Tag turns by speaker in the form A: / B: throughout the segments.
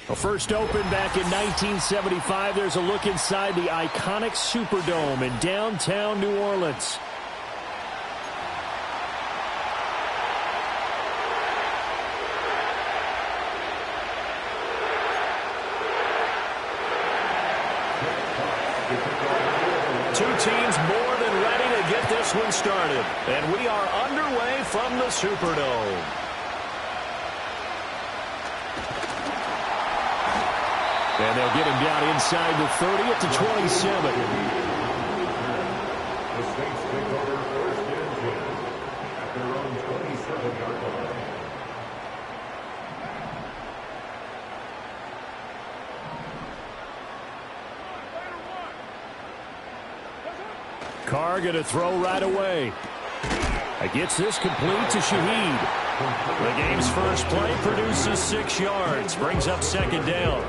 A: Well, first opened back in 1975. There's a look inside the iconic Superdome in downtown New Orleans. Two teams more than ready to get this one started. And we are underway from the Superdome. And they'll get him down inside the 30 at the 27.
B: The Saints take over first and 10 at their own 27-yard line.
A: Carr going to throw right away. Gets this complete to Shaheed. The game's first play produces 6 yards. Brings up second down.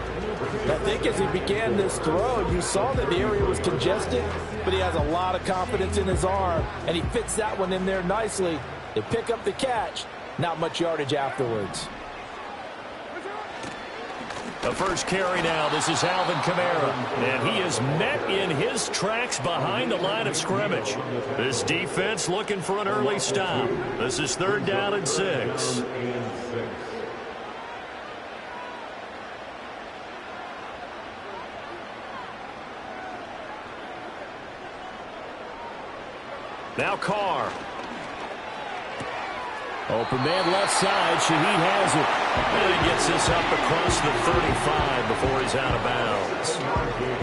C: I think as he began this throw, you saw that the area was congested, but he has a lot of confidence in his arm, and he fits that one in there nicely. They pick up the catch. Not much yardage afterwards.
A: The first carry now. This is Alvin Kamara. And he is met in his tracks behind the line of scrimmage. This defense looking for an early stop. This is 3rd down and 6. Now Carr. Open man left side. Shaheed has it. And he gets this up across the 35 before he's out of bounds.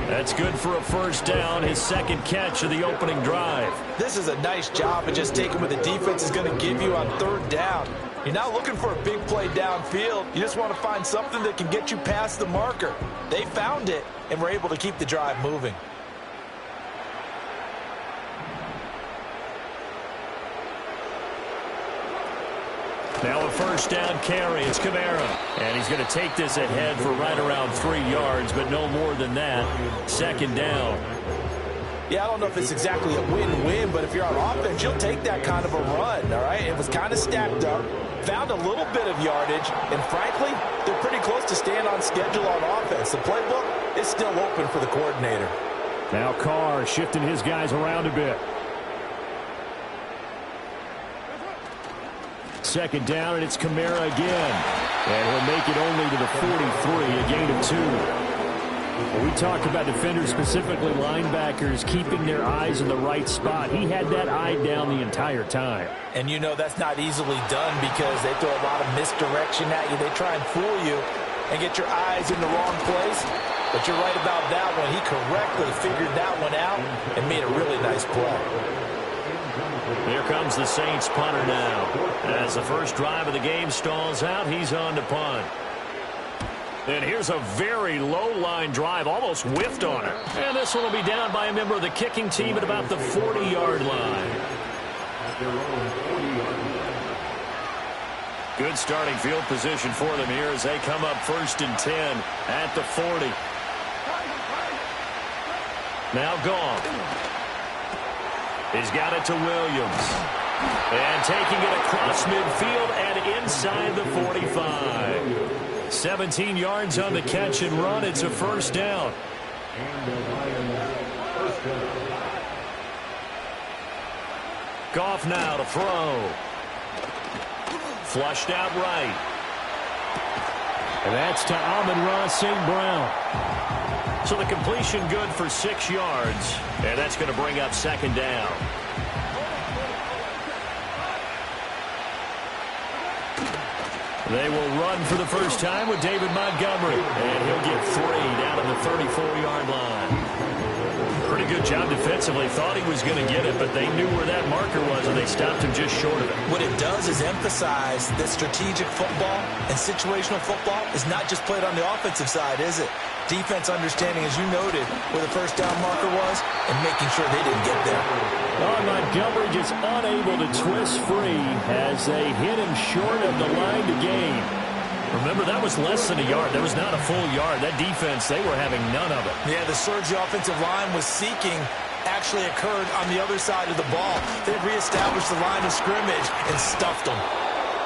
A: That's good for a first down. His second catch of the opening drive.
C: This is a nice job of just taking what the defense is going to give you on 3rd down. You're not looking for a big play downfield. You just want to find something that can get you past the marker. They found it and were able to keep the drive moving.
A: Now a first down carry. It's Kamara. And he's going to take this ahead for right around 3 yards, but no more than that. Second down.
C: Yeah, I don't know if it's exactly a win-win, but if you're on offense, you'll take that kind of a run, all right? It was kind of stacked up, found a little bit of yardage, and frankly, they're pretty close to staying on schedule on offense. The playbook is still open for the coordinator.
A: Now Carr shifting his guys around a bit. Second down, and it's Kamara again. And he'll make it only to the 43, a gain of 2. Well, we talk about defenders, specifically linebackers, keeping their eyes in the right spot. He had that eye down the entire time.
C: And you know that's not easily done because they throw a lot of misdirection at you. They try and fool you and get your eyes in the wrong place. But you're right about that one. He correctly figured that one out and made a really nice play.
A: Here comes the Saints punter now. As the first drive of the game stalls out, he's on to punt. And here's a very low-line drive, almost whiffed on it. And this one will be down by a member of the kicking team at about the 40-yard line. Good starting field position for them here as they come up 1st and 10 at the 40. Now Goff. He's got it to Williams. And taking it across midfield and inside the 45. 17 yards on the catch and run. It's a first down. Goff now to throw. Flushed out right. And that's to Amon-Ra St. Brown. So the completion good for 6 yards. And that's going to bring up 2nd down. They will run for the first time with David Montgomery. And he'll get 3 down at the 34-yard line. Pretty good job defensively. Thought he was going to get it, but they knew where that marker was, and they stopped him just short of it.
C: What it does is emphasize that strategic football and situational football is not just played on the offensive side, is it? Defense understanding, as you noted, where the first down marker was and making sure they didn't get there.
A: Montgomery just unable to twist free as they hit him short of the line to gain. Remember, that was less than a yard. That was not a full yard. That defense, they were having none of it.
C: Yeah, the surge the offensive line was seeking actually occurred on the other side of the ball. They reestablished the line of scrimmage and stuffed them.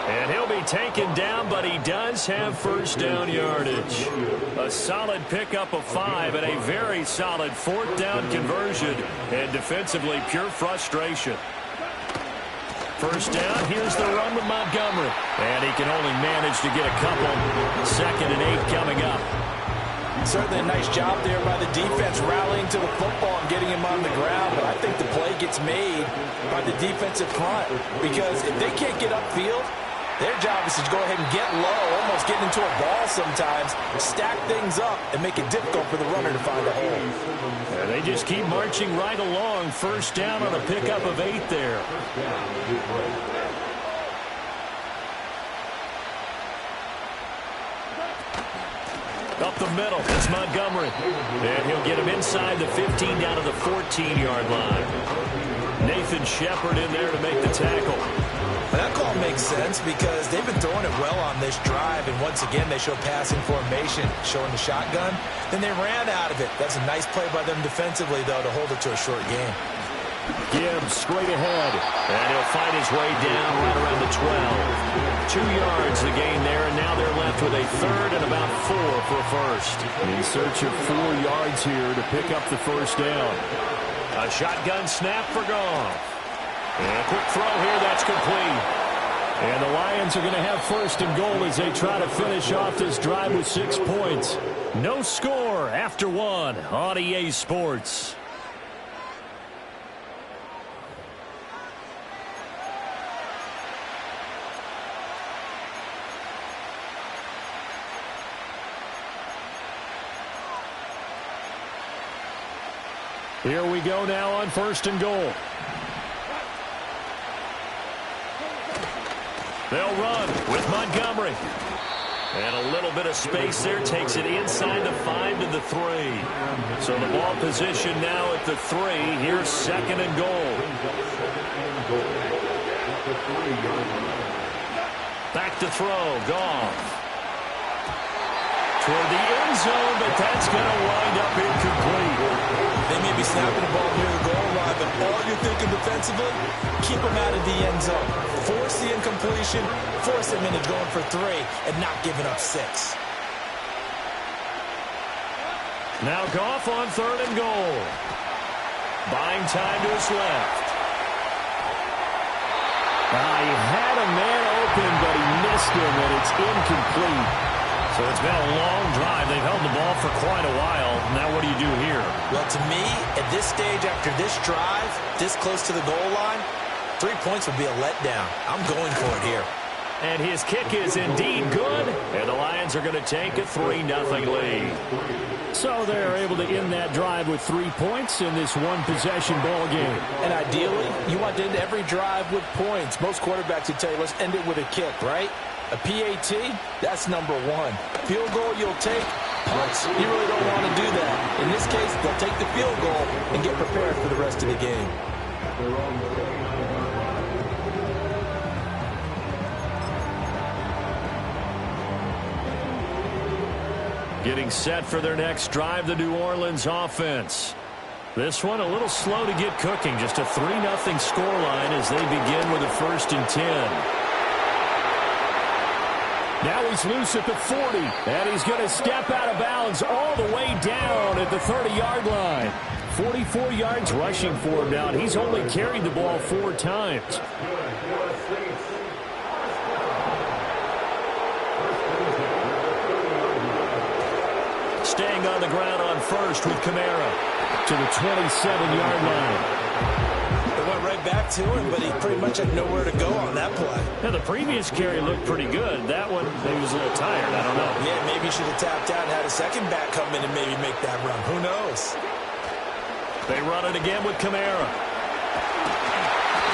A: And he'll be taken down, but he does have first down yardage. A solid pickup of 5 and a very solid 4th down conversion. And defensively, pure frustration. First down, here's the run with Montgomery. And he can only manage to get a couple. 2nd and 8 coming up.
C: Certainly a nice job there by the defense rallying to the football and getting him on the ground. But I think the play gets made by the defensive front. Because if they can't get upfield, their job is to go ahead and get low, almost get into a ball sometimes, stack things up, and make it difficult for the runner to find a hole.
A: And they just keep marching right along. First down on a pickup of 8 there. Up the middle, it's Montgomery. And he'll get him inside the 15 down to the 14-yard line. Nathan Shepard in there to make the tackle.
C: That call makes sense because they've been throwing it well on this drive, and once again they show passing formation, showing the shotgun. Then they ran out of it. That's a nice play by them defensively, though, to hold it to a short game.
A: Gibbs straight ahead, and he'll fight his way down right around the 12. 2 yards the gain there, and now they're left with a 3rd and about 4 for a first. In search of 4 yards here to pick up the first down. A shotgun snap for Goff. And a quick throw here, that's complete. And the Lions are going to have 1st and goal as they try to finish off this drive with 6 points. No score after 1 on EA Sports. Here we go now on 1st and goal. They'll run with Montgomery. And a little bit of space there takes it inside the 5 to the 3. So the ball position now at the 3. Here's 2nd and goal. Back to throw. Goff. Toward the end zone, but that's going to wind up incomplete.
C: They may be snapping the ball near the goal line, but all you're thinking defensively, keep them out of the end zone. Force the incompletion, force them into going for 3, and not giving up 6.
A: Now Goff on 3rd and goal. Buying time to his left. He had a man open, but he missed him, and it's incomplete. So it's been a long drive. They've held the ball for quite a while. Now what do you do here?
C: Well, to me, at this stage after this drive, this close to the goal line, 3 points would be a letdown. I'm going for it here.
A: And his kick is indeed good. And the Lions are going to take a 3-0 lead. So they're able to end that drive with 3 points in this one-possession ball game.
C: And ideally, you want to end every drive with points. Most quarterbacks would tell you, let's end it with a kick, right? A PAT, that's number 1. Field goal you'll take. Punts, you really don't want to do that. In this case, they'll take the field goal and get prepared for the rest of the game.
A: Getting set for their next drive, the New Orleans offense. This one a little slow to get cooking. Just a 3-0 scoreline as they begin with a 1st and 10. Now he's loose at the 40. And he's going to step out of bounds all the way down at the 30-yard line. 44 yards rushing for him now. And he's only carried the ball 4 times. Staying on the ground on first with Kamara to the 27-yard line.
C: It went right back to him, but he pretty much had nowhere to go on that play.
A: Now, the previous carry looked pretty good. That one, he was a little tired. I don't know.
C: Yeah, maybe he should have tapped out and had a second back come in and maybe make that run. Who knows?
A: They run it again with Kamara.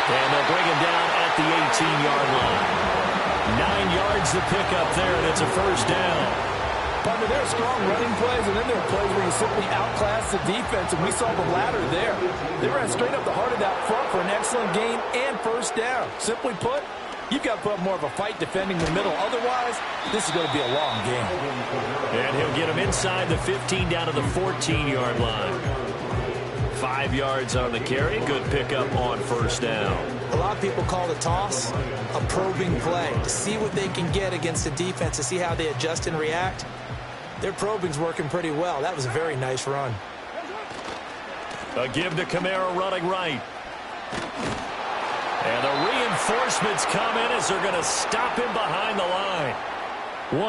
A: And they'll bring him down at the 18-yard line. 9 yards to pick up there, and it's a 1st down.
C: Partner, there are strong running plays, and then there are plays where you simply outclass the defense, and we saw the latter there. They ran straight up the heart of that front for an excellent gain and 1st down. Simply put, you've got to put up more of a fight defending the middle. Otherwise, this is going to be a long game.
A: And he'll get him inside the 15 down to the 14-yard line. 5 yards on the carry. Good pickup on 1st down.
C: A lot of people call the toss a probing play to see what they can get against the defense, to see how they adjust and react. Their probing's working pretty well. That was a very nice run.
A: A give to Kamara running right. And the reinforcements come in as they're going to stop him behind the line.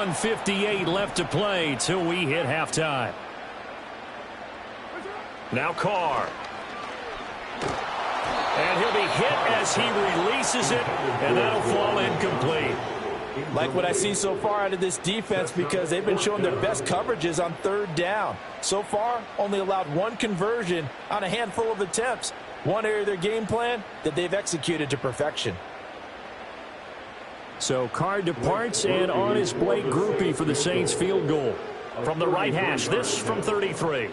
A: 1:58 left to play till we hit halftime. Now Carr. And he'll be hit as he releases it, and that'll fall incomplete.
C: Like what I see so far out of this defense, because they've been showing their best coverages on 3rd down. So far, only allowed 1 conversion on a handful of attempts. One area of their game plan that they've executed to perfection.
A: So Carr departs, and on his Blake Groupie for the Saints field goal. From the right hash, this from 33.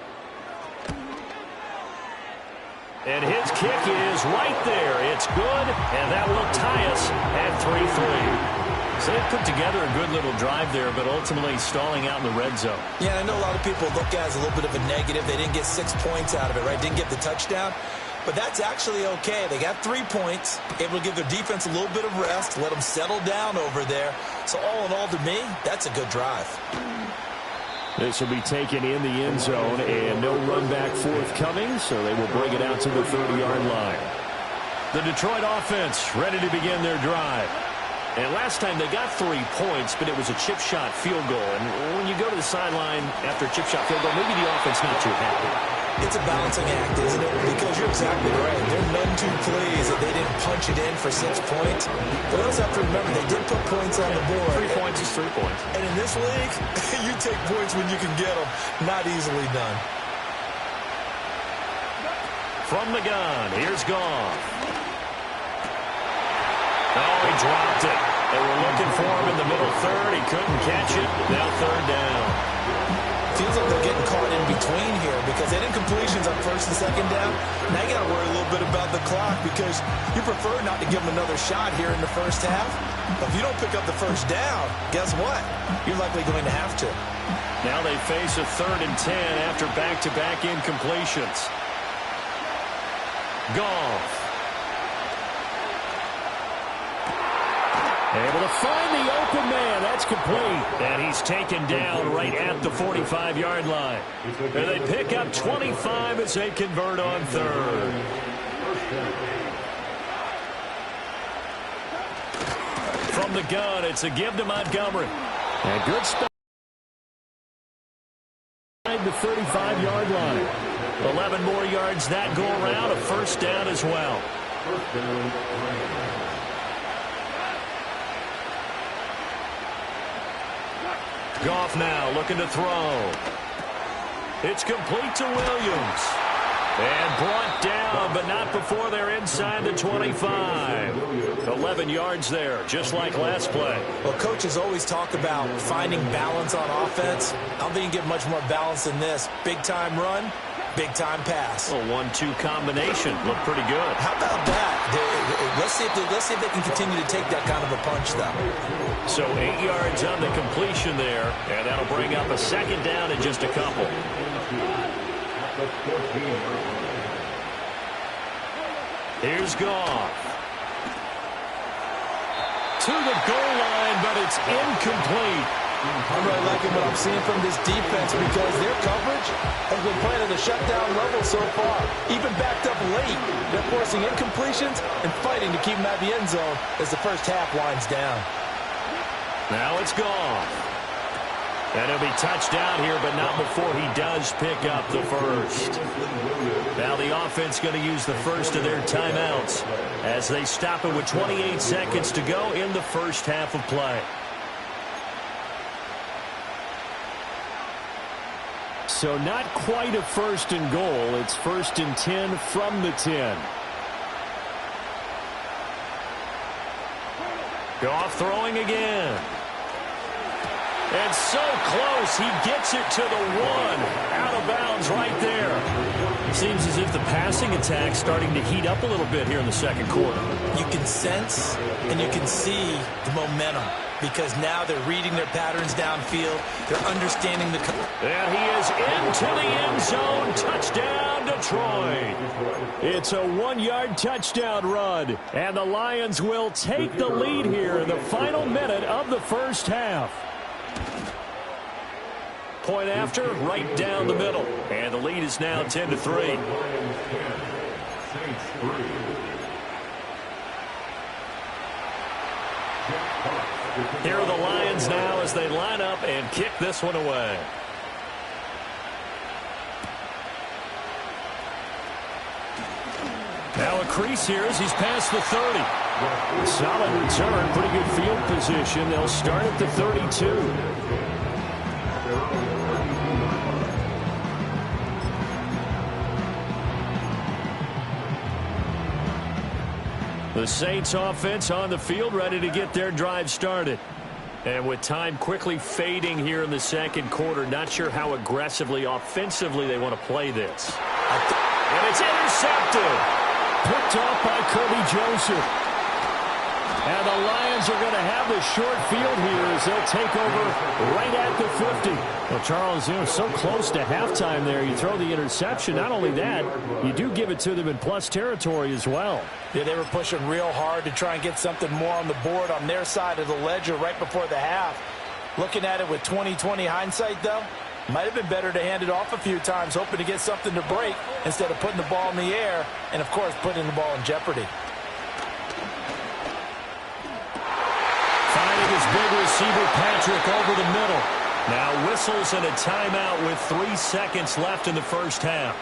A: And his kick is right there. It's good, and that will tie us at 3-3. So they put together a good little drive there, but ultimately stalling out in the red zone.
C: Yeah, I know a lot of people look at it as a little bit of a negative. They didn't get 6 points out of it, right? Didn't get the touchdown. But that's actually okay. They got 3 points, able to give their defense a little bit of rest, let them settle down over there. So all in all, to me, that's a good drive.
A: This will be taken in the end zone, and no run back forthcoming, so they will bring it out to the 30-yard line. The Detroit offense ready to begin their drive. And last time they got 3 points, but it was a chip shot field goal. And when you go to the sideline after a chip shot field goal, maybe the offense not too happy.
C: It's a balancing act, isn't it? Because you're exactly right. They're none too pleased that they didn't punch it in for 6 points. But also have to remember, they did put points on the board.
A: 3 points is 3 points.
C: And in this league, you take points when you can get them. Not easily done.
A: From the gun, here's Goff. Oh, he dropped it. They were looking for him in the middle 3rd. He couldn't catch it. Now 3rd down.
C: Feels like they're getting caught in between here because they didn't completions on 1st and 2nd down. Now you got to worry a little bit about the clock because you prefer not to give them another shot here in the 1st half. But if you don't pick up the 1st down, guess what? You're likely going to have to.
A: Now they face a 3rd and 10 after back-to-back incompletions. Goff. Able to find the open man. That's complete. And he's taken down right at the 45-yard line. And they pick up 25 as they convert on 3rd. From the gun, it's a give to Montgomery. And good spot. The 35-yard line. 11 more yards that go around. A 1st down as well. Goff now looking to throw. It's complete to Williams. And brought down, but not before they're inside the 25. 11 yards there, just like last play.
C: Well, coaches always talk about finding balance on offense. I don't think you can get much more balance than this. Big-time run, big-time pass.
A: A 1-2 combination. Looked pretty good.
C: How about that? Let's see if they can continue to take that kind of a punch, though.
A: So 8 yards on the completion there, and that'll bring up a second down in just a couple. Here's Goff. To the goal line, but it's incomplete.
C: I'm really liking what I'm seeing from this defense because their coverage has been playing at a shutdown level so far. Even backed up late, they're forcing incompletions and fighting to keep them at the end zone as the first half winds down.
A: Now it's Goff. And he'll be touched down here, but not before he does pick up the first. Now the offense going to use the first of their timeouts as they stop it with 28 seconds to go in the first half of play. So not quite a first and goal. It's 1st and 10 from the 10. Goff throwing again. And so close, he gets it to the 1. Out of bounds right there. Seems as if the passing attack's starting to heat up a little bit here in the second quarter.
C: You can sense and you can see the momentum because now they're reading their patterns downfield. They're understanding the...
A: And he is into the end zone. Touchdown, Detroit. It's a 1-yard touchdown run. And the Lions will take the lead here in the final minute of the first half. Point after, right down the middle. And the lead is now 10-3. Here are the Lions now as they line up and kick this one away. Now a crease here as he's past the 30. Solid return, pretty good field position. They'll start at the 32. The Saints offense on the field, ready to get their drive started. And with time quickly fading here in the second quarter, not sure how aggressively, offensively they want to play this. And it's intercepted. Picked off by Kirby Joseph. And the Lions are going to have the short field here as they'll take over right at the 50. Well, Charles, so close to halftime there. You throw the interception. Not only that, you do give it to them in plus territory as well.
C: Yeah, they were pushing real hard to try and get something more on the board on their side of the ledger right before the half. Looking at it with 20/20 hindsight, though, might have been better to hand it off a few times, hoping to get something to break instead of putting the ball in the air and, of course, putting the ball in jeopardy.
A: Finding his big receiver, Patrick, over the middle. Now whistles and a timeout with 3 seconds left in the first half.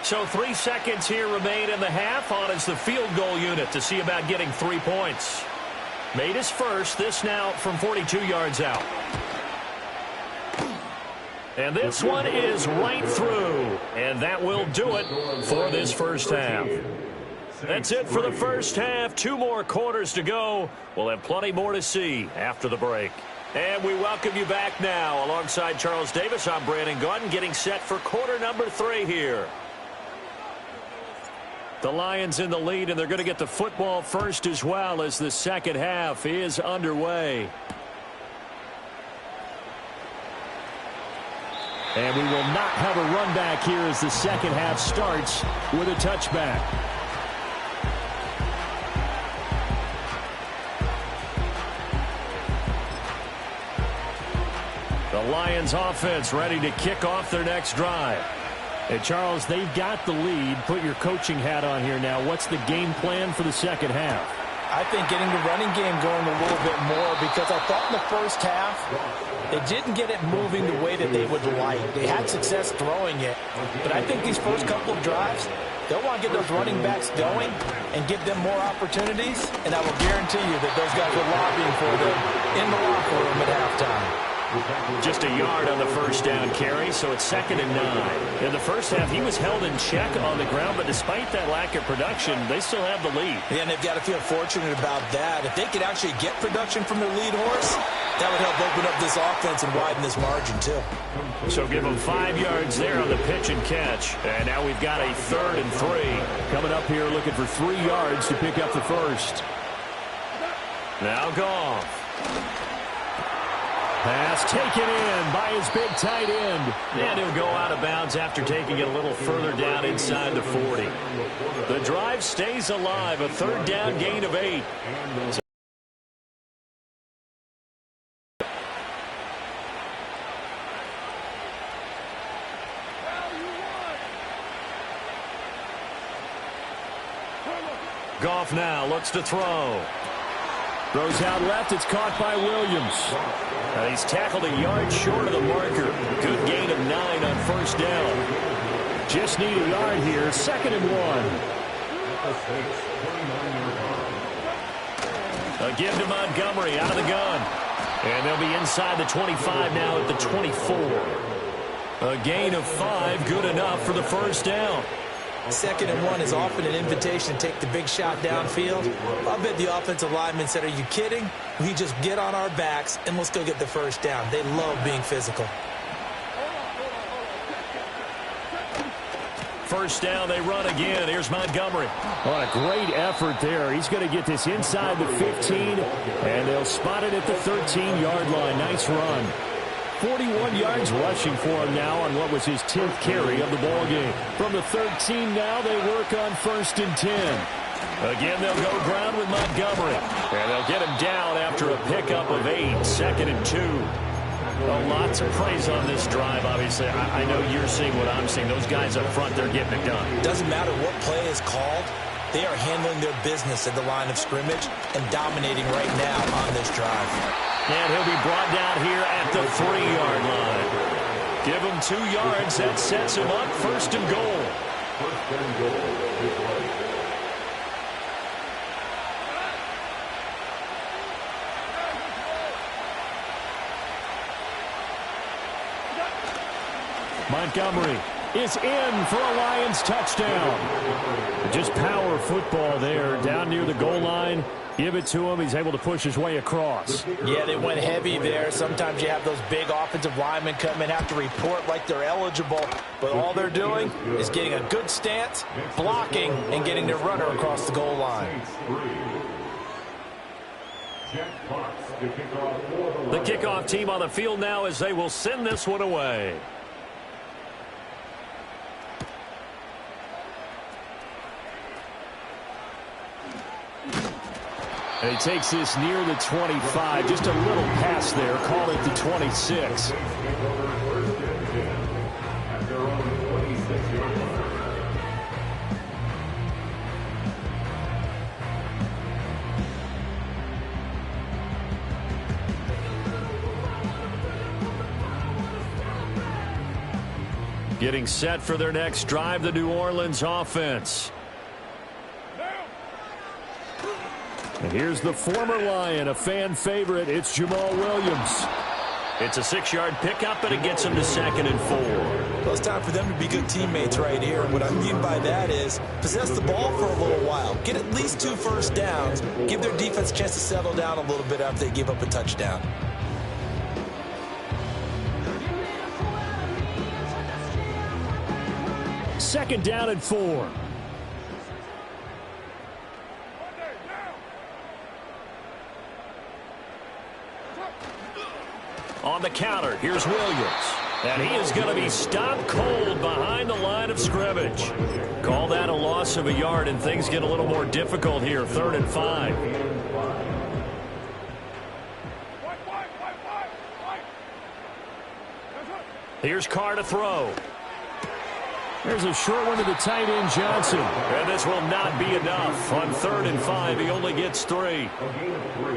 A: So 3 seconds here remain in the half. On is the field goal unit to see about getting 3 points. Made his first. This now from 42 yards out. And this one is right through. And that will do it for this first half. That's it for the first half. 2 more quarters to go. We'll have plenty more to see after the break. And we welcome you back now. Alongside Charles Davis, I'm Brandon Gaudin, getting set for quarter number 3 here. The Lions in the lead, and they're going to get the football first as well as the second half is underway. And we will not have a run back here as the second half starts with a touchback. The Lions offense ready to kick off their next drive. Hey, Charles, they've got the lead. Put your coaching hat on here now. What's the game plan for the second half?
C: I think getting the running game going a little bit more because I thought in the first half they didn't get it moving the way that they would like. They had success throwing it, but I think these first couple of drives, They'll want to get those running backs going and give them more opportunities, and I will guarantee you that those guys are lobbying for them in the locker room at halftime.
A: Just a yard on the first down carry, so it's 2nd and 9. In the first half, he was held in check on the ground, but despite that lack of production, they still have the lead.
C: Yeah, and they've got to feel fortunate about that. If they could actually get production from their lead horse, that would help open up this offense and widen this margin, too.
A: So give them 5 yards there on the pitch and catch. And now we've got a 3rd and 3. Coming up here looking for 3 yards to pick up the first. Now Goff. Pass taken in by his big tight end. And he'll go out of bounds after taking it a little further down inside the 40. The drive stays alive. A 3rd down gain of 8. Goff now looks to throw. Throws out left. It's caught by Williams. He's tackled a yard short of the marker. Good gain of 9 on first down. Just need a yard here. 2nd and 1. A give to Montgomery out of the gun. And they'll be inside the 25 now at the 24. A gain of 5. Good enough for the first down.
C: 2nd and 1 is often an invitation to take the big shot downfield. I bet the offensive lineman said, are you kidding? We just get on our backs and let's go get the first down. They love being physical.
A: First down, they run again. Here's Montgomery. What a great effort there. He's going to get this inside the 15, and they'll spot it at the 13-yard line. Nice run. 41 yards rushing for him now on what was his 10th carry of the ballgame. From the 13 now, they work on 1st and 10. Again, they'll go ground with Montgomery. And they'll get him down after a pickup of 8. 2nd and 2. Well, lots of praise on this drive, obviously. I know you're seeing what I'm seeing. Those guys up front, they're getting it done.
C: Doesn't matter what play is called. They are handling their business at the line of scrimmage and dominating right now on this drive.
A: And he'll be brought down here at the 3-yard line. Give him 2 yards. That sets him up 1st and goal.
B: 1st and goal is right.
A: Montgomery is in for a Lions touchdown. Just power football there down near the goal line. Give it to him. He's able to push his way across.
C: Yeah, they went heavy there. Sometimes you have those big offensive linemen come in, have to report like they're eligible. But all they're doing is getting a good stance, blocking, and getting their runner across the goal line.
A: The kickoff team on the field now as they will send this one away. And he takes this near the 25. Just a little pass there. Call it the 26. Getting set for their next drive, the New Orleans offense. And here's the former Lion, a fan favorite. It's Jamal Williams. It's a 6-yard pickup, and it gets him to 2nd and 4.
C: Well, it's time for them to be good teammates right here. And what I mean by that is possess the ball for a little while. Get at least 2 first downs. Give their defense a chance to settle down a little bit after they give up a touchdown.
A: Second down and 4. On the counter, here's Williams. And he is going to be stopped cold behind the line of scrimmage. Call that a loss of a yard, and things get a little more difficult here. 3rd and 5. Here's Carr to throw. There's a short one to the tight end, Johnson. And this will not be enough. On 3rd and 5, he only gets 3.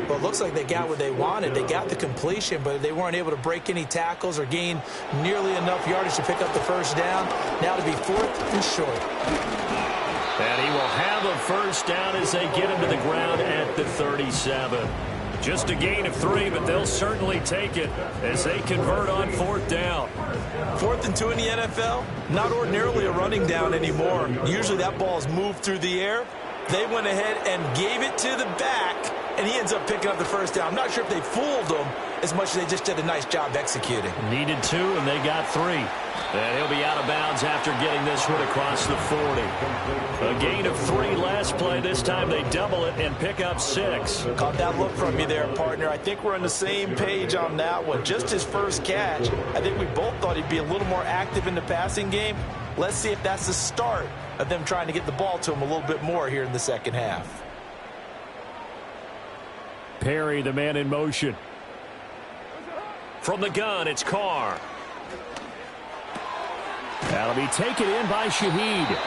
C: Well, it looks like they got what they wanted. They got the completion, but they weren't able to break any tackles or gain nearly enough yardage to pick up the first down. Now to be 4th and short.
A: And he will have a first down as they get him to the ground at the 37. Just a gain of 3, but they'll certainly take it as they convert on 4th down.
C: 4th and 2 in the NFL, not ordinarily a running down anymore. Usually that ball is moved through the air. They went ahead and gave it to the back, and he ends up picking up the first down. I'm not sure if they fooled him as much as they just did a nice job executing.
A: Needed 2, and they got 3. And he'll be out of bounds after getting this one across the 40. A gain of 3 last play. This time they double it and pick up 6.
C: Caught that look from you there, partner. I think we're on the same page on that one. Just his first catch. I think we both thought he'd be a little more active in the passing game. Let's see if that's the start of them trying to get the ball to him a little bit more here in the second half.
A: Perry, the man in motion. From the gun, it's Carr. That'll be taken in by Shaheed.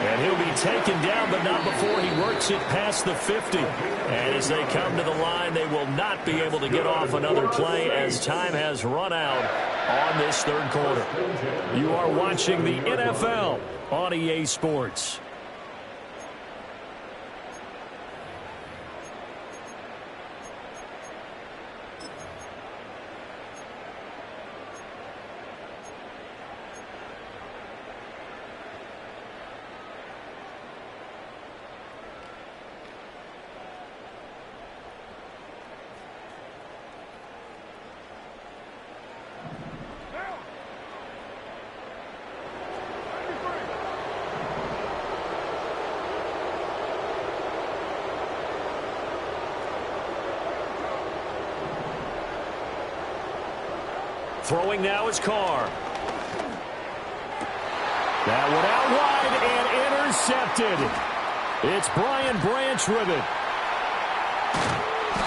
A: And he'll be taken down, but not before he works it past the 50. And as they come to the line, they will not be able to get off another play as time has run out on this 3rd quarter. You are watching the NFL on EA Sports. Throwing now is Carr. That one out wide and intercepted. It's Brian Branch with it.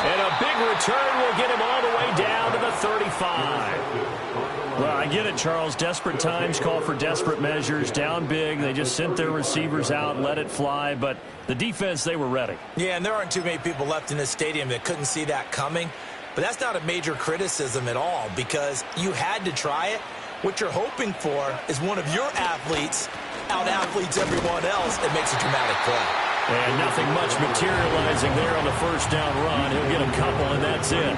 A: And a big return will get him all the way down to the 35. Well, I get it, Charles. Desperate times call for desperate measures. Down big. They just sent their receivers out, let it fly. But the defense, they were ready.
C: Yeah, and there aren't too many people left in this stadium that couldn't see that coming. But that's not a major criticism at all because you had to try it. What you're hoping for is one of your athletes out-athletes everyone else and makes a dramatic play.
A: And nothing much materializing there on the first down run. He'll get a couple, and that's it.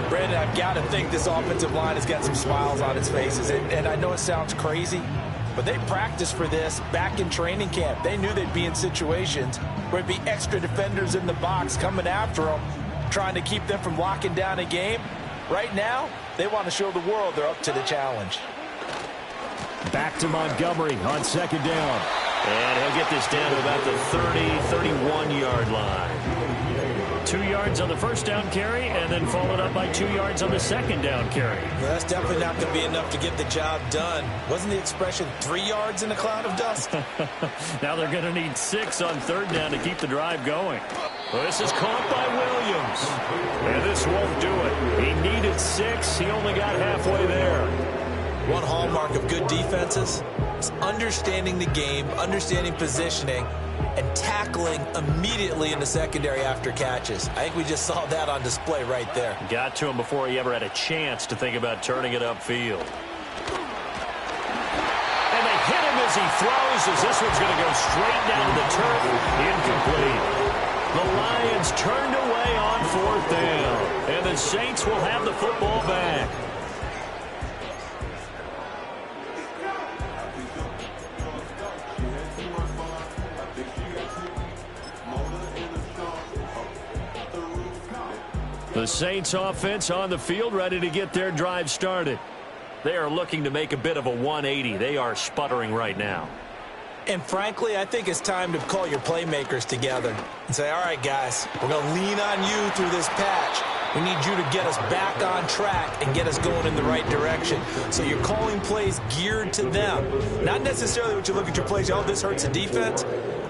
C: Brandon, I've got to think this offensive line has got some smiles on its faces. And I know it sounds crazy, but they practiced for this back in training camp. They knew they'd be in situations where there'd be extra defenders in the box coming after them, trying to keep them from locking down a game. Right now, they want to show the world they're up to the challenge.
A: Back to Montgomery on second down. And he'll get this down to about the 31-yard line. 2 yards on the first down carry, and then followed up by 2 yards on the second down carry.
C: Well, that's definitely not going to be enough to get the job done. Wasn't the expression 3 yards in a cloud of dust?
A: Now they're going to need 6 on third down to keep the drive going. Well, this is caught by Williams. And this won't do it. He needed 6. He only got halfway there.
C: One hallmark of good defenses is understanding the game, understanding positioning, and tackling immediately in the secondary after catches. I think we just saw that on display right there.
A: Got to him before he ever had a chance to think about turning it upfield. And they hit him as he throws, as this one's going to go straight down to the turf. Incomplete. The Lions turned away on fourth down, and the Saints will have the football back. The Saints offense on the field, ready to get their drive started. They are looking to make a bit of a 180. They are sputtering right now.
C: And frankly, I think it's time to call your playmakers together and say, all right, guys, we're going to lean on you through this patch. We need you to get us back on track and get us going in the right direction. So you're calling plays geared to them. Not necessarily what you look at your plays, oh, this hurts the defense.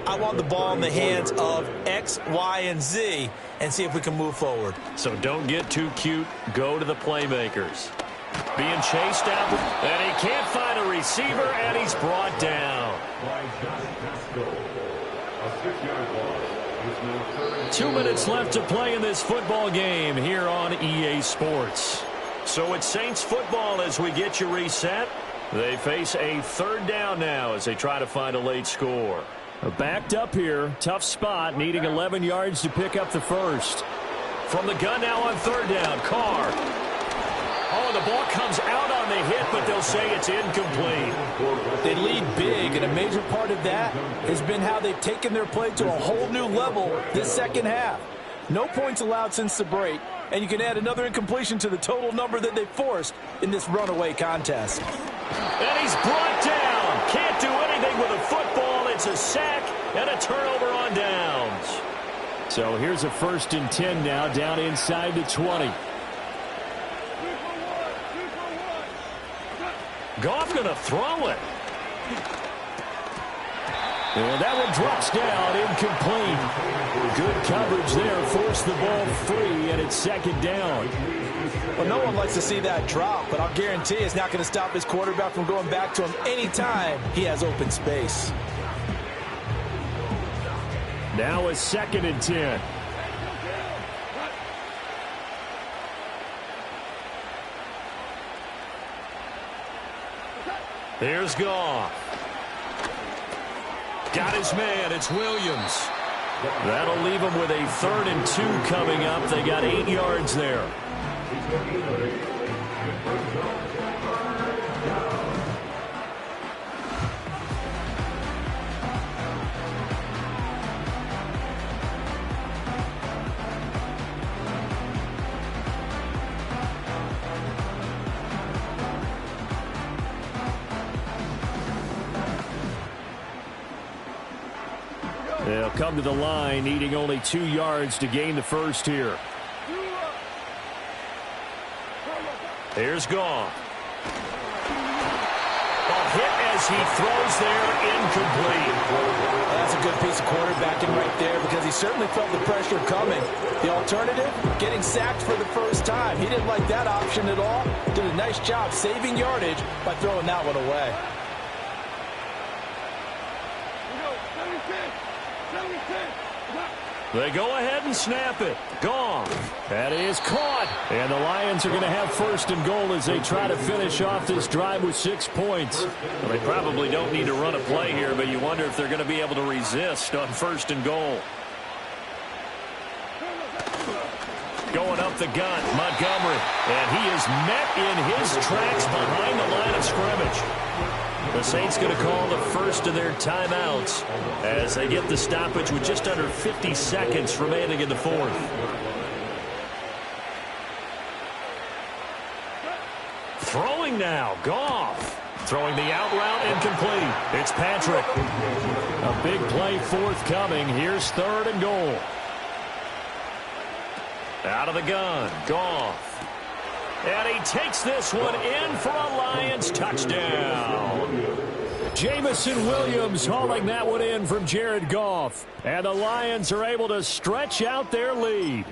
C: I want the ball in the hands of X, Y, and Z and see if we can move forward.
A: So don't get too cute. Go to the playmakers. Being chased out, and he can't find a receiver, and he's brought down. 2 minutes left to play in this football game here on EA Sports. So it's Saints football as we get you reset. They face a third down now as they try to find a late score. Backed up here, tough spot, needing 11 yards to pick up the first. From the gun now on third down, Carr. Oh, the ball comes out on the hit, but they'll say it's incomplete.
C: They lead big, and a major part of that has been how they've taken their play to a whole new level this second half. No points allowed since the break, and you can add another incompletion to the total number that they forced in this runaway contest.
A: And he's brought down. Can't do anything with a football. It's a sack and a turnover on downs. So here's a 1st and 10 now, down inside the 20. Goff going to throw it. And that one drops down, incomplete. Good coverage there, forced the ball free, and it's 2nd down.
C: Well, no one likes to see that drop, but I'll guarantee it's not going to stop his quarterback from going back to him anytime he has open space.
A: Now a 2nd and 10. Here's Goff. Got his man. It's Williams. That'll leave him with a 3rd and 2 coming up. They got 8 yards there. They'll come to the line, needing only 2 yards to gain the first here. Here's Goff. A hit as he throws there, incomplete.
C: That's a good piece of quarterbacking right there because he certainly felt the pressure coming. The alternative, getting sacked for the first time. He didn't like that option at all. Did a nice job saving yardage by throwing that one away.
A: They go ahead and snap it. Goff. That is caught. And the Lions are going to have 1st and goal as they try to finish off this drive with 6 points. Well, they probably don't need to run a play here, but you wonder if they're going to be able to resist on 1st and goal. Going up the gun, Montgomery. And he is met in his tracks behind the line of scrimmage. The Saints going to call the first of their timeouts as they get the stoppage with just under 50 seconds remaining in the 4th. Throwing now, Goff. Throwing the out route, incomplete. It's Patrick. A big play forthcoming. Here's 3rd and goal. Out of the gun, Goff. And he takes this one in for a Lions touchdown. Jamison Williams hauling that one in from Jared Goff. And the Lions are able to stretch out their lead.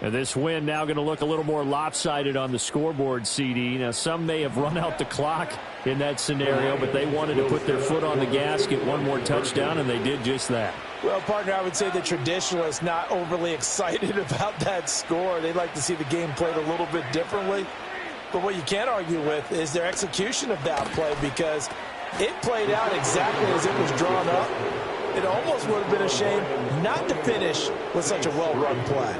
A: And this win now going to look a little more lopsided on the scoreboard, CD. Now, some may have run out the clock in that scenario, but they wanted to put their foot on the gas, get one more touchdown, and they did just that.
C: Well, partner, I would say the traditionalists not overly excited about that score. They'd like to see the game played a little bit differently. But what you can't argue with is their execution of that play because it played out exactly as it was drawn up. It almost would have been a shame not to finish with such a well-run play.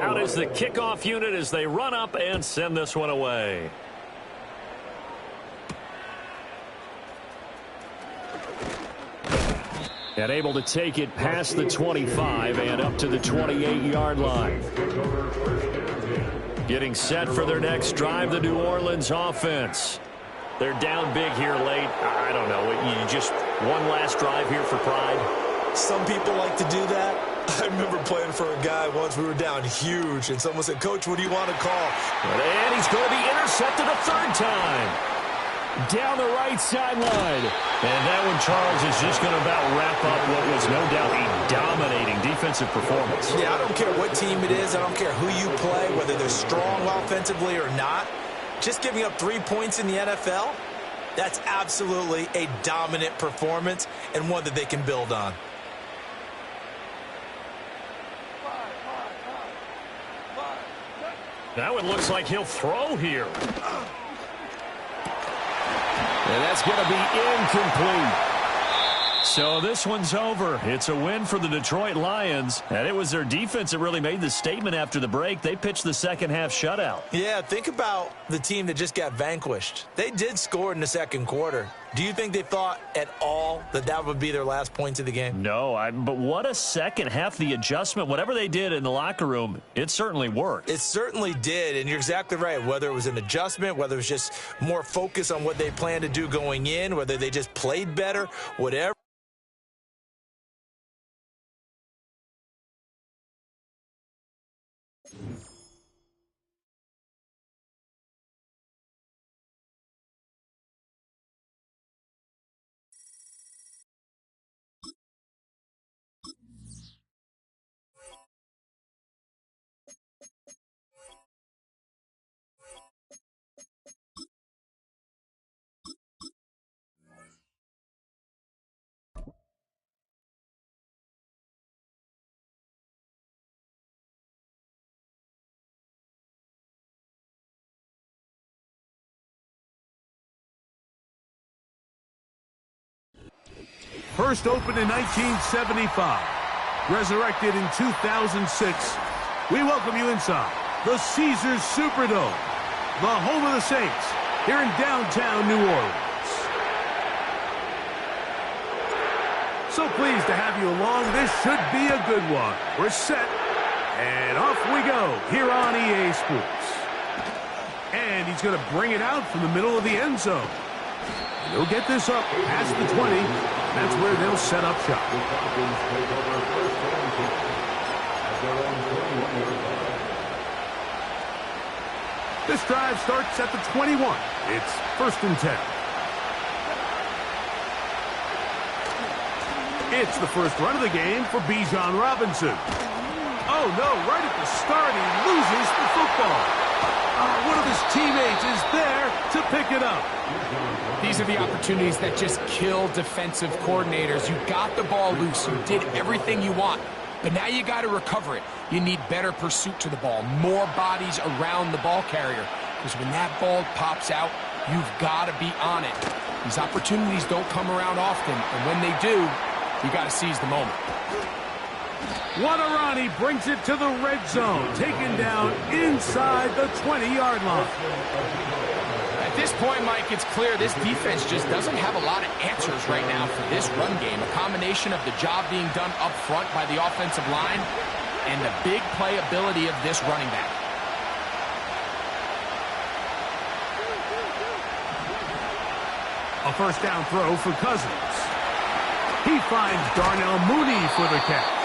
A: Out is the kickoff unit as they run up and send this one away. And able to take it past the 25 and up to the 28-yard line. Getting set for their next drive, the New Orleans offense. They're down big here late. I don't know. You just one last drive here for pride.
C: Some people like to do that. I remember playing for a guy once. We were down huge, and someone said, "Coach, what do you want to call?"
A: And he's going to be intercepted a third time. Down the right sideline. And that one, Charles, is just going to about wrap up what was no doubt a dominating defensive performance.
C: Yeah, I don't care what team it is. I don't care who you play, whether they're strong offensively or not. Just giving up 3 points in the NFL, that's absolutely a dominant performance and one that they can build on.
A: Now it looks like he'll throw here. And that's going to be incomplete. So this one's over. It's a win for the Detroit Lions. And it was their defense that really made the statement after the break. They pitched the second half shutout.
C: Yeah, think about the team that just got vanquished. They did score in the second quarter. Do you think they thought at all that that would be their last points of the game?
A: No, but what a second half. The adjustment, whatever they did in the locker room, it certainly worked.
C: It certainly did, and you're exactly right. Whether it was an adjustment, whether it was just more focus on what they planned to do going in, whether they just played better, whatever.
D: First opened in 1975, resurrected in 2006. We welcome you inside the Caesars Superdome, the home of the Saints, here in downtown New Orleans. So pleased to have you along. This should be a good one. We're set, and off we go here on EA Sports. And he's going to bring it out from the middle of the end zone. He'll get this up past the 20. That's where they'll set up shop. This drive starts at the 21. It's 1st and 10. It's the first run of the game for Bijan Robinson. Oh, no, right at the start, he loses the football. One of his teammates is there to pick it up.
E: These are the opportunities that just kill defensive coordinators. You got the ball loose. You did everything you want. But now you got to recover it. You need better pursuit to the ball, more bodies around the ball carrier. Because when that ball pops out, you've got to be on it. These opportunities don't come around often. And when they do, you got to seize the moment.
D: Wadarani brings it to the red zone, taken down inside the 20-yard line.
E: At this point, Mike, it's clear this defense just doesn't have a lot of answers right now for this run game. A combination of the job being done up front by the offensive line and the big playability of this running back.
D: A first down throw for Cousins. He finds Darnell Mooney for the catch.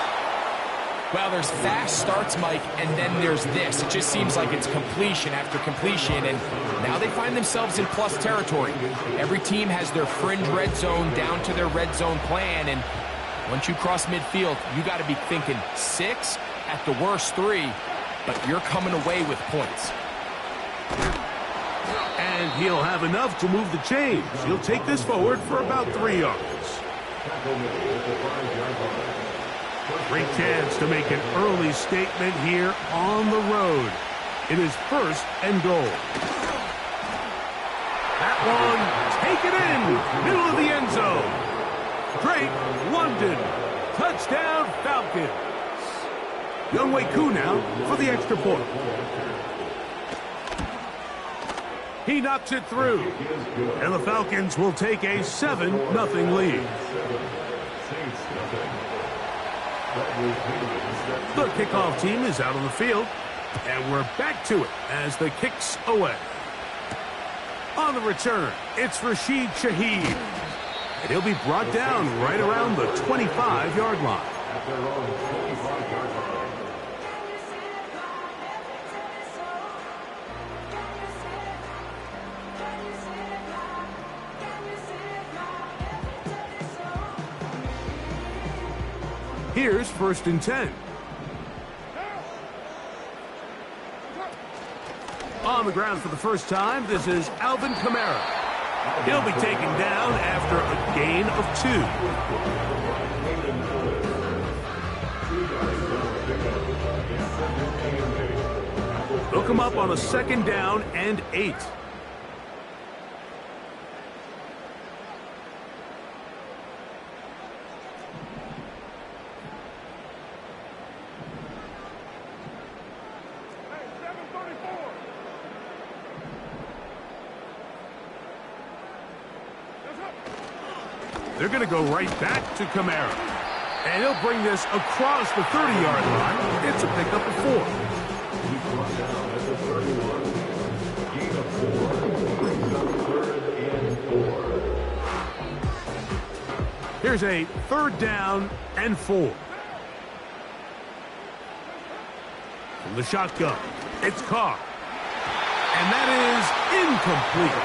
E: Well, there's fast starts, Mike, and then there's this. It just seems like it's completion after completion, and now they find themselves in plus territory. Every team has their fringe red zone down to their red zone plan, and once you cross midfield, you got to be thinking 6, at the worst 3, but you're coming away with points.
D: And he'll have enough to move the chains. He'll take this forward for about 3 yards. Great chance to make an early statement here on the road. It is 1st and goal. That one, take it in, middle of the end zone. Drake, London, touchdown Falcons. Younghoe Koo now for the extra point. He knocks it through, and the Falcons will take a 7-0 lead. The kickoff team is out on the field, and we're back to it as the kick's away. On the return, it's Rashid Shaheed, and he'll be brought down right around the 25-yard line.
B: at their own 25-yard line.
D: Here's 1st and 10. On the ground for the first time, this is Alvin Kamara. He'll be taken down after a gain of 2. They'll come up on a 2nd down and 8. They're going to go right back to Kamara. And he'll bring this across the 30-yard line. It's a pickup of 4.
B: He's brought down at the 31. Gain of 4. Brings up 3rd and 4.
D: Here's a 3rd down and 4. From the shotgun, it's Carr. And that is incomplete.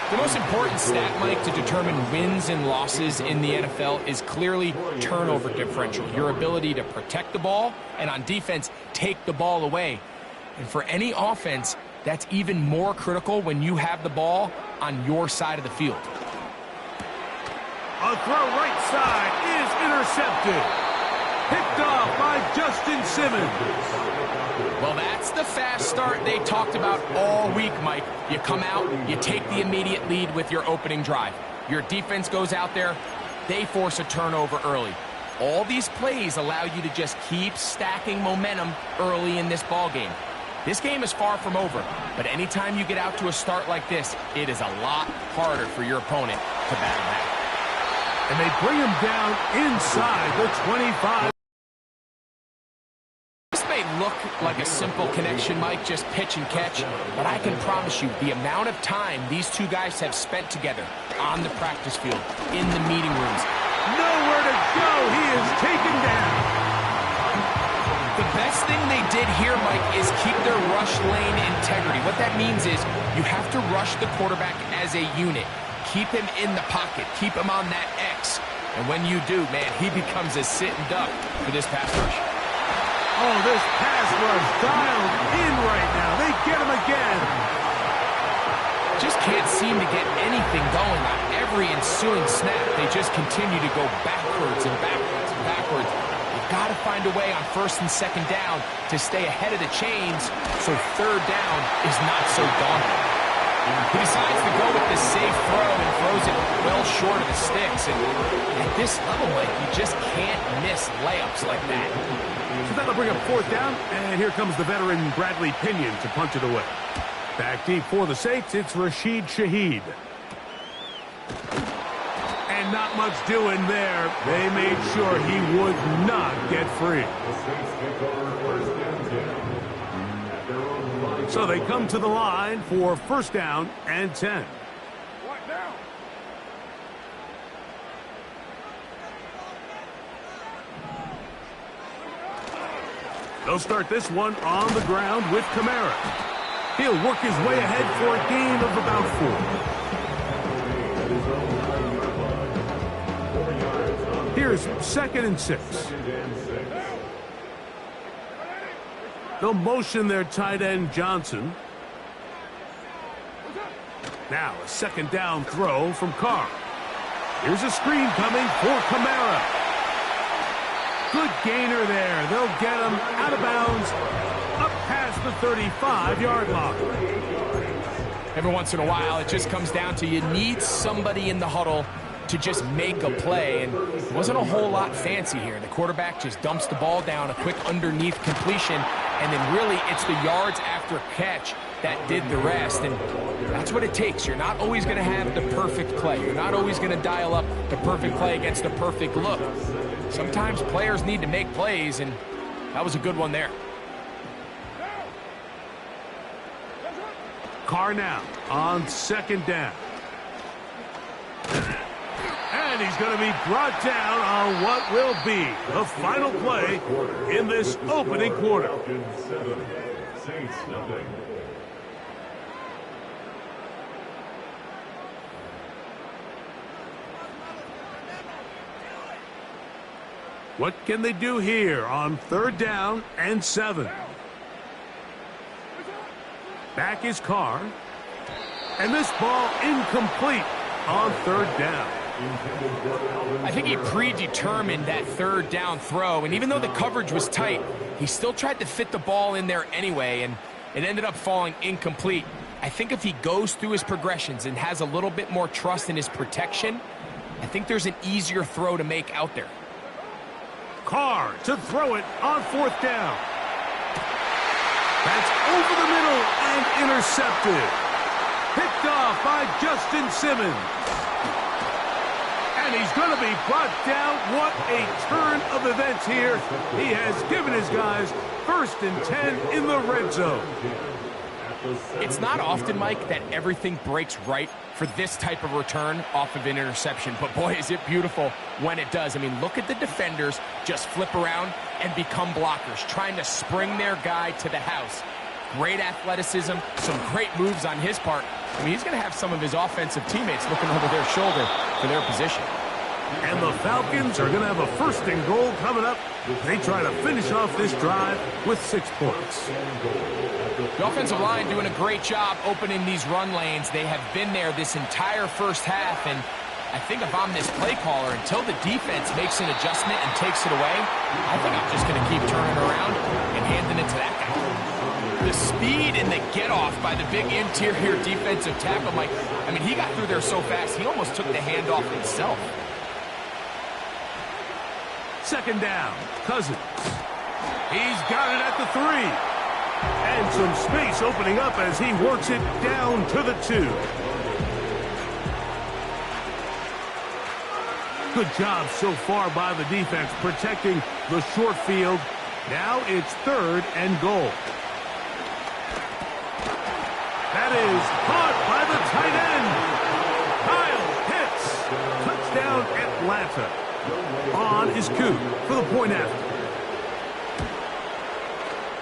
E: The most important stat, Mike, to determine wins and losses in the NFL is clearly turnover differential, your ability to protect the ball and on defense take the ball away. And for any offense, that's even more critical when you have the ball on your side of the field.
D: A throw right side is intercepted. Picked off by Justin Simmons.
E: Well, that's the fast start they talked about all week, Mike. You come out, you take the immediate lead with your opening drive. Your defense goes out there, they force a turnover early. All these plays allow you to just keep stacking momentum early in this ball game. This game is far from over, but anytime you get out to a start like this, it is a lot harder for your opponent to battle back.
D: And they bring him down inside the 25.
E: This may look like a simple connection, Mike, just pitch and catch, but I can promise you the amount of time these two guys have spent together on the practice field, in the meeting rooms.
D: Nowhere to go. He is taken down.
E: The best thing they did here, Mike, is keep their rush lane integrity. What that means is you have to rush the quarterback as a unit. Keep him in the pocket. Keep him on that X. And when you do, man, he becomes a sitting duck for this pass rush.
D: Oh, this pass rush dialed in right now. They get him again.
E: Just can't seem to get anything going on every ensuing snap. They just continue to go backwards and backwards and backwards. You've got to find a way on 1st and 2nd down to stay ahead of the chains so 3rd down is not so daunting. He decides to go with the safe throw and throws it well short of the sticks. And at this level, Mike, you just can't miss layups like that.
D: So that'll bring up 4th down, and here comes the veteran Bradley Pinion to punch it away. Back deep for the Saints, it's Rashid Shaheed. And not much doing there. They made sure he would not get free.
B: The Saints take over 1st and 10. At their own line.
D: So they come to the line for 1st down and 10.
B: What now?
D: They'll start this one on the ground with Kamara. He'll work his way ahead for a gain of about 4. Here's 2nd and 6. They'll motion their tight end Johnson. Now a 2nd down throw from Carr. Here's a screen coming for Kamara. Good gainer there. They'll get him out of bounds up past the 35-yard line.
E: Every once in a while, it just comes down to you need somebody in the huddle to just make a play, and it wasn't a whole lot fancy here. The quarterback just dumps the ball down, a quick underneath completion, and then really it's the yards after catch that did the rest, and that's what it takes. You're not always going to have the perfect play. You're not always going to dial up the perfect play against the perfect look. Sometimes players need to make plays, and that was a good one there.
D: Carr now on 2nd down. And And he's going to be brought down on what will be the final play in this opening quarter.
B: Falcons 7, Saints nothing.
D: What can they do here on 3rd down and 7? Back is Carr. And this ball incomplete on 3rd down.
E: I think he predetermined that 3rd down throw, and even though the coverage was tight, he still tried to fit the ball in there anyway, and it ended up falling incomplete. I think if he goes through his progressions and has a little bit more trust in his protection, I think there's an easier throw to make out there.
D: Carr to throw it on 4th down. That's over the middle and intercepted. Picked off by Justin Simmons. And he's going to be brought down. What a turn of events here. He has given his guys 1st and 10 in the red zone.
E: It's not often, Mike, that everything breaks right for this type of return off of an interception. But, boy, is it beautiful when it does. I mean, look at the defenders just flip around and become blockers, trying to spring their guy to the house. Great athleticism, some great moves on his part. I mean, he's going to have some of his offensive teammates looking over their shoulder for their position.
D: And the Falcons are going to have a 1st and goal coming up. They try to finish off this drive with 6 points.
E: The offensive line doing a great job opening these run lanes. They have been there this entire first half, and I think if I'm this play caller, until the defense makes an adjustment and takes it away, I think I'm just going to keep turning around and handing it to that guy. The speed and the get-off by the big interior defensive tackle, Mike, I mean, he got through there so fast, he almost took the handoff himself.
D: 2nd down, Cousins. He's got it at the 3. And some space opening up as he works it down to the 2. Good job so far by the defense protecting the short field. Now it's 3rd and goal. That is caught by the tight end. Kyle Pitts. Touchdown Atlanta. On is Coop for the point after.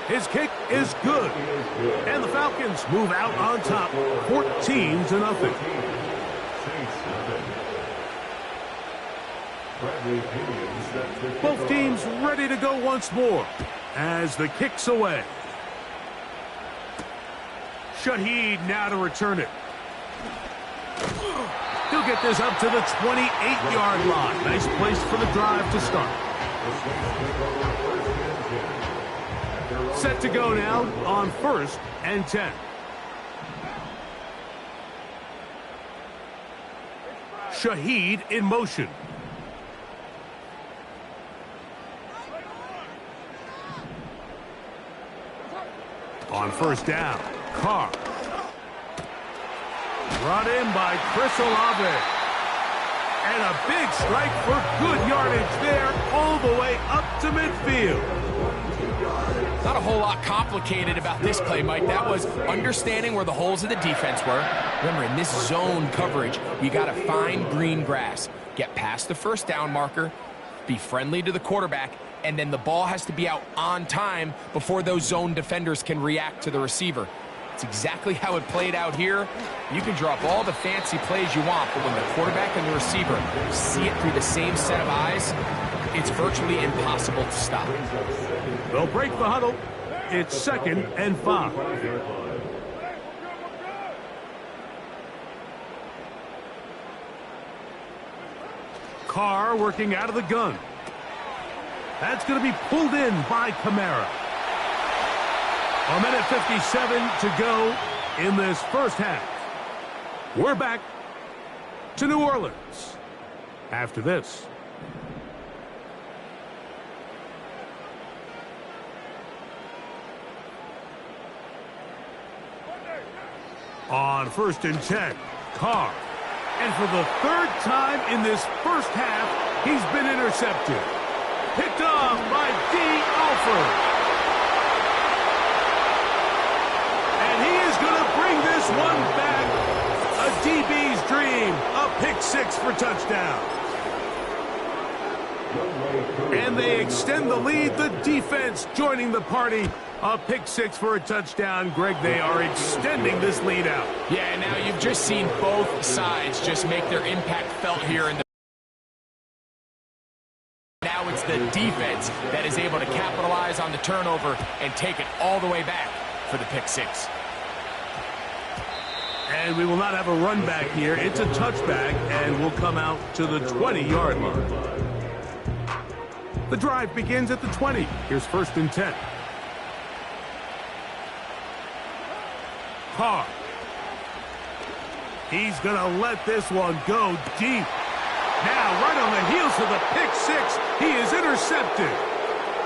D: His kick is good. And the Falcons move out on top, 14-0. Both teams ready to go once more as the kick's away. Shaheed now to return it. He'll get this up to the 28-yard line. Nice place for the drive to start. Set to go now on 1st and 10. Shaheed in motion. On 1st down, Carr. Brought in by Chris Olave. And a big strike for good yardage there all the way up to midfield.
E: Not a whole lot complicated about this play, Mike. That was understanding where the holes of the defense were. Remember, in this zone coverage, you got to find green grass. Get past the 1st down marker, be friendly to the quarterback, and then the ball has to be out on time before those zone defenders can react to the receiver. It's exactly how it played out here. You can draw up all the fancy plays you want, but when the quarterback and the receiver see it through the same set of eyes, it's virtually impossible to stop.
D: They'll break the huddle. It's 2nd and 5. Carr working out of the gun. That's going to be pulled in by Kamara. 1:57 to go in this first half. We're back to New Orleans after this. On 1st and 10, Carr. And for the 3rd time in this first half, he's been intercepted. Picked off by D. Alford. And he is going to bring this one back. A DB's dream. A pick 6 for touchdown. And they extend the lead. The defense joining the party. A pick six for a touchdown. Greg, they are extending this lead out.
E: Yeah, now you've just seen both sides just make their impact felt here in the now it's the defense that is able to capitalize on the turnover and take it all the way back for the pick six.
D: And we will not have a run back here. It's a touchback, and we'll come out to the 20-yard line. The drive begins at the 20. Here's 1st and 10. Carr. He's going to let this one go deep. Now, right on the heels of the pick six, he is intercepted.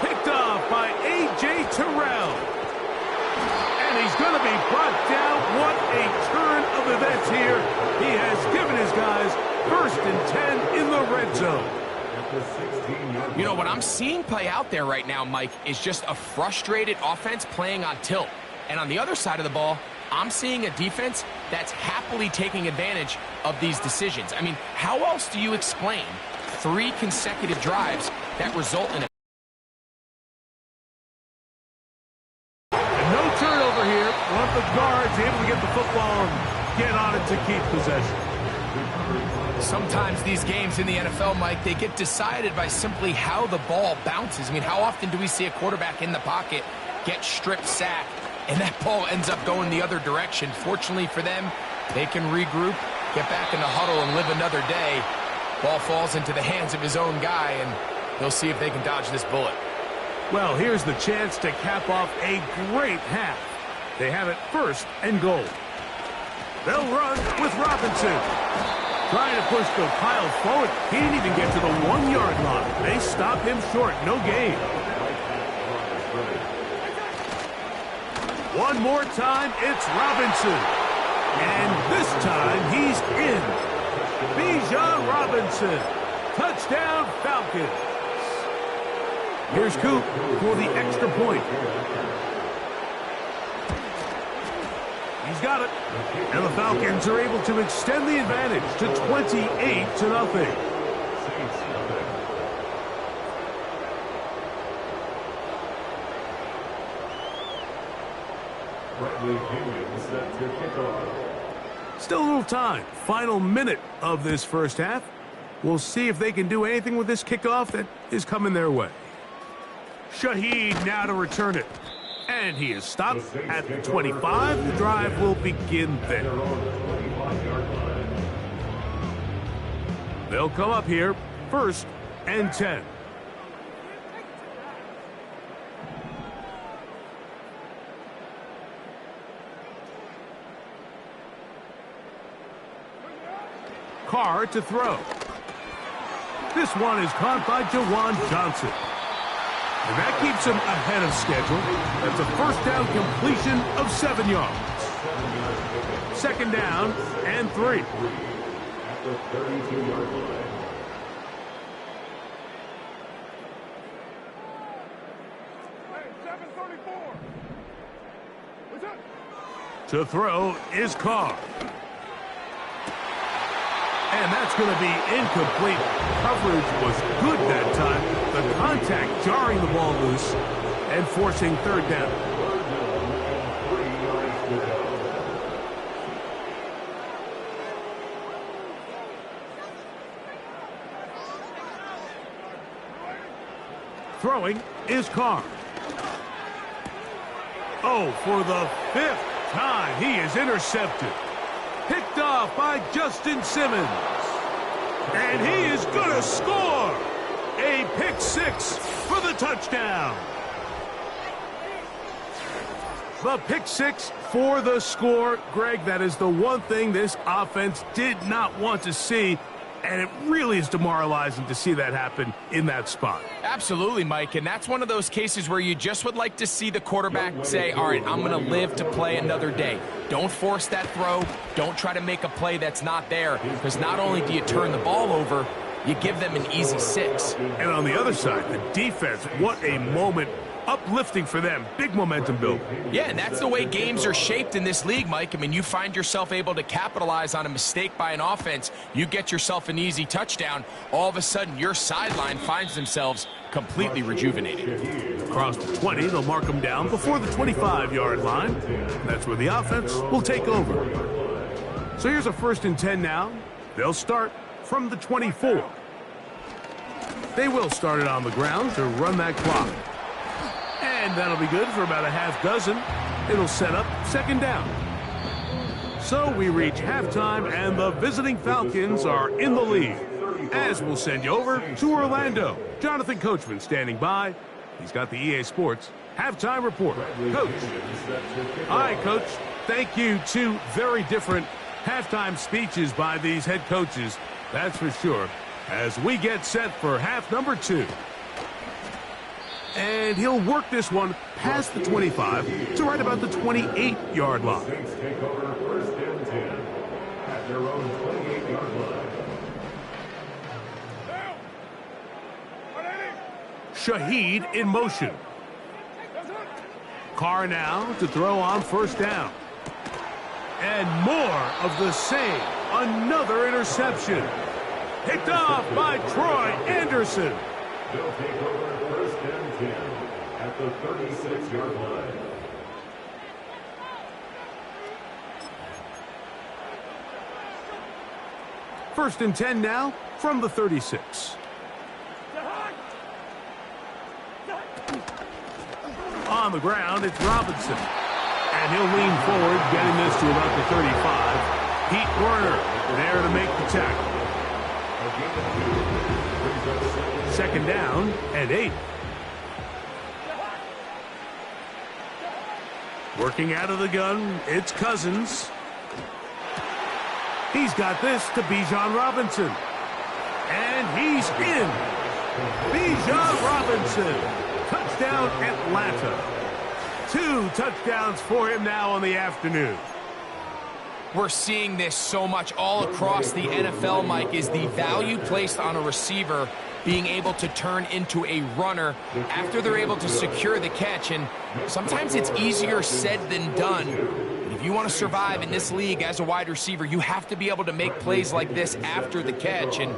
D: Picked off by A.J. Terrell. And he's going to be brought down. What a turn of events here. He has given his guys 1st and 10 in the red zone.
E: You know, what I'm seeing play out there right now, Mike, is just a frustrated offense playing on tilt. And on the other side of the ball, I'm seeing a defense that's happily taking advantage of these decisions. I mean, how else do you explain 3 consecutive drives that result in a...
D: And no turnover here. One of the guards able to get the football and get on it to keep possession.
E: Sometimes these games in the NFL, Mike, they get decided by simply how the ball bounces. I mean, how often do we see a quarterback in the pocket get stripped sack, and that ball ends up going the other direction? Fortunately for them, they can regroup, get back in the huddle, and live another day. Ball falls into the hands of his own guy, and they'll see if they can dodge this bullet.
D: Well, here's the chance to cap off a great half. They have it 1st and goal. They'll run with Robinson. Trying to push the pile forward. He didn't even get to the 1-yard line. They stop him short. No gain. One more time, it's Robinson. And this time, he's in. Bijan Robinson. Touchdown, Falcons. Here's Coop for the extra point. He's got it. And the Falcons are able to extend the advantage to 28-0. Still a little time. Final minute of this first half. We'll see if they can do anything with this kickoff that is coming their way. Shaheed now to return it. And he is stopped at the 25. The drive will begin there. They'll come up here 1st and 10. Carr to throw. This one is caught by Jawan Johnson. And that keeps him ahead of schedule. That's a 1st down completion of 7 yards. 2nd down and 3.
B: At the 32-yard line.
D: To throw is Carr. And that's going to be incomplete. Coverage was good that time. The contact jarring the ball loose and forcing 3rd down. Throwing is Carr. Oh, for the 5th time, he is intercepted. Picked off by Justin Simmons. And he is going to score. A pick six for the touchdown. The pick six for the score. Greg, that is the one thing this offense did not want to see. And it really is demoralizing to see that happen in that spot.
E: Absolutely, Mike, and that's one of those cases where you just would like to see the quarterback say, all right, I'm going to live to play another day. Don't force that throw. Don't try to make a play that's not there, because not only do you turn the ball over, you give them an easy 6.
D: And on the other side, the defense, what a moment uplifting for them. Big momentum build.
E: Yeah, and that's the way games are shaped in this league, Mike. I mean, you find yourself able to capitalize on a mistake by an offense. You get yourself an easy touchdown. All of a sudden, your sideline finds themselves completely rejuvenated.
D: Across the 20, they'll mark them down before the 25-yard line. That's where the offense will take over. So here's a 1st and 10 now. They'll start from the 24. They will start it on the ground to run that clock. And that'll be good for about a half dozen. It'll set up 2nd down. So we reach halftime, and the visiting Falcons are in the lead. As we'll send you over to Orlando. Jonathan Coachman standing by. He's got the EA Sports halftime report. Coach. All right, Coach. Thank you. 2 very different halftime speeches by these head coaches. That's for sure. As we get set for half number 2. And he'll work this one past the 25 to right about the 28-yard line.
B: Saints take over 1st and 10 at their own 28-yard line.
D: Shaheed in motion. Carr now to throw on 1st down. And more of the same. Another interception. Picked off by Troy Anderson.
B: They'll take over 1st and 10 at the 36-yard line.
D: First and 10 now from the 36. On the ground, it's Robinson. And he'll lean forward, getting this to about the 35. Pete Werner there to make the tackle. 2nd down and 8. Working out of the gun, it's Cousins. He's got this to Bijan Robinson. And he's in. Bijan Robinson. Touchdown, Atlanta. 2 touchdowns for him now on the afternoon.
E: We're seeing this so much all across the NFL, Mike, is the value placed on a receiver being able to turn into a runner after they're able to secure the catch. And sometimes it's easier said than done. And if you want to survive in this league as a wide receiver, you have to be able to make plays like this after the catch. And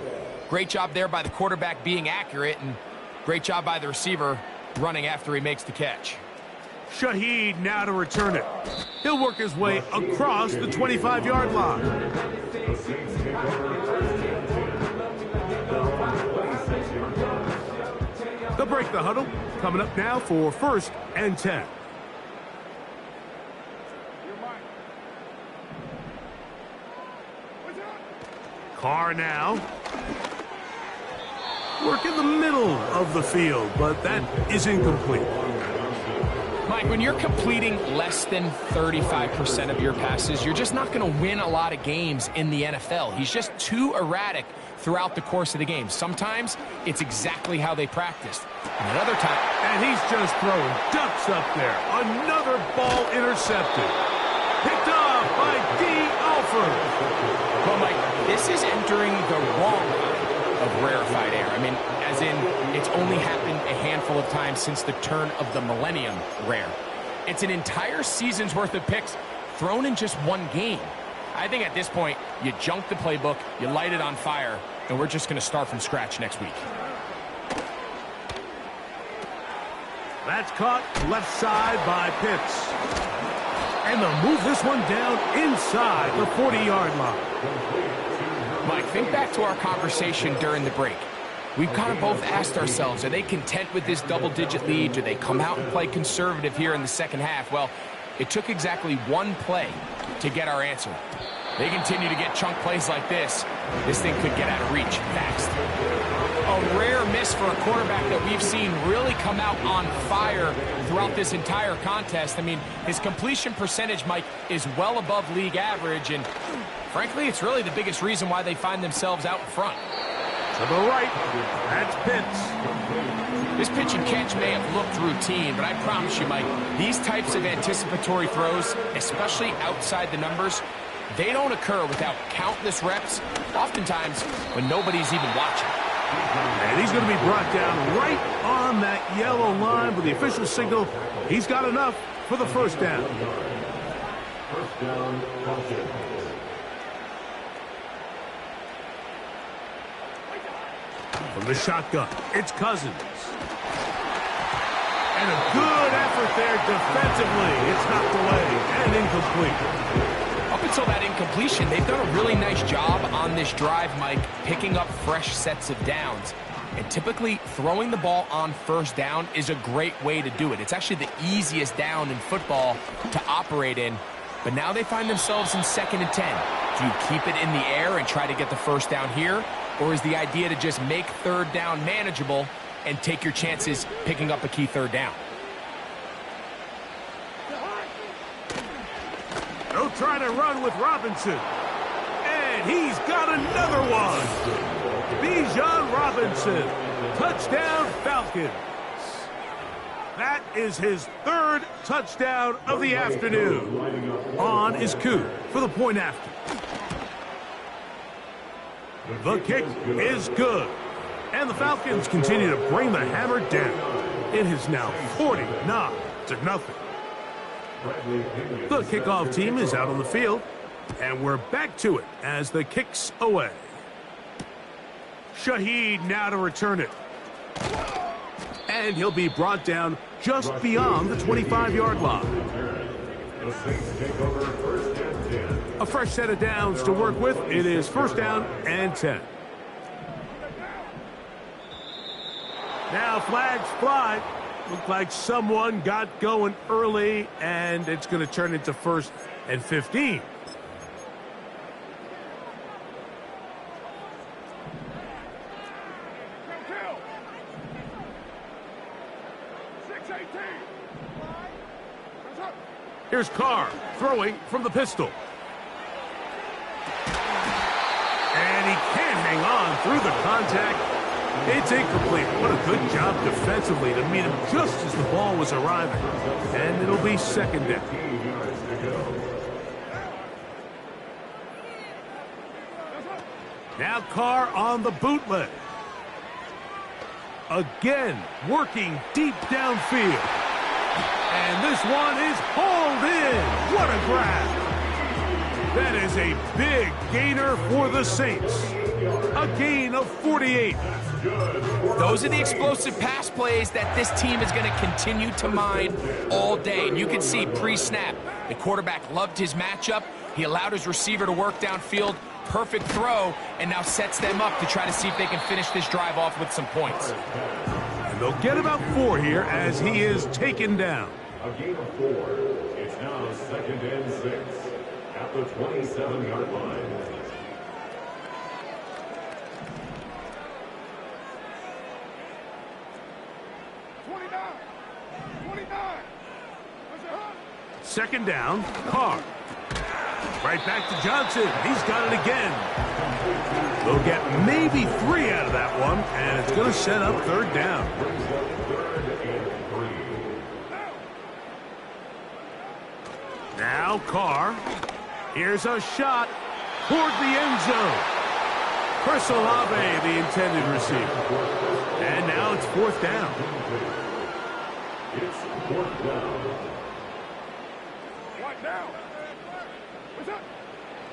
E: great job there by the quarterback being accurate, and great job by the receiver running after he makes the catch.
D: Shaheed now to return it. He'll work his way across the 25-yard line. They'll break the huddle. Coming up now for 1st and 10. Carr now. Work in the middle of the field, but that is incomplete.
E: Mike, when you're completing less than 35% of your passes, you're just not going to win a lot of games in the NFL. He's just too erratic throughout the course of the game. Sometimes it's exactly how they practiced. And another time...
D: And he's just throwing ducks up there. Another ball intercepted. Picked off by D. Alford.
E: Well, Mike, this is entering the wrong kind of rarefied air. I mean, as in, it's only happened a handful of times since the turn of the millennium rare. It's an entire season's worth of picks thrown in just one game. I think at this point, you junk the playbook, you light it on fire, and we're just going to start from scratch next week.
D: That's caught left side by Pitts. And they'll move this one down inside the 40-yard line.
E: Mike, think back to our conversation during the break. We've kind of both asked ourselves, are they content with this double-digit lead? Do they come out and play conservative here in the second half? Well, it took exactly one play to get our answer. They continue to get chunk plays like this. This thing could get out of reach fast. A rare miss for a quarterback that we've seen really come out on fire throughout this entire contest. I mean, his completion percentage, Mike, is well above league average, and frankly, it's really the biggest reason why they find themselves out in front.
D: To the right, that's Pitts.
E: This pitch and catch may have looked routine, but I promise you, Mike, these types of anticipatory throws, especially outside the numbers, they don't occur without countless reps, oftentimes when nobody's even watching.
D: And he's going to be brought down right on that yellow line with the official signal. He's got enough for the first down.
B: First down, Falcons.
D: From the shotgun, it's Cousins. And a good effort there defensively. It's knocked away and incomplete.
E: Up until that incompletion, they've done a really nice job on this drive, Mike, picking up fresh sets of downs. And typically, throwing the ball on first down is a great way to do it. It's actually the easiest down in football to operate in. But now they find themselves in 2nd and 10. Do you keep it in the air and try to get the first down here? Or is the idea to just make third down manageable and take your chances picking up a key third down?
D: They'll try to run with Robinson. And he's got another one. Bijan Robinson. Touchdown Falcons. That is his 3rd touchdown of the afternoon. On is Koo for the point after. The kick is good. And the Falcons continue to bring the hammer down. It is now 49-0. The kickoff team is out on the field. And we're back to it as the kick's away. Shaheed now to return it. And he'll be brought down just beyond the 25-yard line. A fresh set of downs to work with. It is 1st down and 10. Now flags fly. Looked like someone got going early, and it's going to turn into 1st and 15. Here's Carr throwing from the pistol. And he can't hang on through the contact. It's incomplete. What a good job defensively to meet him just as the ball was arriving. And it'll be 2nd down. Now Carr on the bootleg. Again, working deep downfield. And this one is hauled in. What a grab. That is a big gainer for the Saints. A gain of 48.
E: Those are the explosive pass plays that this team is going to continue to mine all day. And you can see pre-snap, the quarterback loved his matchup. He allowed his receiver to work downfield. Perfect throw, and now sets them up to try to see if they can finish this drive off with some points.
D: And they'll get about 4 here as he is taken down.
B: A gain of 4. It's now 2nd and 6 at the 27-yard line.
D: Second down, Carr. Right back to Johnson. He's got it again. They'll get maybe 3 out of that one, and it's going to set up 3rd down. Now Carr. Here's a shot toward the end zone. Chris Olave, the intended receiver. And now it's 4th down.
B: It's 4th down.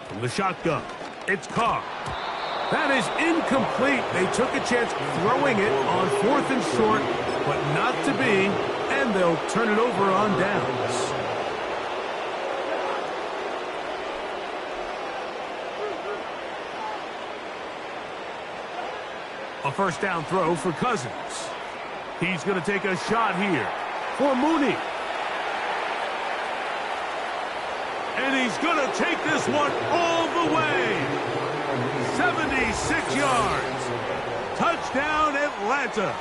D: From the shotgun, it's Carr. That is incomplete. They took a chance throwing it on 4th and short, but not to be, and they'll turn it over on downs. A 1st down throw for Cousins. He's going to take a shot here for Mooney. And he's going to take this one all the way. 76 yards. Touchdown, Atlanta.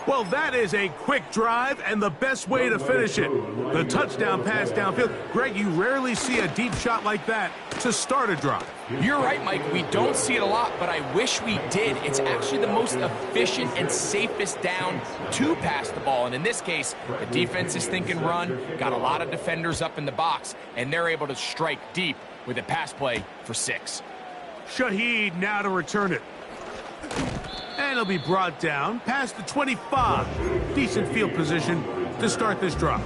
D: Well, that is a quick drive and the best way to finish it. The touchdown pass downfield. Greg, you rarely see a deep shot like that to start a drive.
E: You're right, Mike. We don't see it a lot, but I wish we did. It's actually the most efficient and safest down to pass the ball. And in this case, the defense is thinking run, got a lot of defenders up in the box, and they're able to strike deep with a pass play for 6.
D: Shaheed now to return it. And he'll be brought down past the 25. Decent field position to start this drive.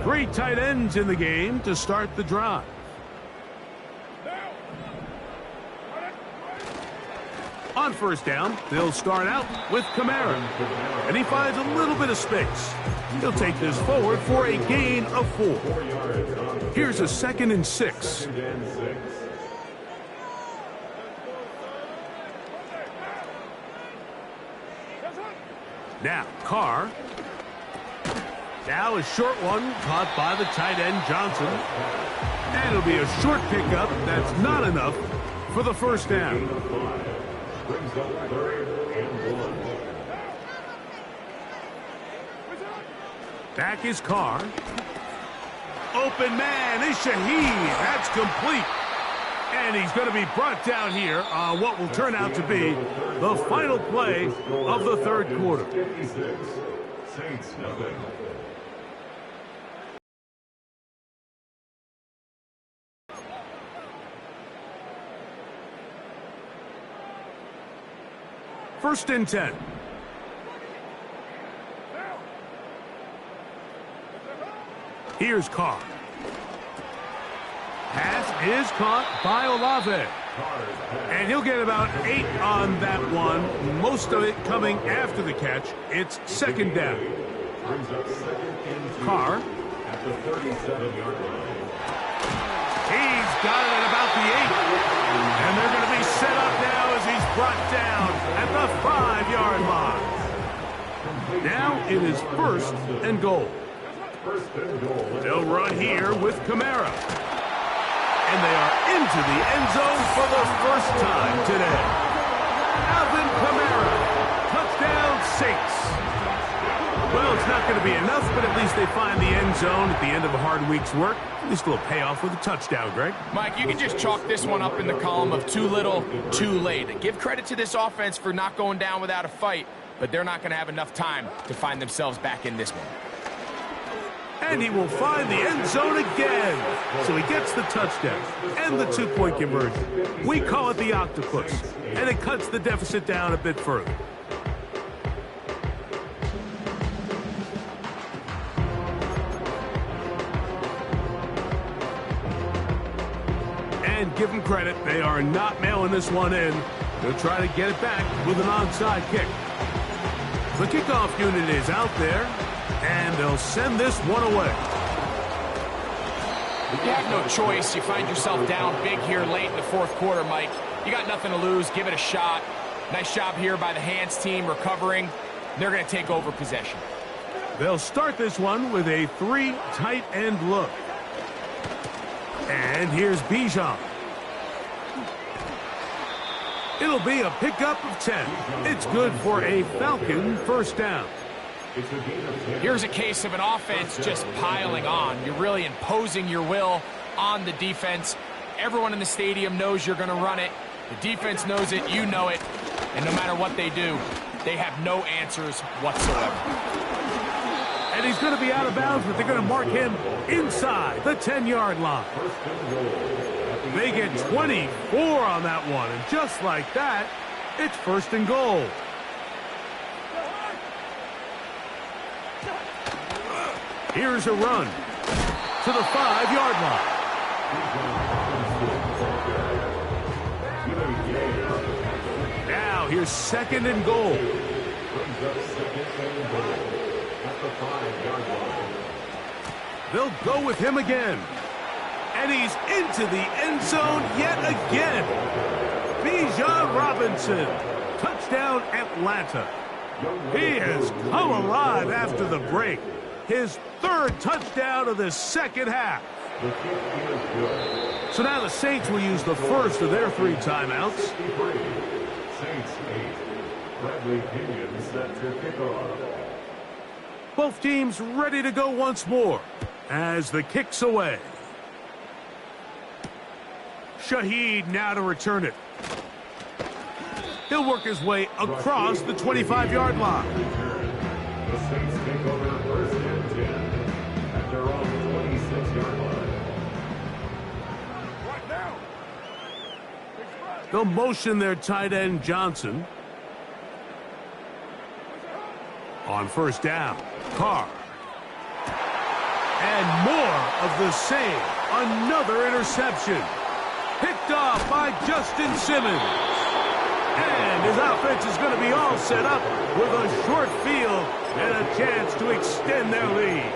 D: 3 tight ends in the game to start the drive. On first down, they'll start out with Kamara. And he finds a little bit of space. He'll take this forward for a gain of 4. Here's a 2nd and 6. Now, Carr. Now a short one caught by the tight end, Johnson. And it'll be a short pickup that's not enough for the first down. Back is Carr. Open man is Shaheed. That's complete. And he's going to be brought down here on what will turn out to be the final play of the third quarter.
B: Saints nothing.
D: First and 10. Here's Carr. Pass is caught by Olave. And he'll get about 8 on that one, most of it coming after the catch. It's 2nd down. Carr.
B: At the 37-yard line.
D: He's got it at about the 8. And they're going to be set up now as he's brought down at the 5-yard line. Now it is 1st and goal. They'll run here with Kamara. And they are into the end zone for the first time today. Alvin Kamara. Touchdown, Saints. Well, it's not going to be enough, but at least they find the end zone at the end of a hard week's work. At least a little payoff with a touchdown, Greg.
E: Mike, you can just chalk this one up in the column of too little, too late. Give credit to this offense for not going down without a fight, but they're not going to have enough time to find themselves back in this one.
D: And he will find the end zone again. So he gets the touchdown and the 2-point conversion. We call it the octopus, and it cuts the deficit down a bit further. And give them credit, they are not mailing this one in. They'll try to get it back with an onside kick. The kickoff unit is out there. And they'll send this one away.
E: You have no choice. You find yourself down big here late in the fourth quarter, Mike. You got nothing to lose. Give it a shot. Nice job here by the Hands team recovering. They're going to take over possession.
D: They'll start this one with a 3 tight end look. And here's Bijan. It'll be a pickup of 10. It's good for a Falcon first down.
E: Here's a case of an offense just piling on. You're really imposing your will on the defense. Everyone in the stadium knows you're going to run it. The defense knows it. You know it. And no matter what they do, they have no answers whatsoever.
D: And he's going to be out of bounds, but they're going to mark him inside the 10-yard line. They get 24 on that one. And just like that, it's 1st and goal. Here's a run to the 5-yard line. Now here's 2nd and goal. They'll go with him again. And he's into the end zone yet again. Bijan Robinson. Touchdown, Atlanta. He has come alive after the break. His 3rd touchdown of the second half. So now the Saints will use the first of their 3 timeouts.
B: Saints 8. Bradley Pinion set to kick off.
D: Both teams ready to go once more as the kick's away. Shaheed now to return it. He'll work his way across the 25-yard line.
B: The Saints take over 1st and 10 at their own 26-yard line.
D: They'll motion their tight end Johnson. On first down, Carr. And more of the same. Another interception. Picked off by Justin Simmons. And his offense is going to be all set up with a short field and a chance to extend their lead.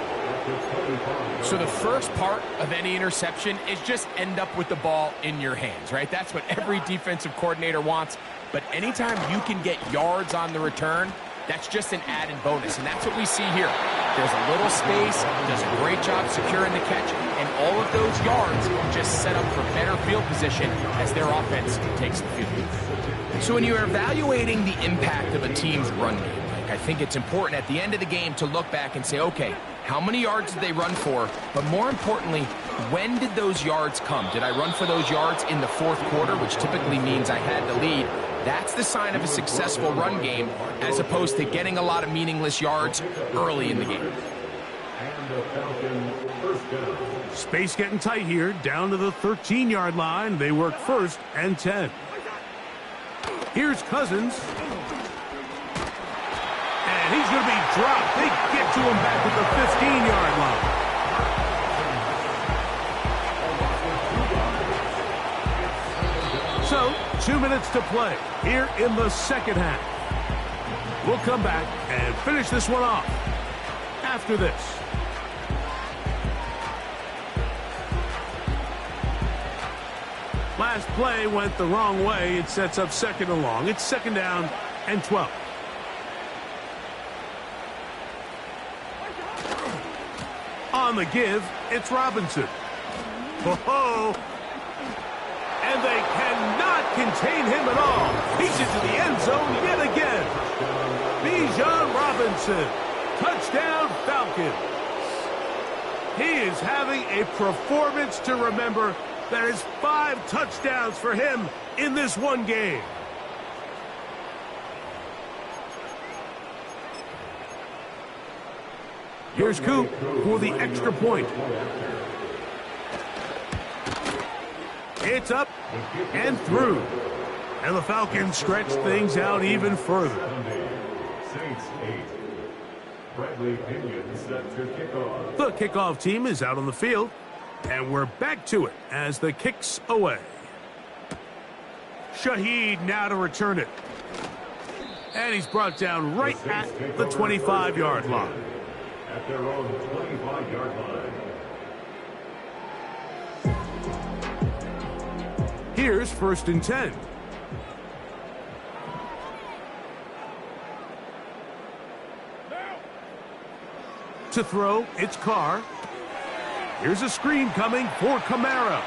E: So the first part of any interception is just end up with the ball in your hands, right? That's what every defensive coordinator wants. But anytime you can get yards on the return, that's just an added bonus, and that's what we see here. There's a little space, does a great job securing the catch, and all of those yards just set up for better field position as their offense takes the field. So when you're evaluating the impact of a team's run game, I think it's important at the end of the game to look back and say, okay, how many yards did they run for? But more importantly, when did those yards come? Did I run for those yards in the fourth quarter, which typically means I had the lead? That's the sign of a successful run game, as opposed to getting a lot of meaningless yards early in the game.
D: Space getting tight here, down to the 13-yard line. They work first and 10. Here's Cousins. And he's going to be dropped. They get to him back at the 15-yard line. So, 2 minutes to play here in the second half. We'll come back and finish this one off after this. Last play went the wrong way. It sets up second and long. It's second down and 12. On the give, it's Robinson. Ho-ho! And they cannot contain him at all. He's into the end zone yet again. Bijan Robinson. Touchdown, Falcons. He is having a performance to remember. That is 5 touchdowns for him in this one game. Here's Coop for the extra point. It's up and through. And the Falcons stretch things out even further. The kickoff team is out on the field. And we're back to it as the kick's away. Shaheed now to return it. And he's brought down right at the 25-yard line.
B: At their own 25-yard line.
D: Here's first and 10. To throw, it's Carr. Here's a screen coming for Kamara.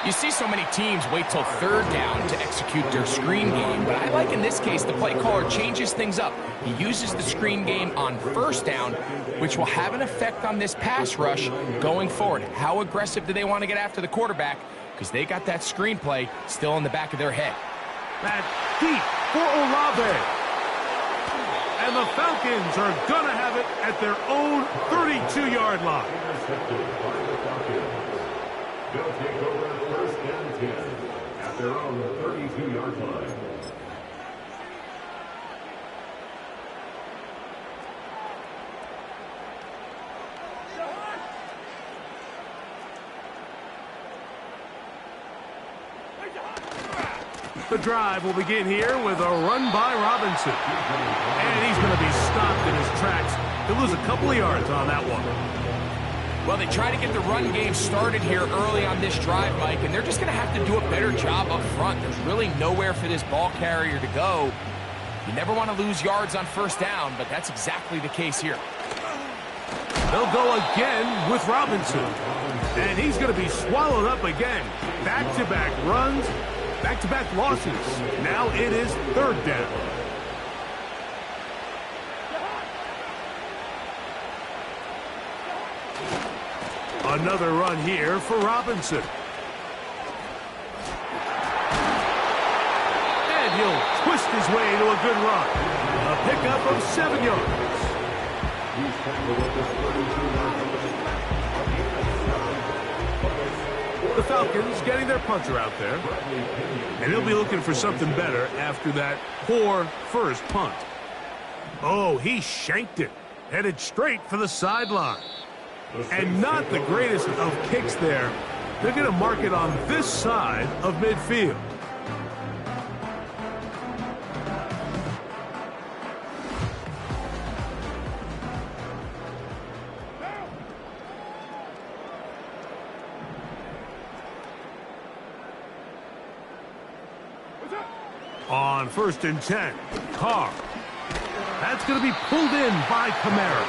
E: You see so many teams wait till third down to execute their screen game, but I like in this case the play caller changes things up. He uses the screen game on first down, which will have an effect on this pass rush going forward. How aggressive do they want to get after the quarterback? Because they got that screen play still in the back of their head.
D: That's deep for Olave. And the Falcons are going to have it at their own 32-yard line.
B: They'll take over first and 10 at their own 32-yard line.
D: The drive will begin here with a run by Robinson. And he's going to be stopped in his tracks. He'll lose a couple of yards on that one.
E: Well, they try to get the run game started here early on this drive, Mike, and they're just going to have to do a better job up front. There's really nowhere for this ball carrier to go. You never want to lose yards on first down, but that's exactly the case here.
D: They'll go again with Robinson. And he's going to be swallowed up again. Back-to-back runs, back-to-back losses. Now it is third down. Another run here for Robinson. And he'll twist his way to a good run. A pickup of 7 yards. The Falcons getting their punter out there. And he'll be looking for something better after that poor first punt. Oh, he shanked it. Headed straight for the sideline. And not the greatest of kicks there. They're going to mark it on this side of midfield. On 1st and 10, Carr. That's going to be pulled in by Kamara.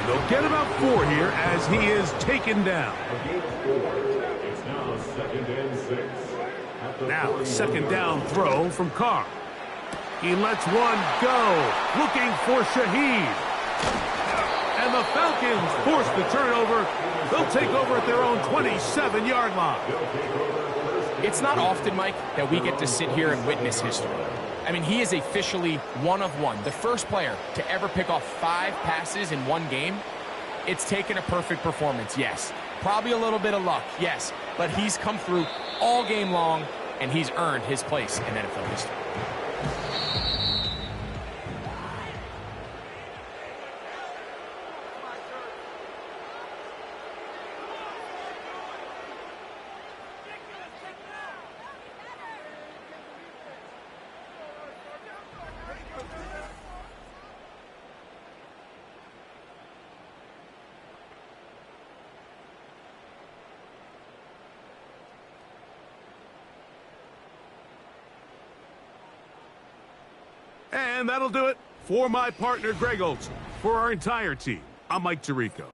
D: And they'll get about 4 here as he is taken down.
B: It's now 2nd and 6.
D: Now, a 2nd down throw from Carr. He lets one go, looking for Shaheed. And the Falcons force the turnover. They'll take over at their own 27-yard line.
E: It's not often, Mike, that we get to sit here and witness history. I mean, he is officially one of one, the first player to ever pick off 5 passes in one game. It's taken a perfect performance, yes. Probably a little bit of luck, yes. But he's come through all game long, and he's earned his place in NFL history.
D: And that'll do it for my partner, Greg Olson. For our entire team, I'm Mike Tirico.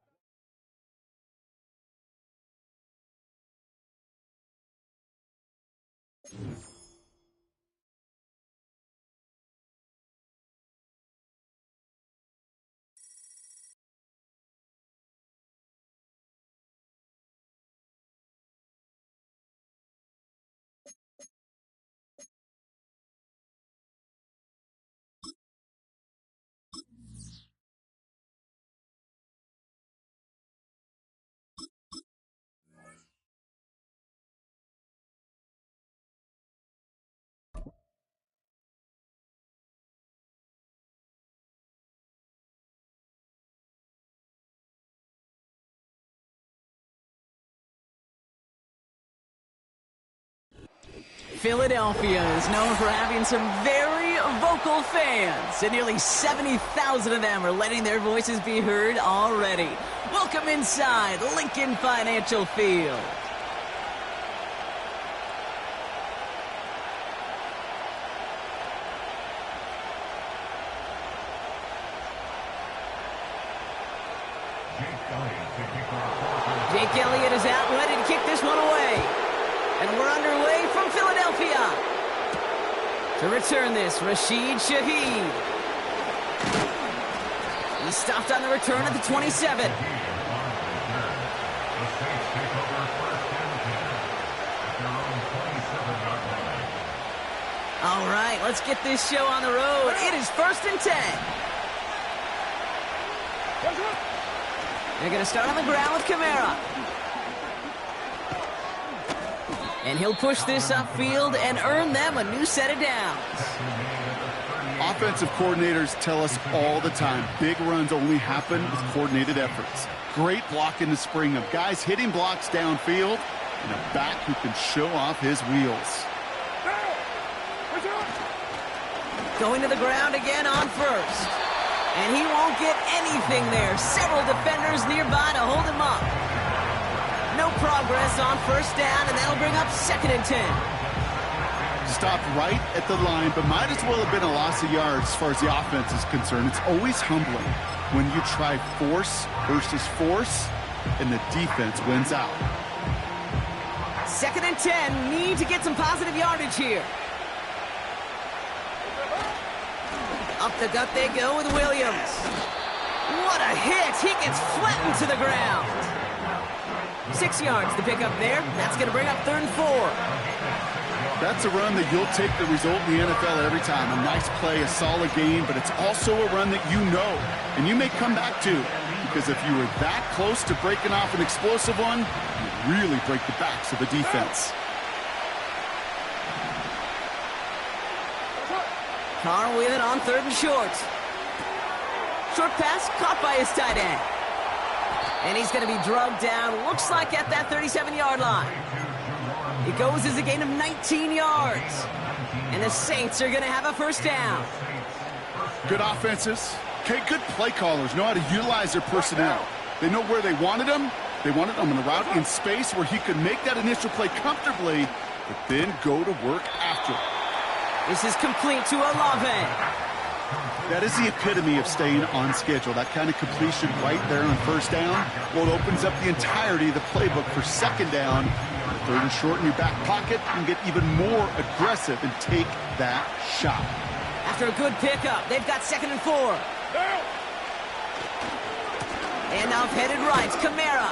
F: Philadelphia is known for having some very vocal fans, and nearly 70,000 of them are letting their voices be heard already. Welcome inside Lincoln Financial Field. Jake Elliott is out, ready to kick this one away. And we're underway from Philadelphia. To return this, Rashid Shaheed. He stopped on the return at the 27. All right, let's get this show on the road. It is 1st and 10. They're going to start on the ground with Kamara. And he'll push this upfield and earn them a new set of downs.
G: Offensive coordinators tell us all the time, big runs only happen with coordinated efforts. Great block in the spring of guys hitting blocks downfield and a back who can show off his wheels.
F: Going to the ground again on 1st. And he won't get anything there. Several defenders nearby to hold him up. No progress on 1st down, and that'll bring up 2nd and 10.
G: Stopped right at the line, but might as well have been a loss of yards as far as the offense is concerned. It's always humbling when you try force versus force, and the defense wins out.
F: 2nd and 10, need to get some positive yardage here. Up the gut they go with Williams. What a hit! He gets flattened to the ground. 6 yards to pick up there. That's going to bring up 3rd and 4.
G: That's a run that you'll take the result in the NFL every time. A nice play, a solid game, but it's also a run that you know, and you may come back to, because if you were that close to breaking off an explosive one, you really break the backs of the defense.
F: Carr with it on 3rd and short. Short pass caught by his tight end. And he's going to be drugged down, looks like at that 37-yard line. It goes as a gain of 19 yards. And the Saints are going to have a first down.
G: Good offenses. Okay, good play callers know how to utilize their personnel. They know where they wanted him. They wanted him in a route in space where he could make that initial play comfortably, but then go to work after.
F: This is complete to Olave.
G: That is the epitome of staying on schedule. That kind of completion right there on first down. Well, it opens up the entirety of the playbook for second down. 3rd and short in your back pocket, you can get even more aggressive and take that shot.
F: After a good pickup, they've got 2nd and 4. And off headed right, Kamara.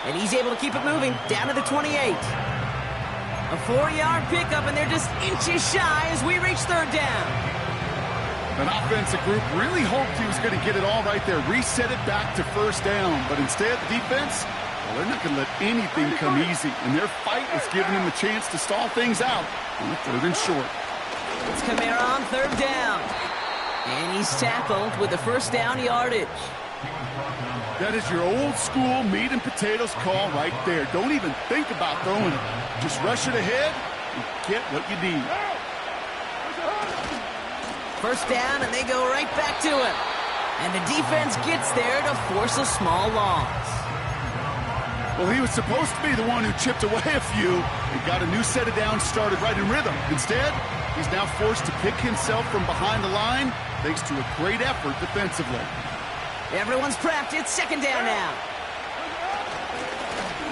F: And he's able to keep it moving down to the 28. A 4-yard pickup, and they're just inches shy as we reach 3rd down.
G: An offensive group really hoped he was going to get it all right there, reset it back to first down. But instead, the defense, well, they're not going to let anything come easy. And their fight is giving them a chance to stall things out on 3rd and short.
F: It's Kamara on 3rd down. And he's tackled with the first down yardage.
G: That is your old school meat and potatoes call right there. Don't even think about throwing it. Just rush it ahead and get what you need.
F: First down, and they go right back to him. And the defense gets there to force a small loss.
G: Well, he was supposed to be the one who chipped away a few and got a new set of downs started right in rhythm. Instead, he's now forced to pick himself from behind the line thanks to a great effort defensively.
F: Everyone's prepped. It's 2nd down now.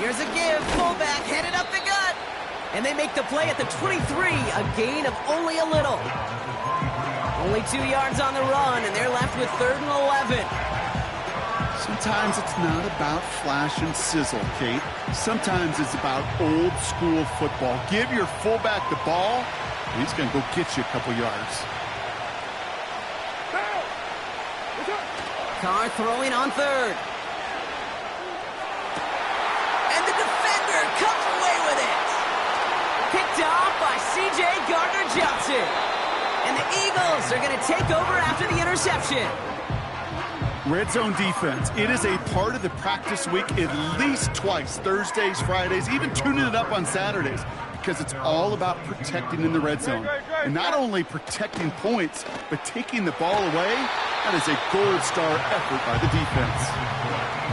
F: Here's a give. Fullback headed up the gut. And they make the play at the 23, a gain of only a little. Only 2 yards on the run, and they're left with 3rd and 11.
G: Sometimes it's not about flash and sizzle, Kate. Sometimes it's about old school football. Give your fullback the ball, and he's going to go get you a couple yards.
F: Carr throwing on 3rd. And the defender comes away with it. Picked off by C.J. Gardner-Johnson. And the Eagles are going to take over after the interception.
G: Red zone defense. It is a part of the practice week at least twice, Thursdays, Fridays, even tuning it up on Saturdays, because it's all about protecting in the red zone. And not only protecting points, but taking the ball away. That is a gold star effort by the defense.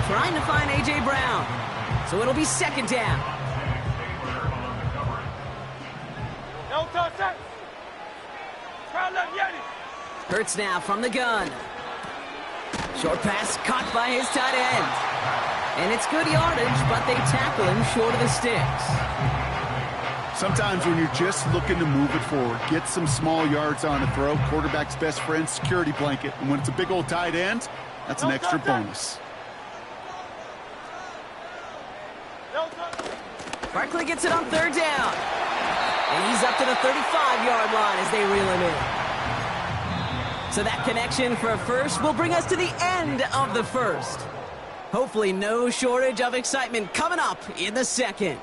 F: Trying to find A.J. Brown. So it'll be 2nd down. Hurts now from the gun. Short pass caught by his tight end. And it's good yardage, but they tackle him short of the sticks.
G: Sometimes when you're just looking to move it forward, get some small yards on a throw, quarterback's best friend, security blanket. And when it's a big old tight end, that's an extra bonus.
F: Barkley gets it on 3rd down. And he's up to the 35-yard line as they reel him in. So that connection for a first will bring us to the end of the first. Hopefully no shortage of excitement coming up in the second.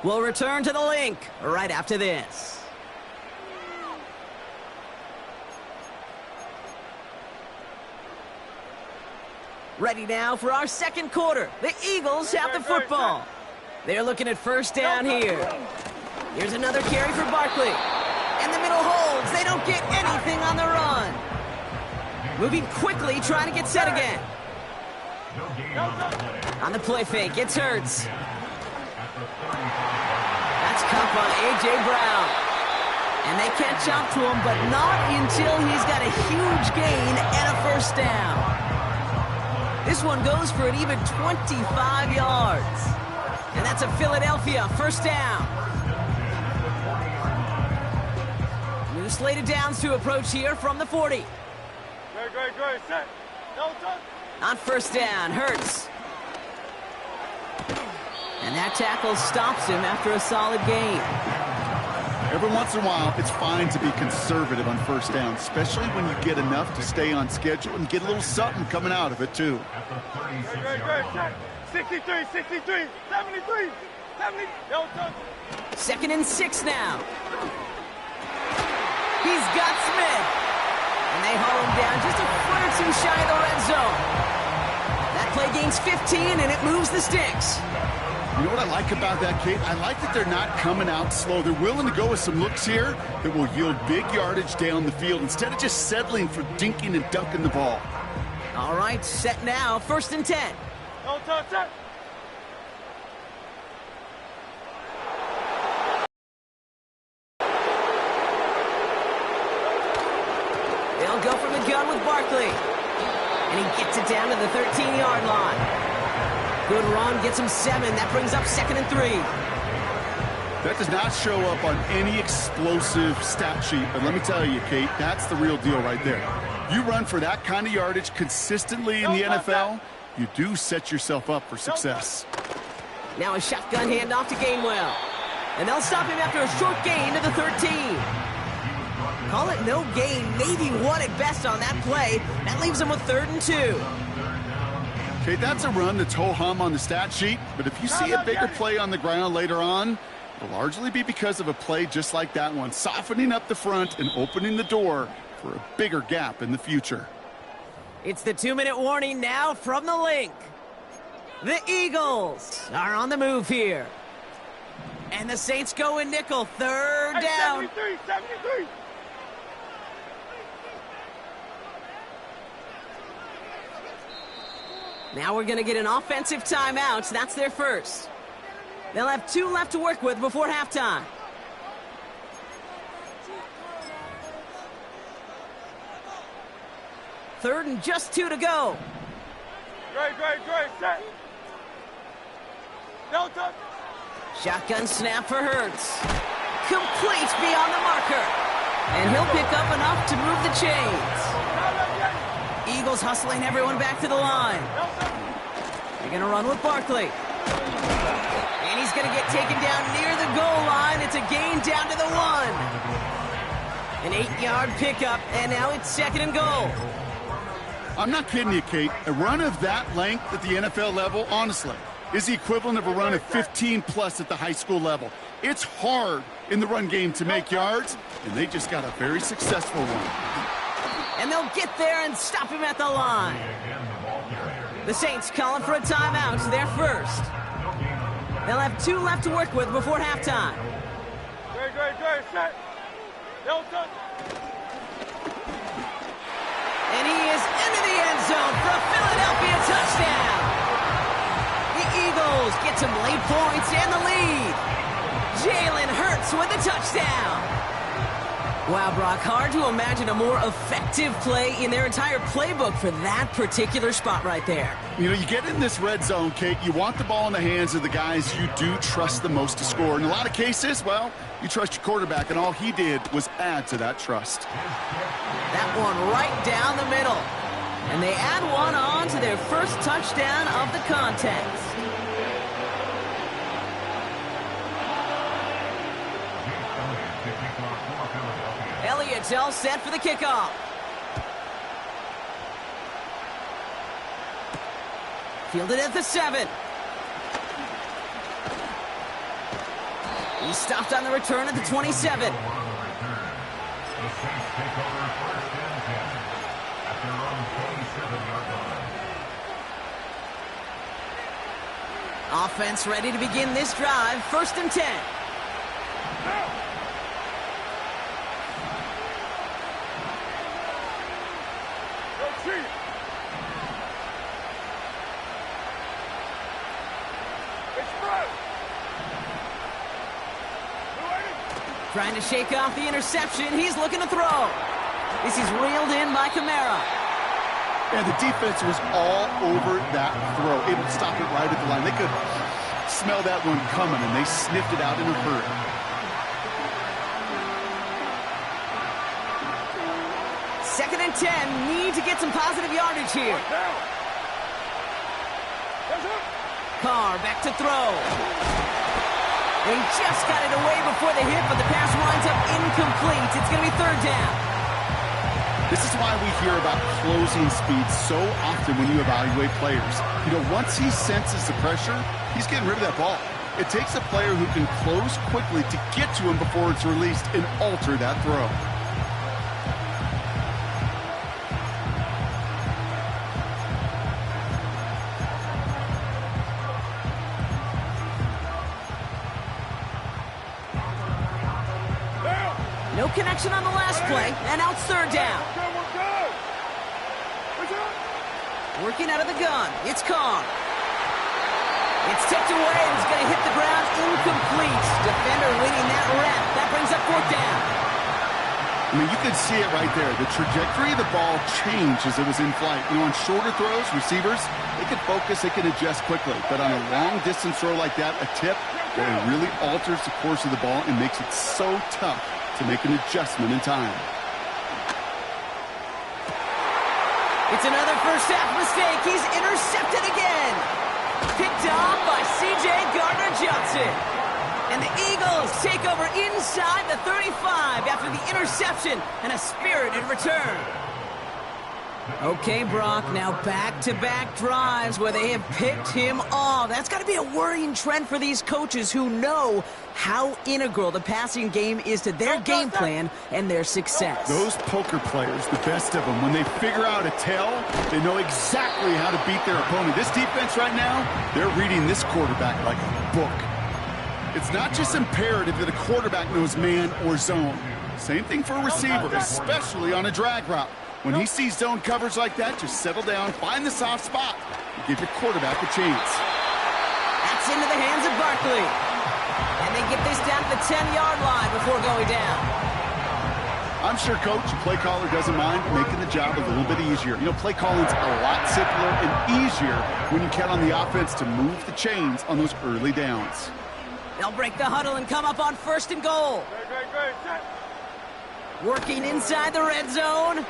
F: We'll return to the link right after this. Ready now for our second quarter. The Eagles have the football. They're looking at first down here. Here's another carry for Barkley. And the middle holds. They don't get anything on the run. Moving quickly, trying to get set again. On the play fake, it's Hurts. That's caught by A.J. Brown. And they catch up to him, but not until he's got a huge gain and a first down. This one goes for an even 25 yards. And that's a Philadelphia first down. New slated downs to approach here from the 40.
H: Great. Set.
F: On first down, Hurts. And that tackle stops him after a solid gain.
G: Every once in a while, it's fine to be conservative on first down, especially when you get enough to stay on schedule and get a little something coming out of it, too.
H: 63, 73, 73, 70. No touch.
F: 2nd and 6 now. He's got Smith. And they haul him down just a foot or two shy of the red zone. That play gains 15, and it moves the sticks.
G: You know what I like about that, Kate? I like that they're not coming out slow. They're willing to go with some looks here that will yield big yardage down the field instead of just settling for dinking and dunking the ball.
F: All right, set now. 1st and 10.
H: No touch, set.
F: They'll go from the gun with Barkley. And he gets it down to the 13-yard line. Good run, gets him 7. That brings up 2nd and 3.
G: That does not show up on any explosive stat sheet, but let me tell you, Kate, that's the real deal right there. You run for that kind of yardage consistently in the NFL, you do set yourself up for success.
F: Now a shotgun handoff to Gainwell. And they'll stop him after a short gain to the 13. Call it no gain, maybe 1 at best on that play. That leaves him with 3rd and 2.
G: Okay, that's a run that's ho-hum on the stat sheet, but if you see a bigger play on the ground later on, it'll largely be because of a play just like that one, softening up the front and opening the door for a bigger gap in the future.
F: It's the 2-minute warning now from the link. The Eagles are on the move here. And the Saints go in nickel, 3rd down.
H: 73, 73.
F: Now we're going to get an offensive timeout. That's their first. They'll have 2 left to work with before halftime. Third and just 2 to go.
H: Great, set. No touch.
F: Shotgun snap for Hurts. Complete beyond the marker. And he'll pick up enough to move the chains. Eagles hustling everyone back to the line. They're going to run with Barkley. And he's going to get taken down near the goal line. It's a gain down to the 1. An 8-yard pickup, and now it's 2nd and goal.
G: I'm not kidding you, Kate. A run of that length at the NFL level, honestly, is the equivalent of a run of 15-plus at the high school level. It's hard in the run game to make yards, and they just got a very successful one.
F: And they'll get there and stop him at the line. The Saints calling for a timeout. They're first. They'll have 2 left to work with before halftime.
H: Great, set. No touch.
F: And he is into the end zone for a Philadelphia touchdown. The Eagles get some late points and the lead. Jalen Hurts with the touchdown. Wow, Brock, hard to imagine a more effective play in their entire playbook for that particular spot right there.
G: You know, you get in this red zone, Kate, you want the ball in the hands of the guys you do trust the most to score. In a lot of cases, well, you trust your quarterback, and all he did was add to that trust.
F: That one right down the middle. And they add one on to their first touchdown of the contest. Elliott's all set for the kickoff. Fielded at the 7. He stopped on the return at the 27. Offense ready to begin this drive. 1st and 10. Trying to shake off the interception. He's looking to throw. This is reeled in by Kamara.
G: And the defense was all over that throw, able to stop it right at the line. They could smell that one coming, and they sniffed it out in a hurry.
F: Second and 10. Need to get some positive yardage here. Carr back to throw. He just got it away before the hit, but the pass winds up incomplete. It's going to be 3rd down.
G: This is why we hear about closing speed so often when you evaluate players. You know, once he senses the pressure, he's getting rid of that ball. It takes a player who can close quickly to get to him before it's released and alter that throw.
F: No connection on the last play, and now it's third down. Working out of the gun, it's Kong. It's tipped away, and it's going to hit the ground incomplete. Defender winning that rep. That brings up fourth down.
G: I mean, you can see it right there. The trajectory of the ball changed as it was in flight. You know, on shorter throws, receivers, they can focus, they can adjust quickly. But on a long-distance throw like that, a tip, it really alters the course of the ball and makes it so tough to make an adjustment in time.
F: It's another first-half mistake. He's intercepted again. Picked off by C.J. Gardner-Johnson. And the Eagles take over inside the 35 after the interception and a spirited return. Okay, Brock, now back-to-back drives where they have picked him off. That's got to be a worrying trend for these coaches who know how integral the passing game is to their game plan and their success.
G: Those poker players, the best of them, when they figure out a tell, they know exactly how to beat their opponent. This defense right now, they're reading this quarterback like a book. It's not just imperative that a quarterback knows man or zone. Same thing for a receiver, especially on a drag route. When he sees zone coverage like that, just settle down, find the soft spot, and give your quarterback a chance.
F: That's into the hands of Barkley. And they get this down to the 10-yard line before going down.
G: I'm sure coach, play caller doesn't mind making the job a little bit easier. You know, play calling's a lot simpler and easier when you count on the offense to move the chains on those early downs.
F: They'll break the huddle and come up on first and goal. Working inside the red zone.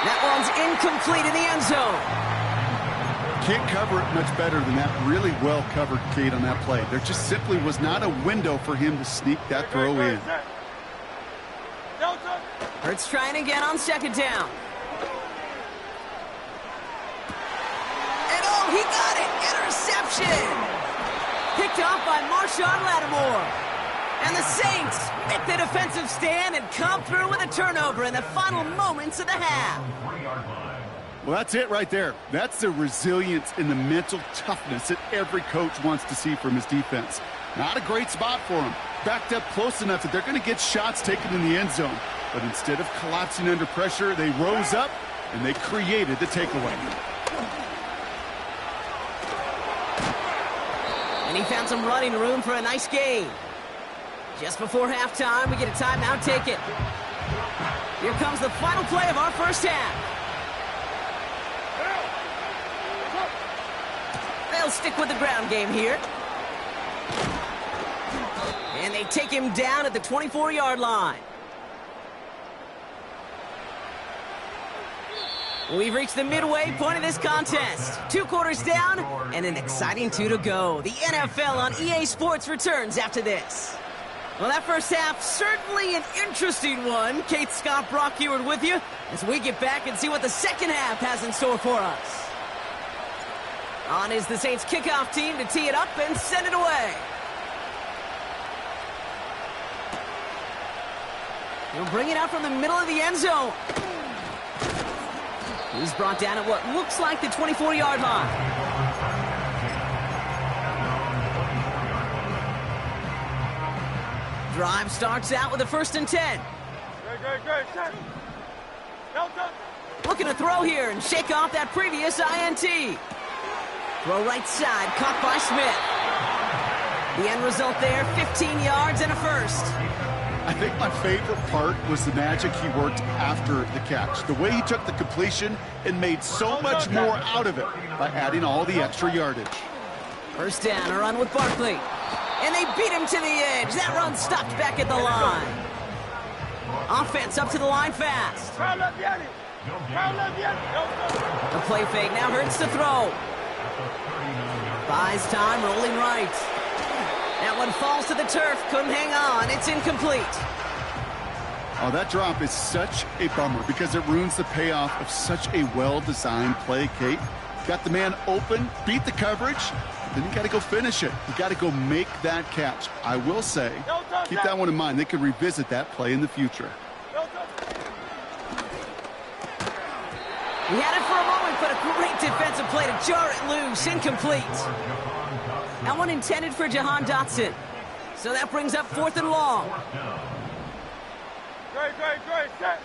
F: That one's incomplete in the end zone.
G: Can't cover it much better than that really well covered Cade on that play. There just simply was not a window for him to sneak that throw in.
F: Hurts trying again on second down. And oh, he got it! Interception! Picked off by Marshawn Lattimore. And the Saints make the defensive stand and come through with a turnover in the final moments of the half.
G: Well, that's it right there. That's the resilience and the mental toughness that every coach wants to see from his defense. Not a great spot for him. Backed up close enough that they're going to get shots taken in the end zone. But instead of collapsing under pressure, they rose up and they created the takeaway.
F: And he found some running room for a nice gain. Just before halftime, we get a timeout ticket. Here comes the final play of our first half. They'll stick with the ground game here. And they take him down at the 24-yard line. We've reached the midway point of this contest. 2 quarters down and an exciting 2 to go. The NFL on EA Sports returns after this. Well, that first half, certainly an interesting one. Kate, Scott, Brock Heward with you as we get back and see what the second half has in store for us. On is the Saints kickoff team to tee it up and send it away. He'll bring it out from the middle of the end zone. He's brought down at what looks like the 24-yard line. Drive starts out with a 1st and 10. Looking to throw here and shake off that previous INT. Throw right side, caught by Smith. The end result there, 15 yards and a first.
G: I think my favorite part was the magic he worked after the catch. The way he took the completion and made so much more out of it by adding all the extra yardage.
F: First down, a run with Barkley. And they beat him to the edge. That run stopped back at the line. Offense up to the line fast. The play fake now hurts to throw. Buys time, rolling right. That one falls to the turf, couldn't hang on. It's incomplete.
G: Oh, that drop is such a bummer because it ruins the payoff of such a well-designed play, Kate. Got the man open, beat the coverage, then you got to go finish it. You got to go make that catch. I will say, keep that one in mind. They could revisit that play in the future.
F: He had it for a moment, but a great defensive play to jar it loose. Incomplete. That one intended for Jahan Dotson. So that brings up 4th and long.
H: Great, set.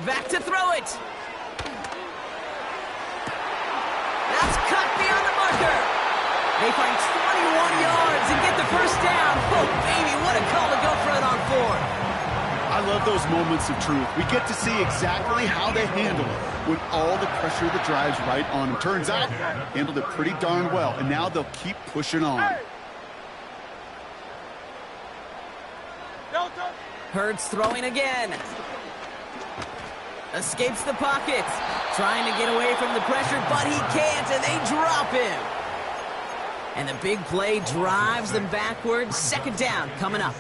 F: Back to throw it. That's cut beyond the marker. They find 21 yards and get the first down. Oh, baby, what a call to go for it on 4th.
G: I love those moments of truth. We get to see exactly how they handle it when all the pressure that drives right on them. Turns out, handled it pretty darn well, and now they'll keep pushing on.
F: Hurts throwing again. Escapes the pocket. Trying to get away from the pressure, but he can't, and they drop him. And the big play drives them backwards. 2nd down coming up.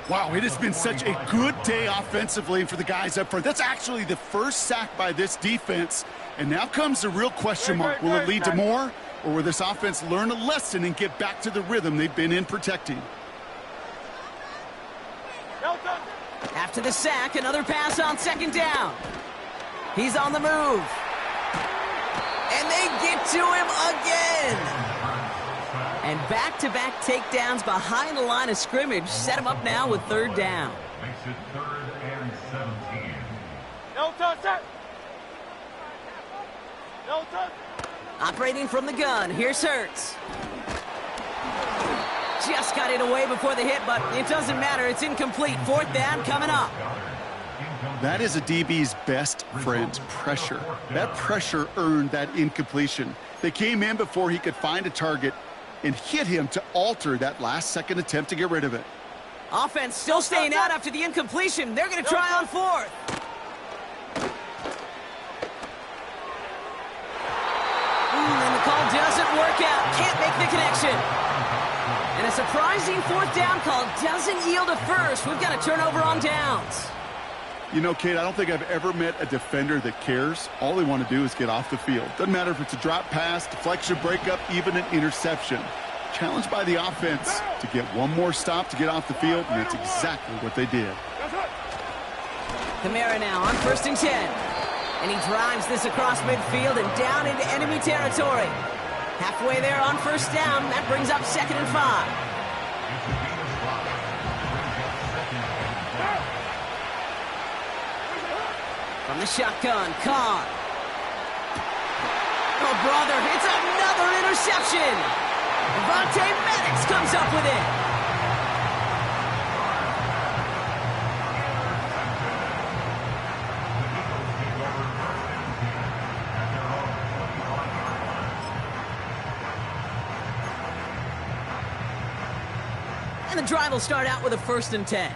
G: Wow, it has been such a good day offensively for the guys up front. That's actually the first sack by this defense. And now comes the real question mark. Will it lead to more, or will this offense learn a lesson and get back to the rhythm they've been in protecting?
F: After the sack, another pass on 2nd down. He's on the move. And they get to him again. And back-to-back takedowns behind the line of scrimmage set him up now with 3rd down.
B: Makes it 3rd and 17.
H: No touch. No touch.
F: Operating from the gun, here's Hurts. Just got it away before the hit, but it doesn't matter. It's incomplete. 4th down coming up.
G: That is a DB's best friend, pressure. That pressure earned that incompletion. They came in before he could find a target and hit him to alter that last-second attempt to get rid of it.
F: Offense still staying out after the incompletion. They're going to try on 4th. And the call doesn't work out. Can't make the connection. And a surprising 4th down call doesn't yield a first. We've got a turnover on downs.
G: You know, Kate, I don't think I've ever met a defender that cares. All they want to do is get off the field. Doesn't matter if it's a drop pass, deflection, breakup, even an interception. Challenged by the offense to get one more stop to get off the field, and that's exactly what they did.
F: Kamara now on 1st and 10. And he drives this across midfield and down into enemy territory. Halfway there on 1st down. That brings up 2nd and 5. From the shotgun, Carr. Oh, brother, it's another interception. Devontae Maddox comes up with it. And the drive will start out with a 1st and 10.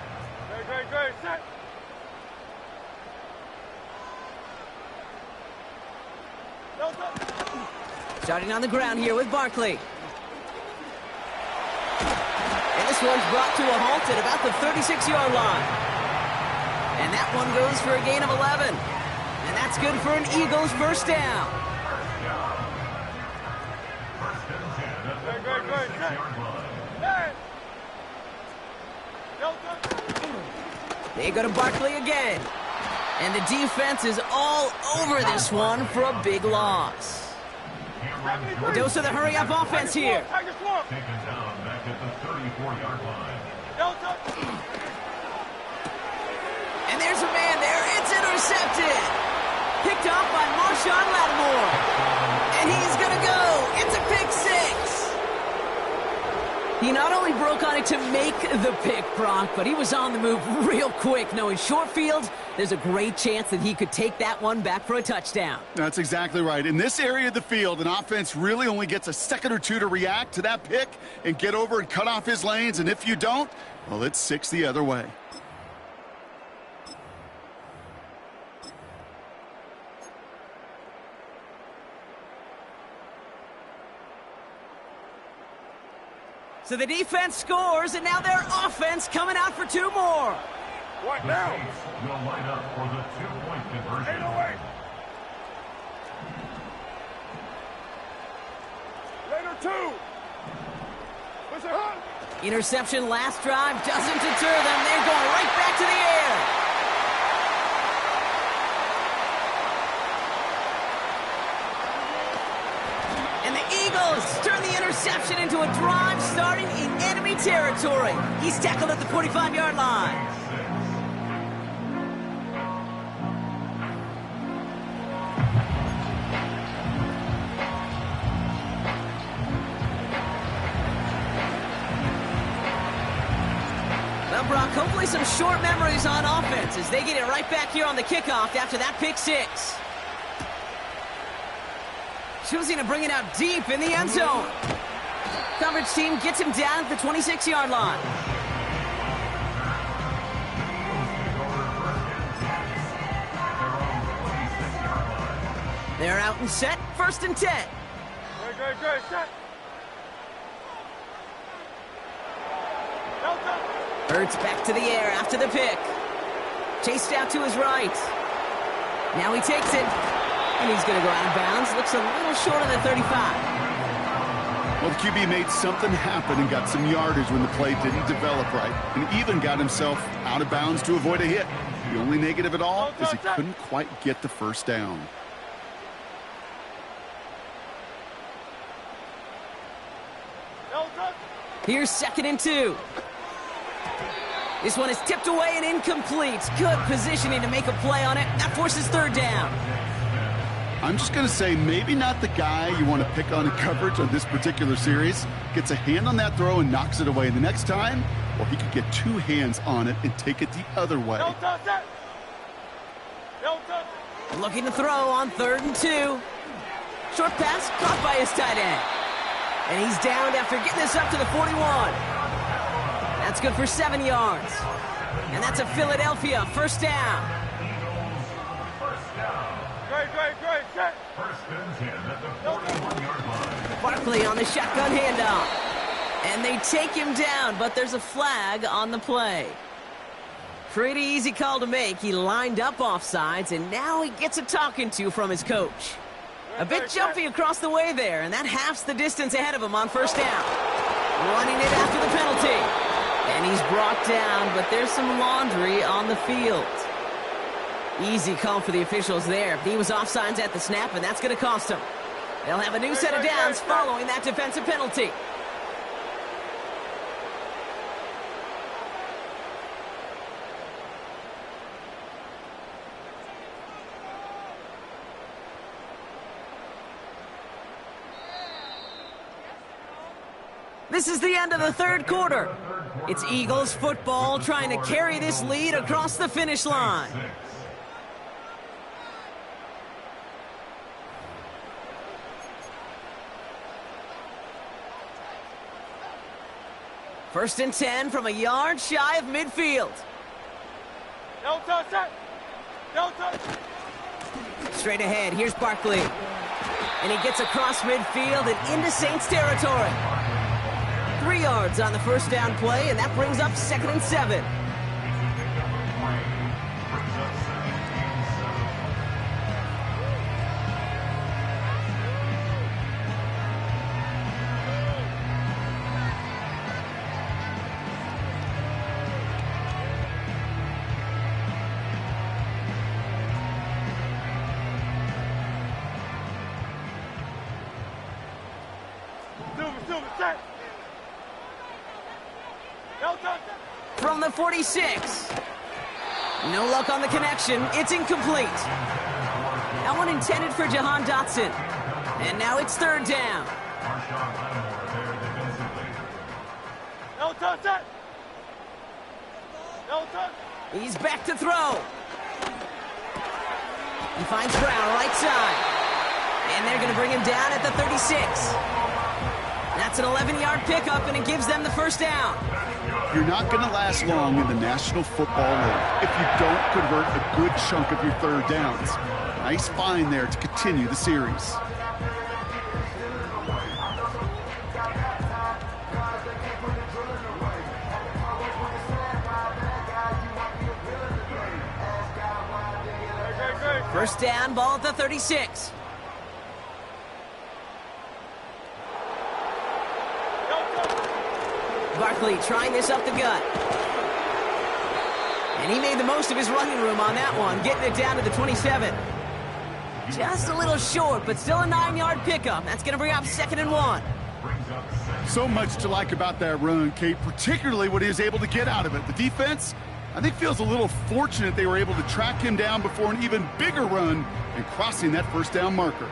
H: Great, set.
F: Starting on the ground here with Barkley. And this one's brought to a halt at about the 36-yard line. And that one goes for a gain of 11. And that's good for an Eagles 1st down.
H: Great, set.
F: They go to Barkley again. And the defense is all over this one for a big loss. A dose of the hurry-up offense here.
B: Taken down back at the 34-yard line.
F: And there's a man there. It's intercepted. Picked off by Marshawn Lattimore. And he's going to go. It's a pick 6. He not only broke on it to make the pick, Brock, but he was on the move real quick. Knowing short field, there's a great chance that he could take that one back for a touchdown.
G: That's exactly right. In this area of the field, an offense really only gets a second or two to react to that pick and get over and cut off his lanes. And if you don't, well, it's 6 the other way.
F: So the defense scores, and now their offense coming out for 2 more.
H: What now?
B: Will line up for the 2-point conversion.
H: 808. Later 2. What's it, huh?
F: Interception last drive doesn't deter them. They're going right back to the air. And the Eagles turn the interception into a drive starting in enemy territory. He's tackled at the 45-yard line. Well, Brock, hopefully some short memories on offense as they get it right back here on the kickoff after that pick 6. Choosing to bring it out deep in the end zone. Coverage team gets him down at the 26-yard line. They're out and set, 1st and 10.
H: Great, set. Delta.
F: Hurts back to the air after the pick. Chased out to his right. Now he takes it. And he's going to go out of bounds. Looks a little short of the 35.
G: Well, the QB made something happen and got some yardage when the play didn't develop right, and even got himself out of bounds to avoid a hit. The only negative at all is he couldn't quite get the first down.
F: Here's 2nd and 2. This one is tipped away and incomplete. Good positioning to make a play on it. That forces 3rd down.
G: I'm just going to say maybe not the guy you want to pick on in coverage on this particular series. Gets a hand on that throw and knocks it away the next time, or he could get 2 hands on it and take it the other way.
F: Looking to throw on 3rd and 2. Short pass caught by his tight end. And he's downed after getting this up to the 41. That's good for 7 yards. And that's a Philadelphia 1st down.
H: Great, set.
B: 1st and 10 at the 41-yard line.
F: Barkley on the shotgun handoff. And they take him down, but there's a flag on the play. Pretty easy call to make. He lined up offsides, and now he gets a talking to from his coach. A bit jumpy across the way there, and that halves the distance ahead of him on 1st down. Running it after the penalty. And he's brought down, but there's some laundry on the field. Easy call for the officials there. He was offsides at the snap, and that's going to cost him. They'll have a new set of downs following that defensive penalty. This is the end of the 3rd quarter. It's Eagles football trying to carry this lead across the finish line. First and 10 from a yard shy of midfield.
H: Delta, set. Delta.
F: Straight ahead, here's Barkley. And he gets across midfield and into Saints territory. 3 yards on the 1st down play, and that brings up 2nd and 7.
H: Silver, set. Delta.
F: From the 46. No luck on the connection. It's incomplete. That one intended for Jahan Dotson. And now it's 3rd down.
H: Delta, set. Delta.
F: He's back to throw. He finds Brown right side. And they're going to bring him down at the 36. That's an 11-yard pickup, and it gives them the 1st down.
G: You're not going to last long in the National Football League if you don't convert a good chunk of your 3rd downs. Nice find there to continue the series.
F: First down, ball at the 36. Barkley trying this up the gut. And he made the most of his running room on that one, getting it down to the 27. Just a little short, but still a 9-yard pickup. That's going to bring up 2nd and 1.
G: So much to like about that run, Kate, particularly what he was able to get out of it. The defense, I think, feels a little fortunate they were able to track him down before an even bigger run and crossing that first down marker.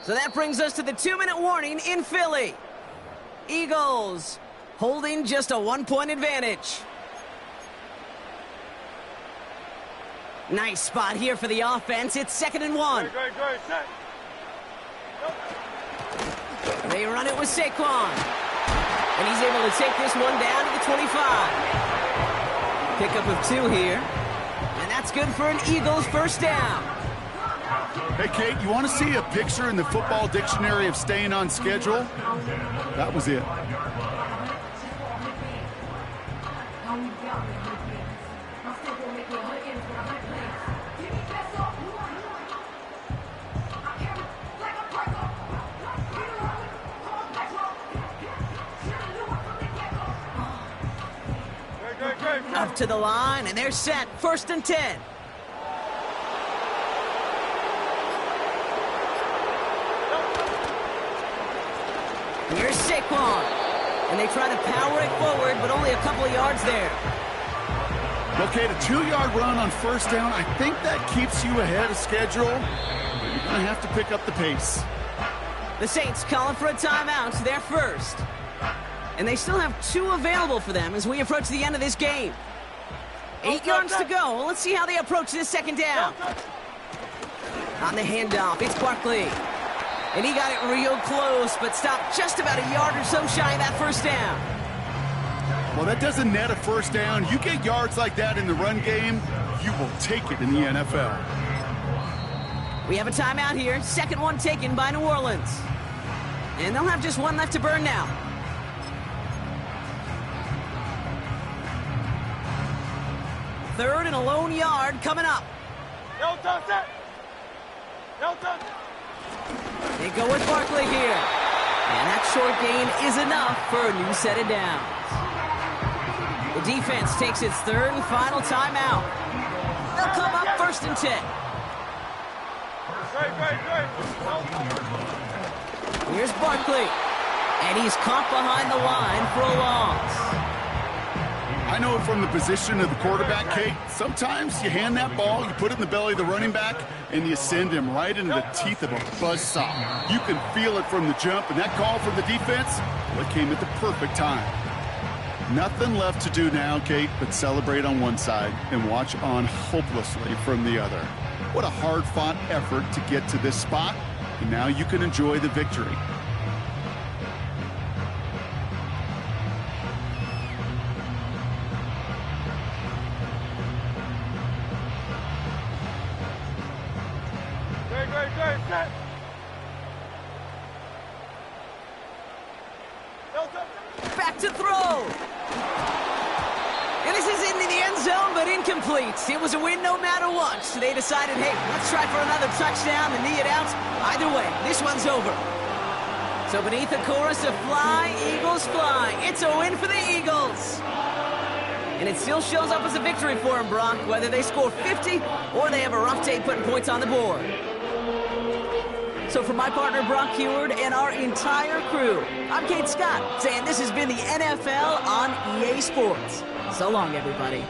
F: So that brings us to the 2-minute warning in Philly. Eagles holding just a 1-point advantage. Nice spot here for the offense. It's 2nd and 1.
H: Great, set.
F: They run it with Saquon. And he's able to take this one down to the 25. Pickup of 2 here. And that's good for an Eagles first down.
G: Hey, Kate, you want to see a picture in the football dictionary of staying on schedule? That was it.
F: Up to the line, and they're set. 1st and 10. Here's Saquon. And they try to power it forward, but only a couple of yards there.
G: Okay, the 2-yard run on first down, I think that keeps you ahead of schedule. You're going to have to pick up the pace.
F: The Saints calling for a timeout. They're first. And they still have 2 available for them as we approach the end of this game. 8 yards to go. Let's see how they approach this 2nd down. On the handoff, it's Barkley. And he got it real close, but stopped just about a yard or so shy of that first down.
G: Well, that doesn't net a first down. You get yards like that in the run game, you will take it in the NFL.
F: We have a timeout here. 2nd one taken by New Orleans. And they'll have just 1 left to burn now. Third and a lone yard coming up.
H: No touch that. No touch.
F: They go with Barkley here. And that short gain is enough for a new set of downs. The defense takes its 3rd and final timeout. They'll come up 1st and 10.
H: Great.
F: Here's Barkley. And he's caught behind the line for a loss.
G: I know from the position of the quarterback, Kate, sometimes you hand that ball, you put it in the belly of the running back, and you send him right into the teeth of a buzzsaw. You can feel it from the jump, and that call from the defense, well, it came at the perfect time. Nothing left to do now, Kate, but celebrate on one side and watch on hopelessly from the other. What a hard-fought effort to get to this spot, and now you can enjoy the victory.
H: Great, set. No touch.
F: Back to throw. And this is into the end zone, but incomplete. It was a win no matter what. So they decided, hey, let's try for another touchdown and knee it out. Either way, this one's over. So beneath the chorus of Fly, Eagles Fly, it's a win for the Eagles. And it still shows up as a victory for them, Brock, whether they score 50 or they have a rough day putting points on the board. So for my partner, Brock Heward, and our entire crew, I'm Kate Scott, saying this has been the NFL on EA Sports. So long, everybody.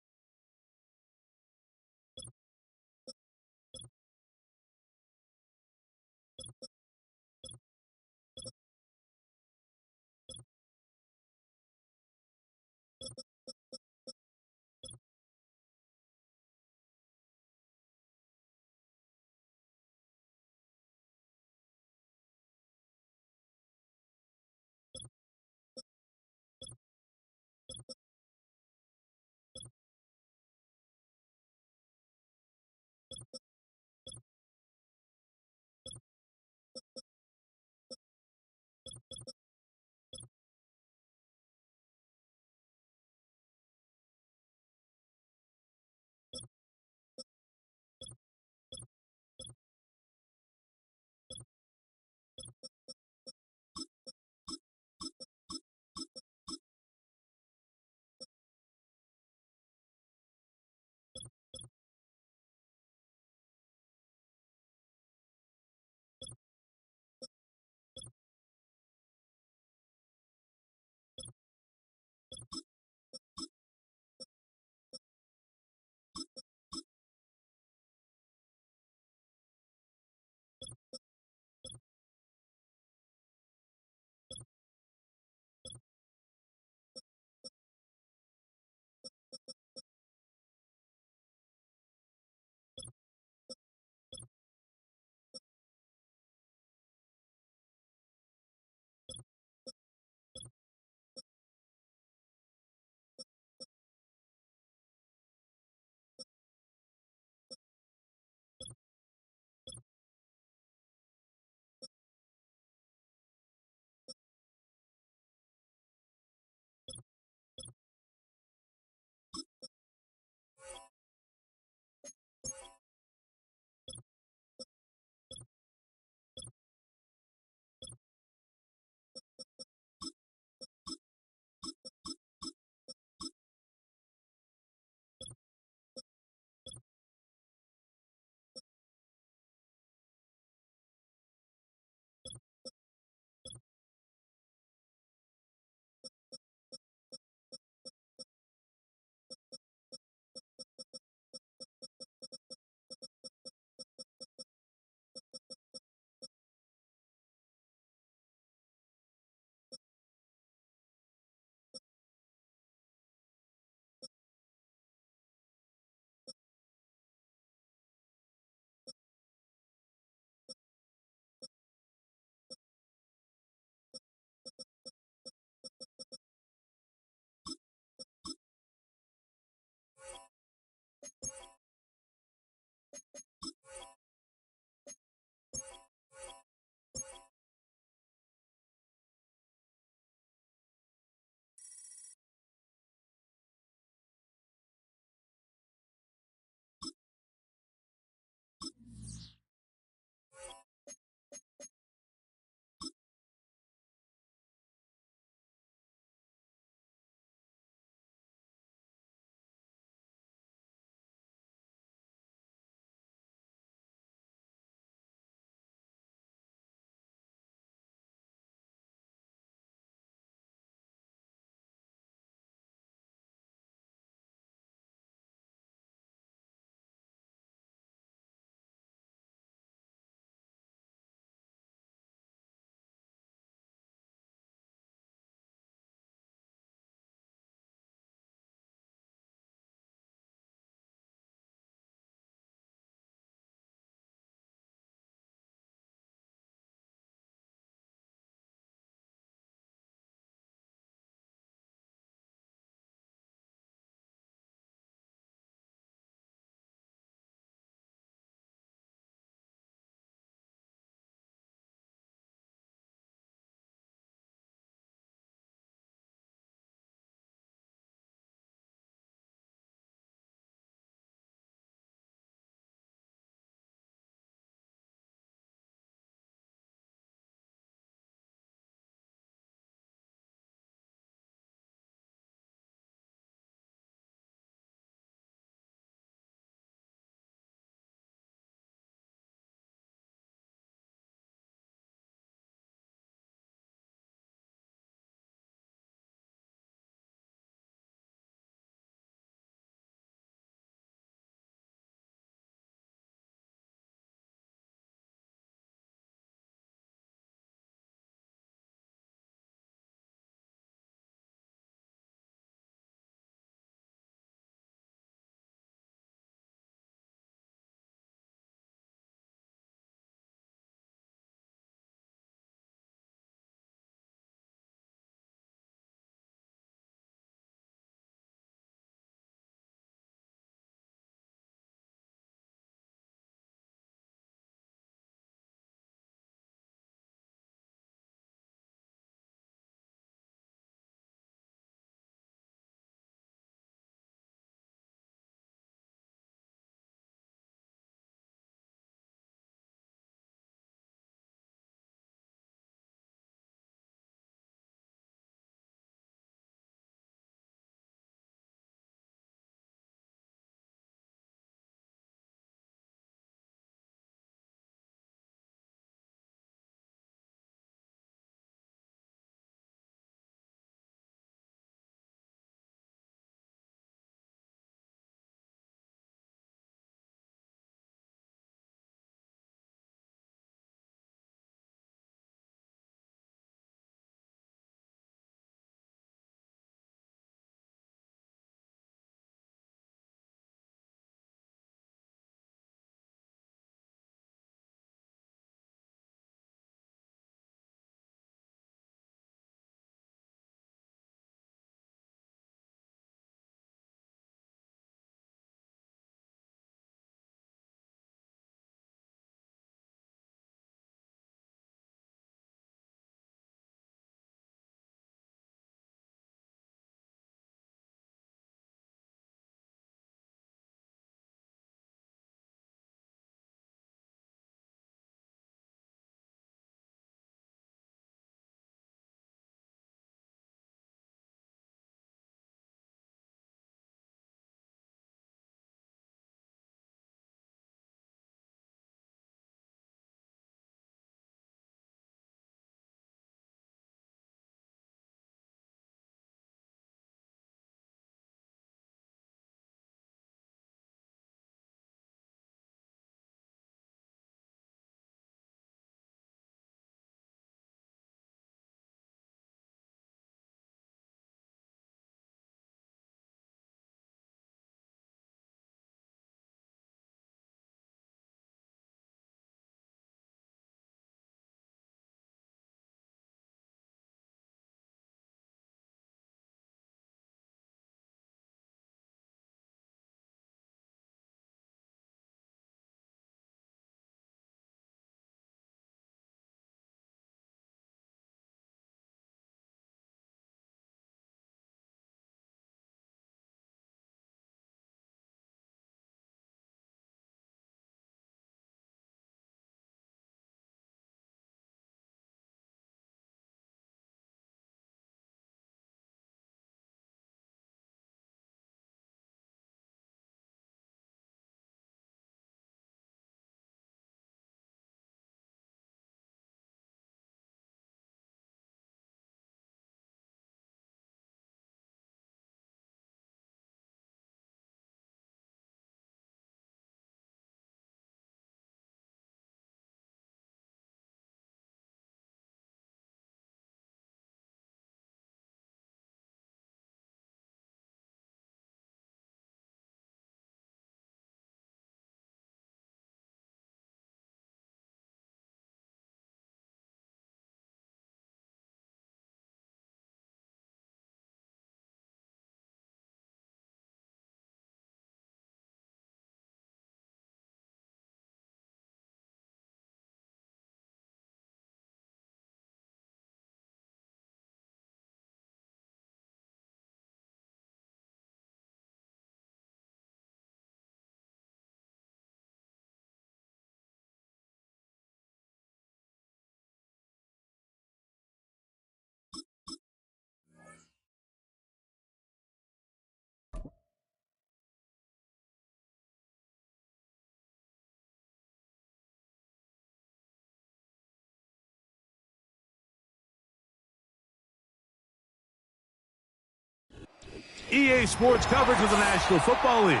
D: EA Sports coverage of the National Football League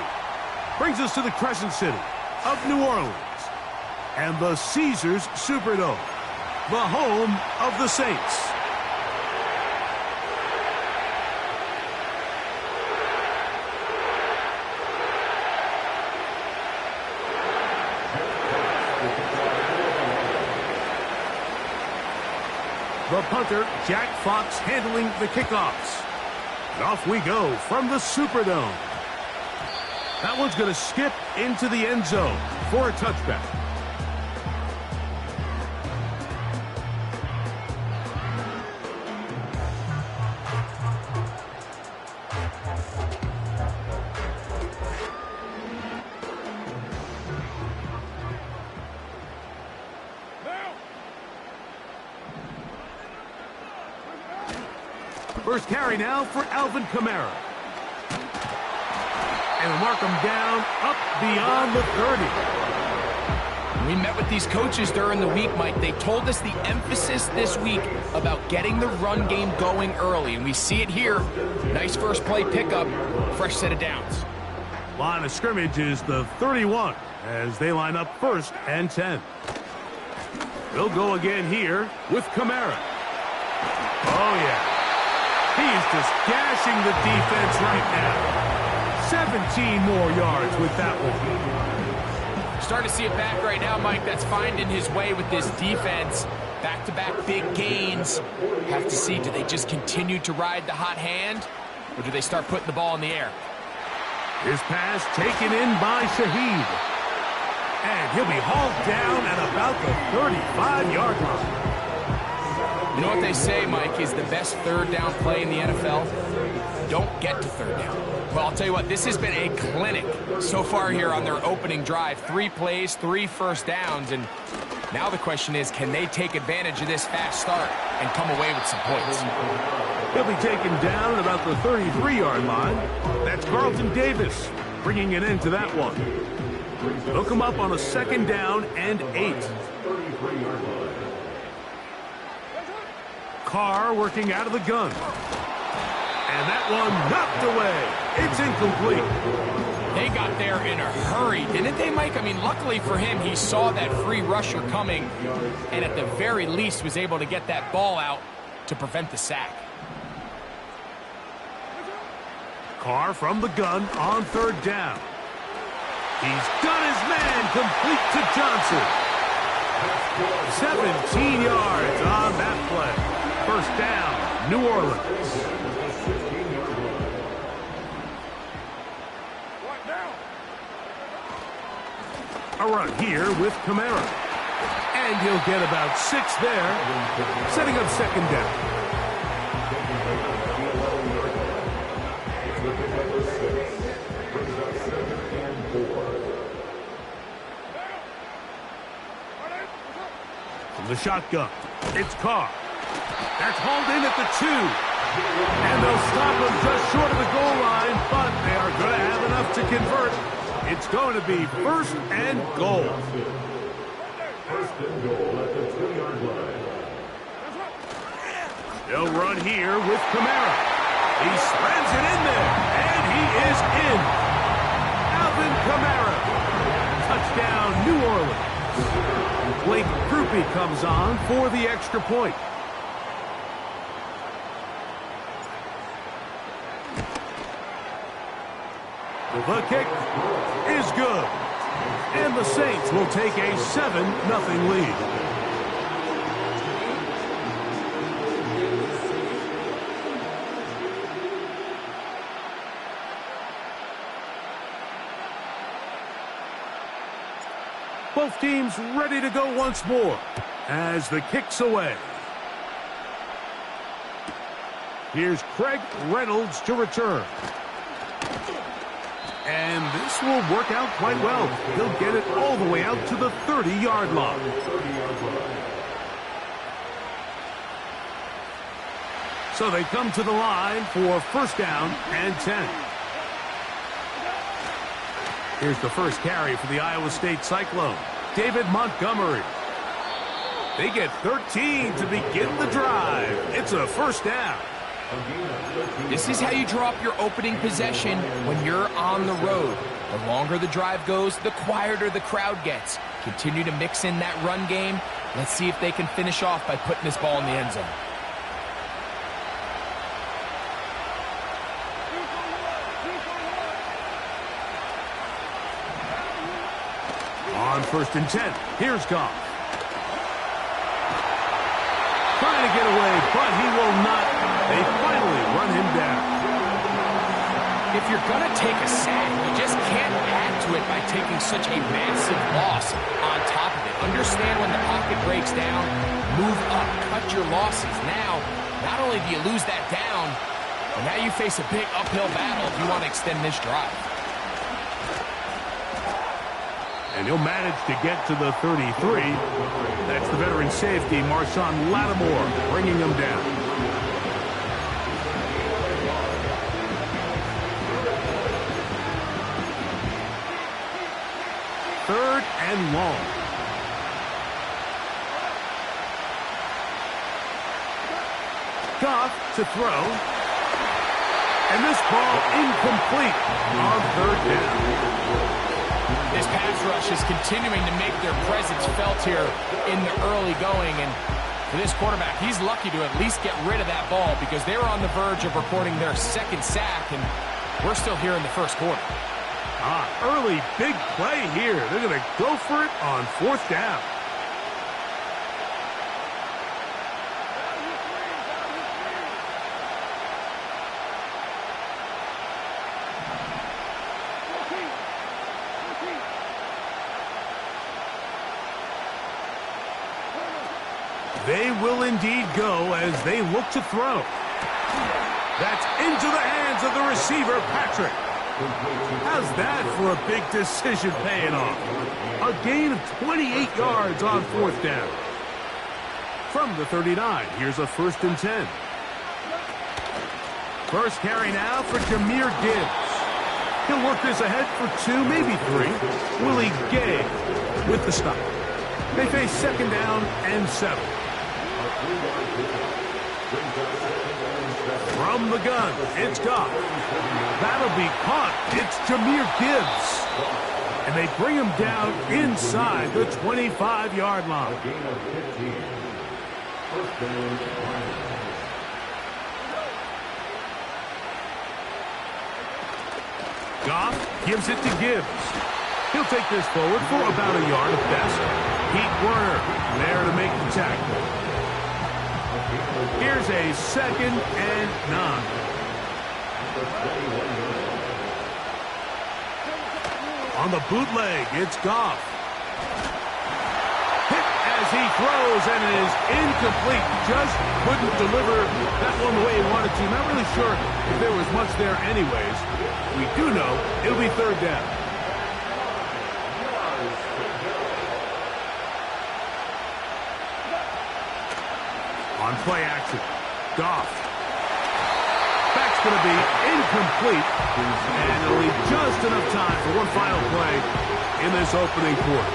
D: brings us to the Crescent City of New Orleans and the Caesars Superdome, the home of the Saints. The punter, Jack Fox, handling the kickoffs. And off we go from the Superdome. That one's going to skip into the end zone for a touchback. First carry now for Alvin Kamara. And mark him down up beyond the 30.
E: We met with these coaches during the week, Mike. They told us the emphasis this week about getting the run game going early, and we see it here. Nice first play pickup, fresh set of downs.
D: Line of scrimmage is the 31 as they line up 1st and 10. They'll go again here with Kamara. Oh, yeah. He's just gashing the defense right now. 17 more yards with that one.
E: Starting to see it back right now, Mike. That's finding his way with this defense. Back-to-back big gains. Have to see, do they just continue to ride the hot hand, or do they start putting the ball in the air?
D: His pass taken in by Shaheed. And he'll be hauled down at about the 35-yard line.
E: You know what they say, Mike, is the best third down play in the NFL? Don't get to third down. Well, I'll tell you what, this has been a clinic so far here on their opening drive. 3 plays, 3 first downs, and now the question is, can they take advantage of this fast start and come away with some points?
D: He'll be taken down at about the 33-yard line. That's Carlton Davis bringing it into that one. They'll come up on a 2nd down and 8. Carr working out of the gun. And that one knocked away. It's incomplete.
E: They got there in a hurry, didn't they, Mike? I mean, luckily for him, he saw that free rusher coming and at the very least was able to get that ball out to prevent the sack.
D: Carr from the gun on 3rd down. He's got his man complete to Johnson. 17 yards on that play. 1st down, New Orleans. A run here with Kamara. And he'll get about 6 there, setting up 2nd down. From the shotgun, it's Carr. That's hauled in at the 2. And they'll stop him just short of the goal line, but they are going to have enough to convert. It's going to be 1st and goal.
B: 1st and goal at the 2-yard line.
D: They'll run here with Kamara. He slams it in there, and he is in. Alvin Kamara. Touchdown, New Orleans. Blake Krupe comes on for the extra point. The kick is good. And the Saints will take a 7-0 lead. Both teams ready to go once more as the kick's away. Here's Craig Reynolds to return. And this will work out quite well. He'll get it all the way out to the 30-yard line. So they come to the line for 1st down and 10. Here's the first carry for the Iowa State Cyclone, David Montgomery. They get 13 to begin the drive. It's a 1st down.
E: This is how you draw up your opening possession when you're on the road. The longer the drive goes, the quieter the crowd gets. Continue to mix in that run game. Let's see if they can finish off by putting this ball in the end zone.
D: On 1st and 10, here's Goff. Trying to get away, but he will not. They finally run him down.
E: If you're going to take a sack, you just can't add to it by taking such a massive loss on top of it. Understand when the pocket breaks down, move up, cut your losses. Now, not only do you lose that down, but now you face a big uphill battle if you want to extend this drive.
D: And he'll manage to get to the 33. That's the veteran safety, Marshawn Lattimore, bringing him down. Third and long. Goff to throw. And this ball incomplete on 3rd down.
E: This pass rush is continuing to make their presence felt here in the early going. And for this quarterback, he's lucky to at least get rid of that ball because they were on the verge of recording their 2nd sack, and we're still here in the 1st quarter.
D: Early big play here. They're going to go for it on 4th down. They will indeed go as they look to throw. That's into the hands of the receiver, Patrick. How's that for a big decision paying off? A gain of 28 yards on 4th down. From the 39, here's a 1st and 10. First carry now for Jahmyr Gibbs. He'll work this ahead for 2, maybe 3. Willie Gay with the stop. They face 2nd down and 7. From the gun, it's Goff. That'll be caught. It's Jahmyr Gibbs. And they bring him down inside the 25-yard line. Goff gives it to Gibbs. He'll take this forward for about a yard at best. Pete Werner there to make the tackle. Here's a 2nd and 9. On the bootleg, it's Goff. Hit as he throws, and it is incomplete. Just couldn't deliver that one the way he wanted to. Not really sure if there was much there anyways. We do know it'll be 3rd down. On play action, Goff. That's going to be incomplete, and it'll leave just enough time for one final play in this opening quarter.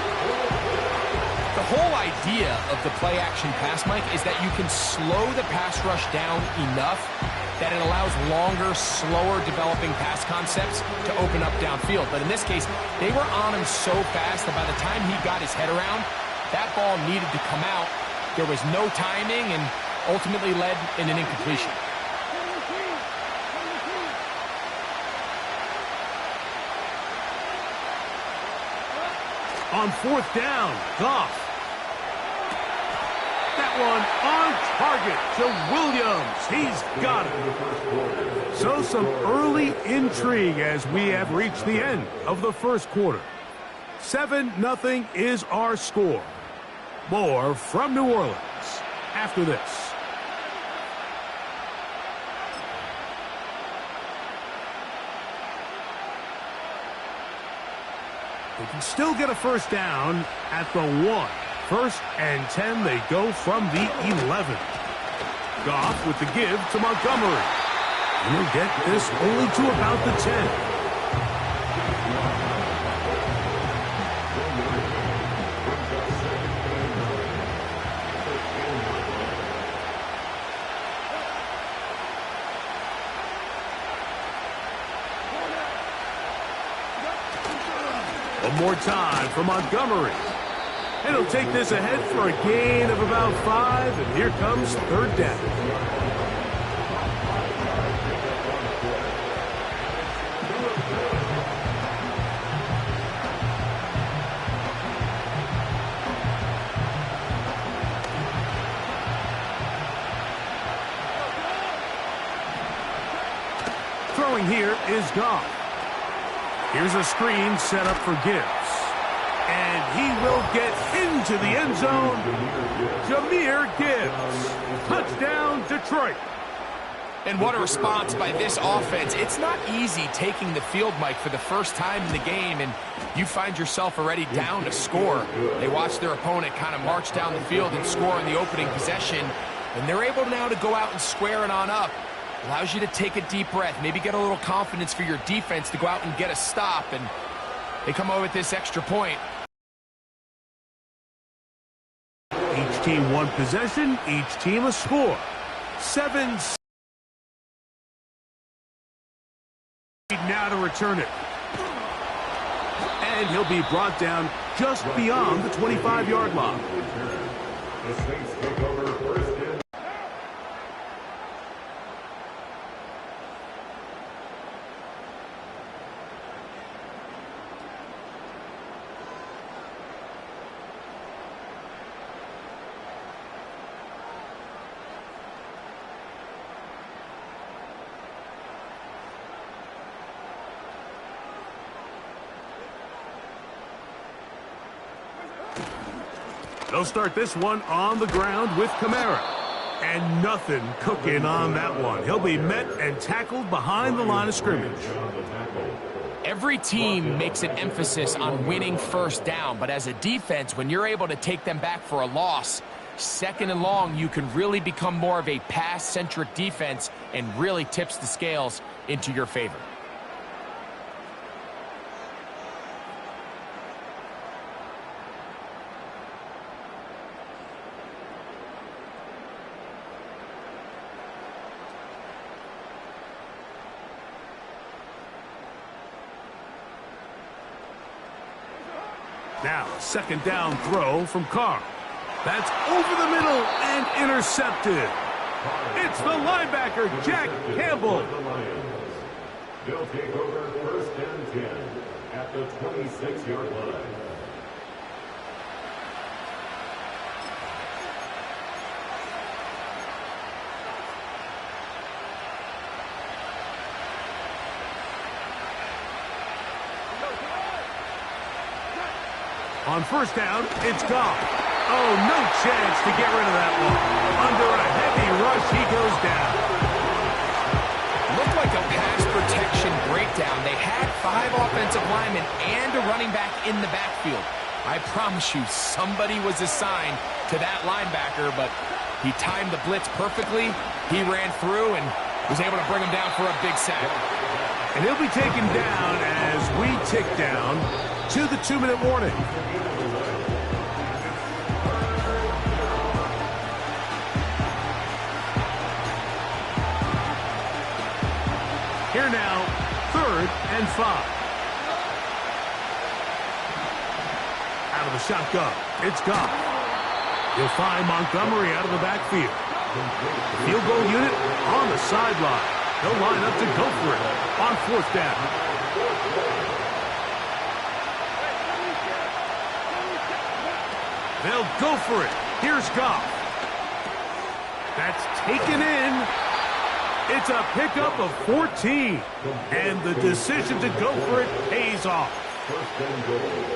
E: The whole idea of the play action pass, Mike, is that you can slow the pass rush down enough that it allows longer, slower developing pass concepts to open up downfield. But in this case, they were on him so fast that by the time he got his head around, that ball needed to come out. There was no timing and ultimately led in an incompletion.
D: On 4th down, Goff. That one on target to Williams. He's got it. So some early intrigue as we have reached the end of the 1st quarter. 7-0 is our score. More from New Orleans after this. They can still get a 1st down at the 1. 1st and 10, they go from the 11. Goff with the give to Montgomery. And he'll get this only to about the 10. One more time for Montgomery. And he'll take this ahead for a gain of about 5, and here comes third down. Throwing here is Goff. Here's a screen set up for Gibbs. And he will get into the end zone. Jahmyr Gibbs. Touchdown, Detroit.
E: And what a response by this offense. It's not easy taking the field, Mike, for the first time in the game, and you find yourself already down to score. They watch their opponent kind of march down the field and score in the opening possession, and they're able now to go out and square it on up. Allows you to take a deep breath, maybe get a little confidence for your defense to go out and get a stop, and they come away with this extra point.
D: Each team one possession, each team a score. 7 now to return it. And he'll be brought down just beyond the 25-yard line.
B: The Saints take over first and
D: They'll start this one on the ground with Kamara. And nothing cooking on that one. He'll be met and tackled behind the line of scrimmage.
E: Every team makes an emphasis on winning first down, but as a defense, when you're able to take them back for a loss, second and long, you can really become more of a pass-centric defense and really tips the scales into your favor.
D: Now, second down throw from Carr. That's over the middle and intercepted. It's the linebacker, Jack Campbell.
B: they'll take over first and 10 at the 26-yard line.
D: On first down, it's Goff. Oh, no chance to get rid of that one. Under a heavy rush, he goes down.
E: Looked like a pass protection breakdown. They had 5 offensive linemen and a running back in the backfield. I promise you, somebody was assigned to that linebacker, but he timed the blitz perfectly. He ran through and was able to bring him down for a big sack.
D: And he'll be taken down as we tick down to the 2-minute warning. Here now, 3rd and 5. Out of the shotgun, it's Goff. He'll find Montgomery out of the backfield. The field goal unit on the sideline. They'll line up to go for it on 4th down. They'll go for it. Here's Goff. That's taken in. It's a pickup of 14. And the decision to go for it pays off.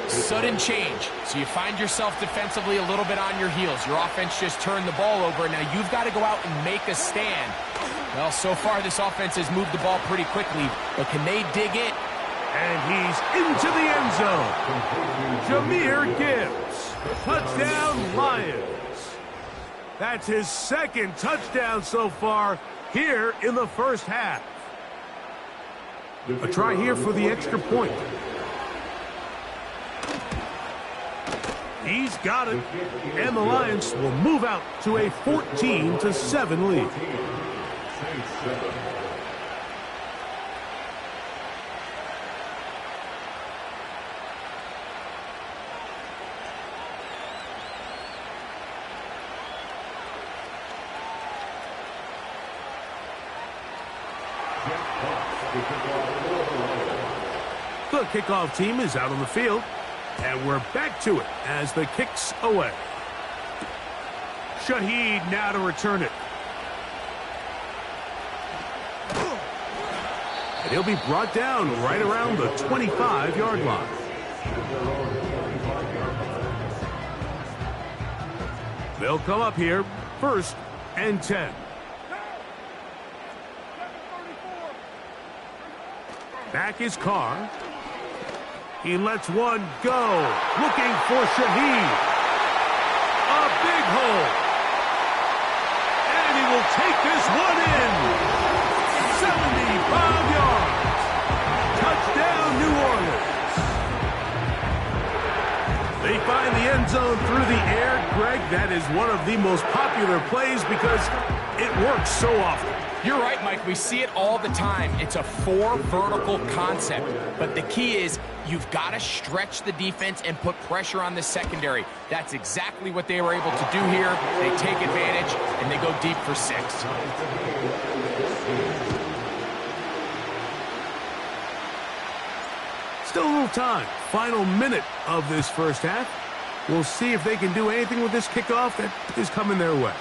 E: Sudden change. So you find yourself defensively a little bit on your heels. Your offense just turned the ball over. Now you've got to go out and make a stand. Well, so far this offense has moved the ball pretty quickly. But can they dig in?
D: And he's into the end zone. Jahmyr Gibbs. Touchdown, Lions. That's his 2nd touchdown so far here in the first half. A try here for the extra point. He's got it. And the Lions will move out to a 14-7 lead. The kickoff team is out on the field, and we're back to it as the kick's away. Shaheed now to return it. And he'll be brought down right around the 25-yard line. They'll come up here, 1st and 10. Back is Carr. He lets one go. Looking for Shaheed. A big hole. And he will take this one in. 75 yards. Touchdown, New Orleans. They find the end zone through the air. Greg, that is one of the most popular plays because it works so often.
E: You're right, Mike. We see it all the time. It's a 4 vertical concept. But the key is you've got to stretch the defense and put pressure on the secondary. That's exactly what they were able to do here. They take advantage, and they go deep for 6.
D: Still a little time. Final minute of this first half. We'll see if they can do anything with this kickoff that is coming their way.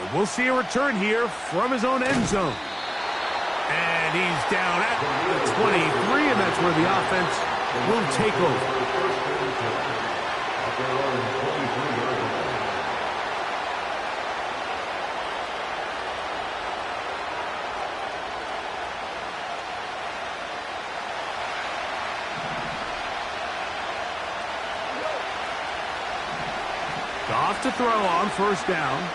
D: And we'll see a return here from his own end zone. And he's down at the 23, and that's where the offense will take over. Goff to throw on 1st down.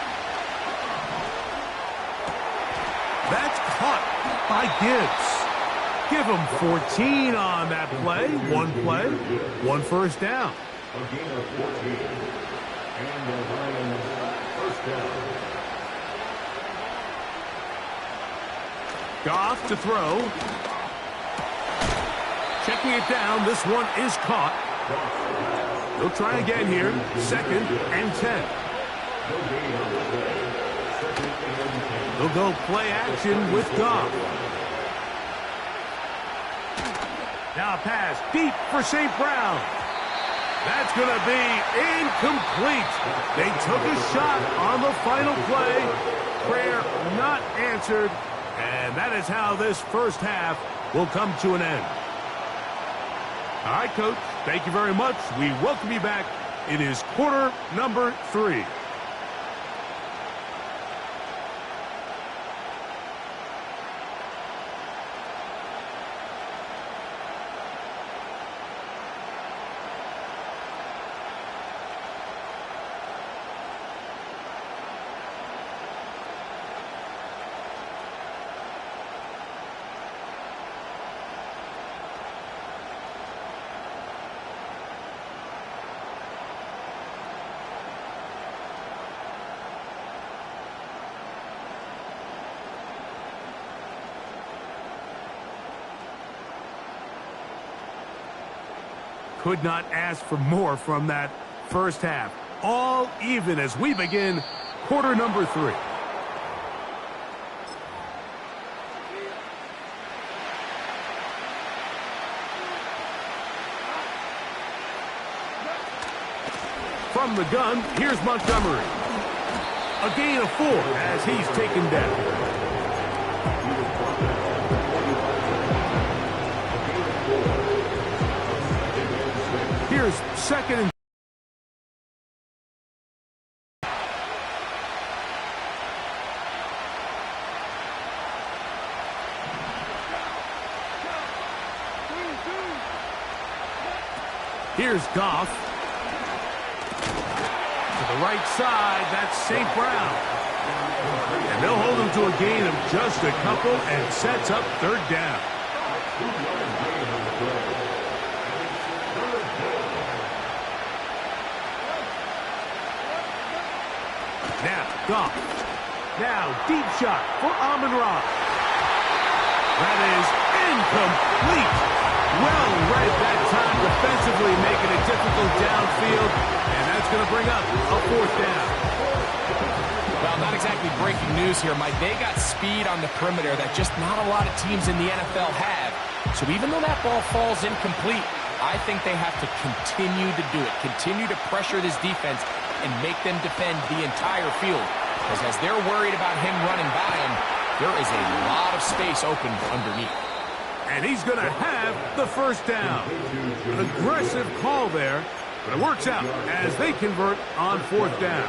D: That's caught by Gibbs. Give him 14 on that play. 1 play, 1 1st down.
B: A gain of 14. And the Lions 1st down.
D: Goff to throw. Checking it down. This one is caught. They'll try again here. 2nd and 10. They'll go play action with Goff. Now a pass deep for St. Brown. That's going to be incomplete. They took a shot on the final play. Prayer not answered. And that is how this first half will come to an end. All right, Coach, thank you very much. We welcome you back. It is quarter number 3. Could not ask for more from that first half. All even as we begin quarter number 3. From the gun, here's Montgomery. A gain of 4 as he's taken down. Here's 2nd and here's Goff. To the right side, that's St. Brown. And they'll hold him to a gain of just a couple and sets up 3rd down. Now, Goff. Now, deep shot for Amon-Ra. That is incomplete. Well read that time defensively, making it difficult downfield, and that's going to bring up a 4th down.
E: Well, not exactly breaking news here, Mike. They got speed on the perimeter that just not a lot of teams in the NFL have. So even though that ball falls incomplete, I think they have to continue to do it, continue to pressure this defense and make them defend the entire field. Because as they're worried about him running by him, there is a lot of space open underneath.
D: And he's going to have the first down. An aggressive call there, but it works out as they convert on fourth down.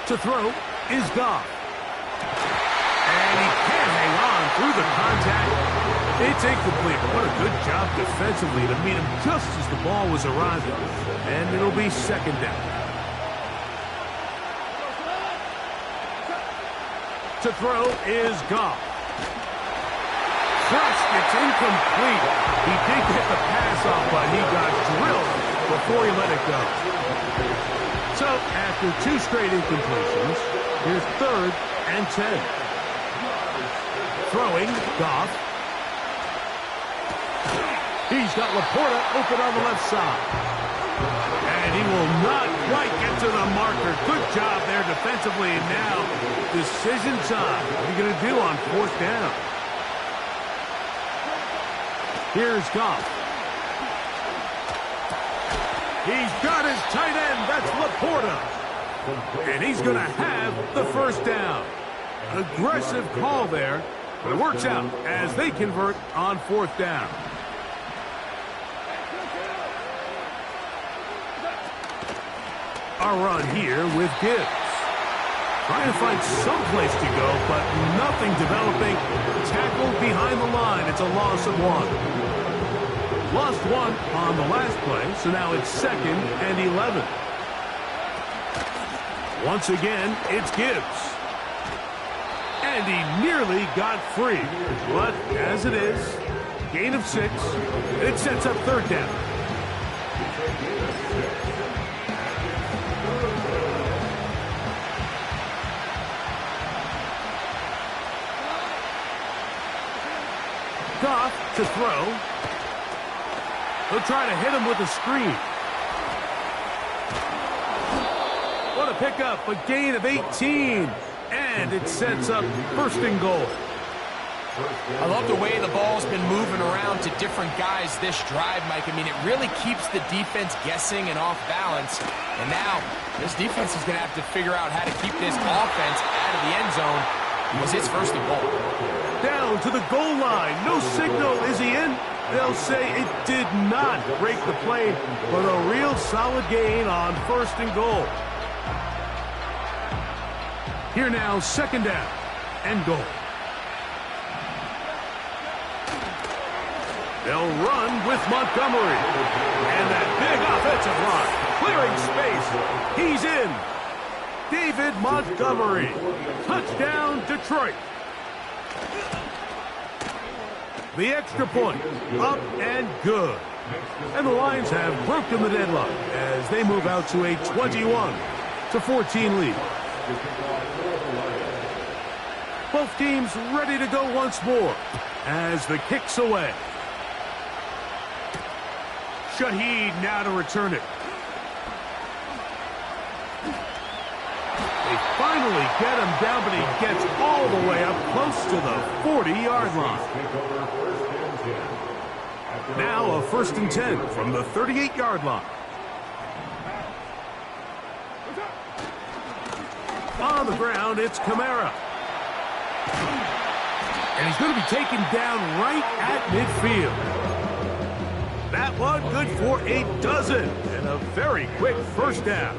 D: To throw is Goff. And he can't hang on through the contact. It's incomplete. What a good job defensively to meet him just as the ball was arriving. And it'll be second down. To throw is Goff. Crushed, it's incomplete. He did get the pass off, but he got drilled before he let it go. So, after two straight incompletions, here's 3rd and 10. Throwing, Goff. He's got Laporta open on the left side. And he will not quite get to the marker. Good job there defensively. And now, decision time. What are you going to do on fourth down? Here's Goff. He's got his tight end. That's Laporta. And he's going to have the first down. An aggressive call there, but it works out as they convert on fourth down. A run here with Gibbs. Trying to find some place to go, but nothing developing. Tackled behind the line. It's a loss of 1. Lost 1 on the last play, so now it's 2nd and 11. Once again, it's Gibbs. And he nearly got free. But as it is, gain of 6. It sets up third down. Goff to throw. He'll try to hit him with a screen. What a pickup, a gain of 18. And it sets up 1st and goal.
E: I love the way the ball's been moving around to different guys this drive, Mike. I mean, it really keeps the defense guessing and off balance. And now, this defense is going to have to figure out how to keep this offense out of the end zone because it's 1st and goal.
D: Down to the goal line. No signal. Is he in? They'll say it did not break the plane, but a real solid gain on 1st and goal. Here now, 2nd down and goal. They'll run with Montgomery. And that big offensive line, clearing space. He's in. David Montgomery. Touchdown, Detroit. The extra point, up and good. And the Lions have broken the deadlock as they move out to a 21-14 lead. Both teams ready to go once more as the kick's away. Shaheed now to return it. They finally get him down, but he gets all the way up close to the 40-yard line. Now a 1st and 10 from the 38-yard line. On the ground, it's Kamara. And he's going to be taken down right at midfield. That one good for a dozen. And a very quick 1st down.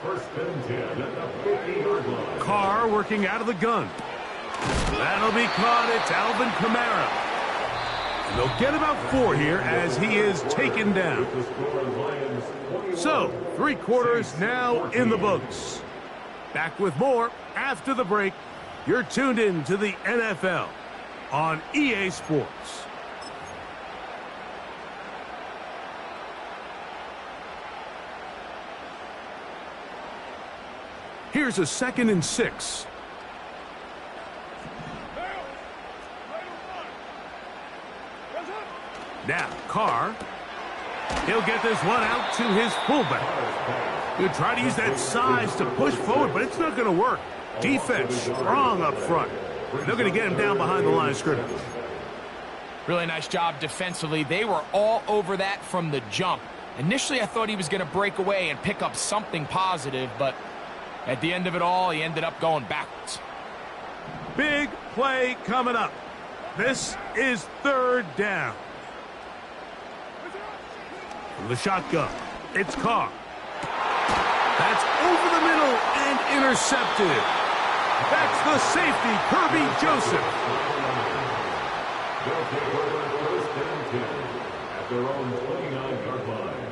B: First and 10 at the 50-yard line.
D: Carr working out of the gun. That'll be caught. It's Alvin Kamara. And they'll get about 4 here as he is taken down. So, 3 quarters now in the books. Back with more after the break. You're tuned in to the NFL on EA Sports. Here's a 2nd and 6. Now, Carr. He'll get this one out to his fullback. He'll try to use that size to push forward, but it's not going to work. Defense strong up front. They're going to get him down behind the line of scrimmage.
E: Really nice job defensively. They were all over that from the jump. Initially, I thought he was going to break away and pick up something positive, but at the end of it all, he ended up going backwards.
D: Big play coming up. This is 3rd down. From the shotgun, it's Carr. That's over the middle and intercepted. That's the safety, Kirby Joseph.
B: They'll take over 1st and 10 at their own 29-yard line.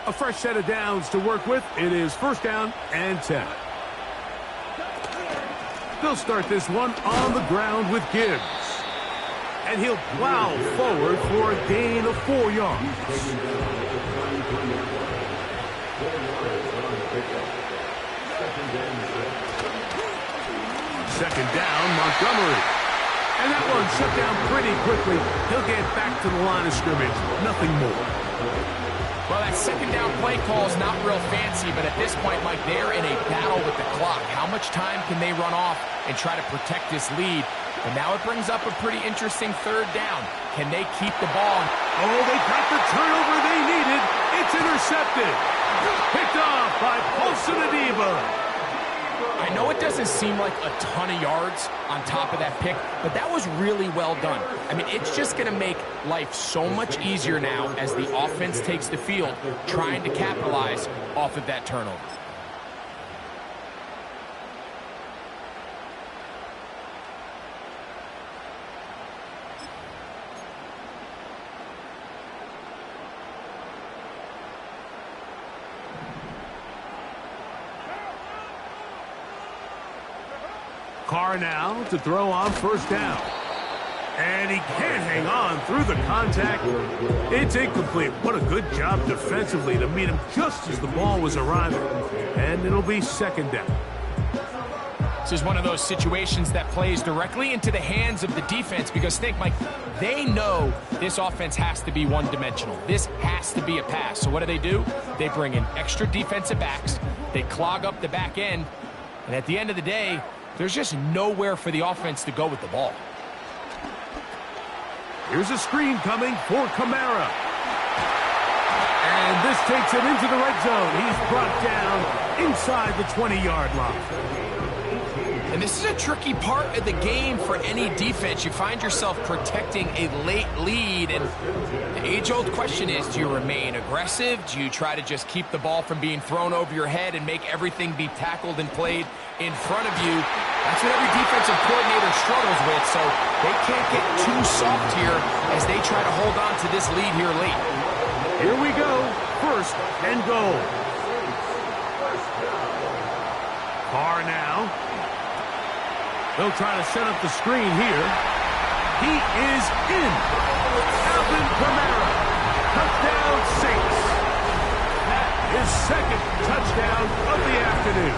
D: A fresh set of downs to work with. It is 1st down and 10. They'll start this one on the ground with Gibbs. And he'll plow forward for a gain of 4 yards. Second down, Montgomery. And that one shut down pretty quickly. He'll get back to the line of scrimmage. Nothing more.
E: Well, that second down play call is not real fancy, but at this point, Mike, they're in a battle with the clock. How much time can they run off and try to protect this lead? And now it brings up a pretty interesting 3rd down. Can they keep the ball?
D: Oh, they got the turnover they needed. It's intercepted. Picked off by Paulson Adeba.
E: I know it doesn't seem like a ton of yards on top of that pick, but that was really well done. I mean, it's just going to make life so much easier now as the offense takes the field, trying to capitalize off of that turnover.
D: Carr now to throw on 1st down. And he can't hang on through the contact. It's incomplete. What a good job defensively to meet him just as the ball was arriving. And it'll be 2nd down.
E: This is one of those situations that plays directly into the hands of the defense because think, Mike, they know this offense has to be one-dimensional. This has to be a pass. So what do? They bring in extra defensive backs. They clog up the back end. And at the end of the day, there's just nowhere for the offense to go with the ball.
D: Here's a screen coming for Kamara. And this takes him into the red zone. He's brought down inside the 20-yard line.
E: And this is a tricky part of the game for any defense. You find yourself protecting a late lead, and the age-old question is, do you remain aggressive? Do you try to just keep the ball from being thrown over your head and make everything be tackled and played in front of you? That's what every defensive coordinator struggles with, so they can't get too soft here as they try to hold on to this lead here late.
D: Here we go, 1st and goal. Carr now. They'll try to set up the screen here. He is in. Alvin Kamara. Touchdown, Saints. His 2nd touchdown of the afternoon.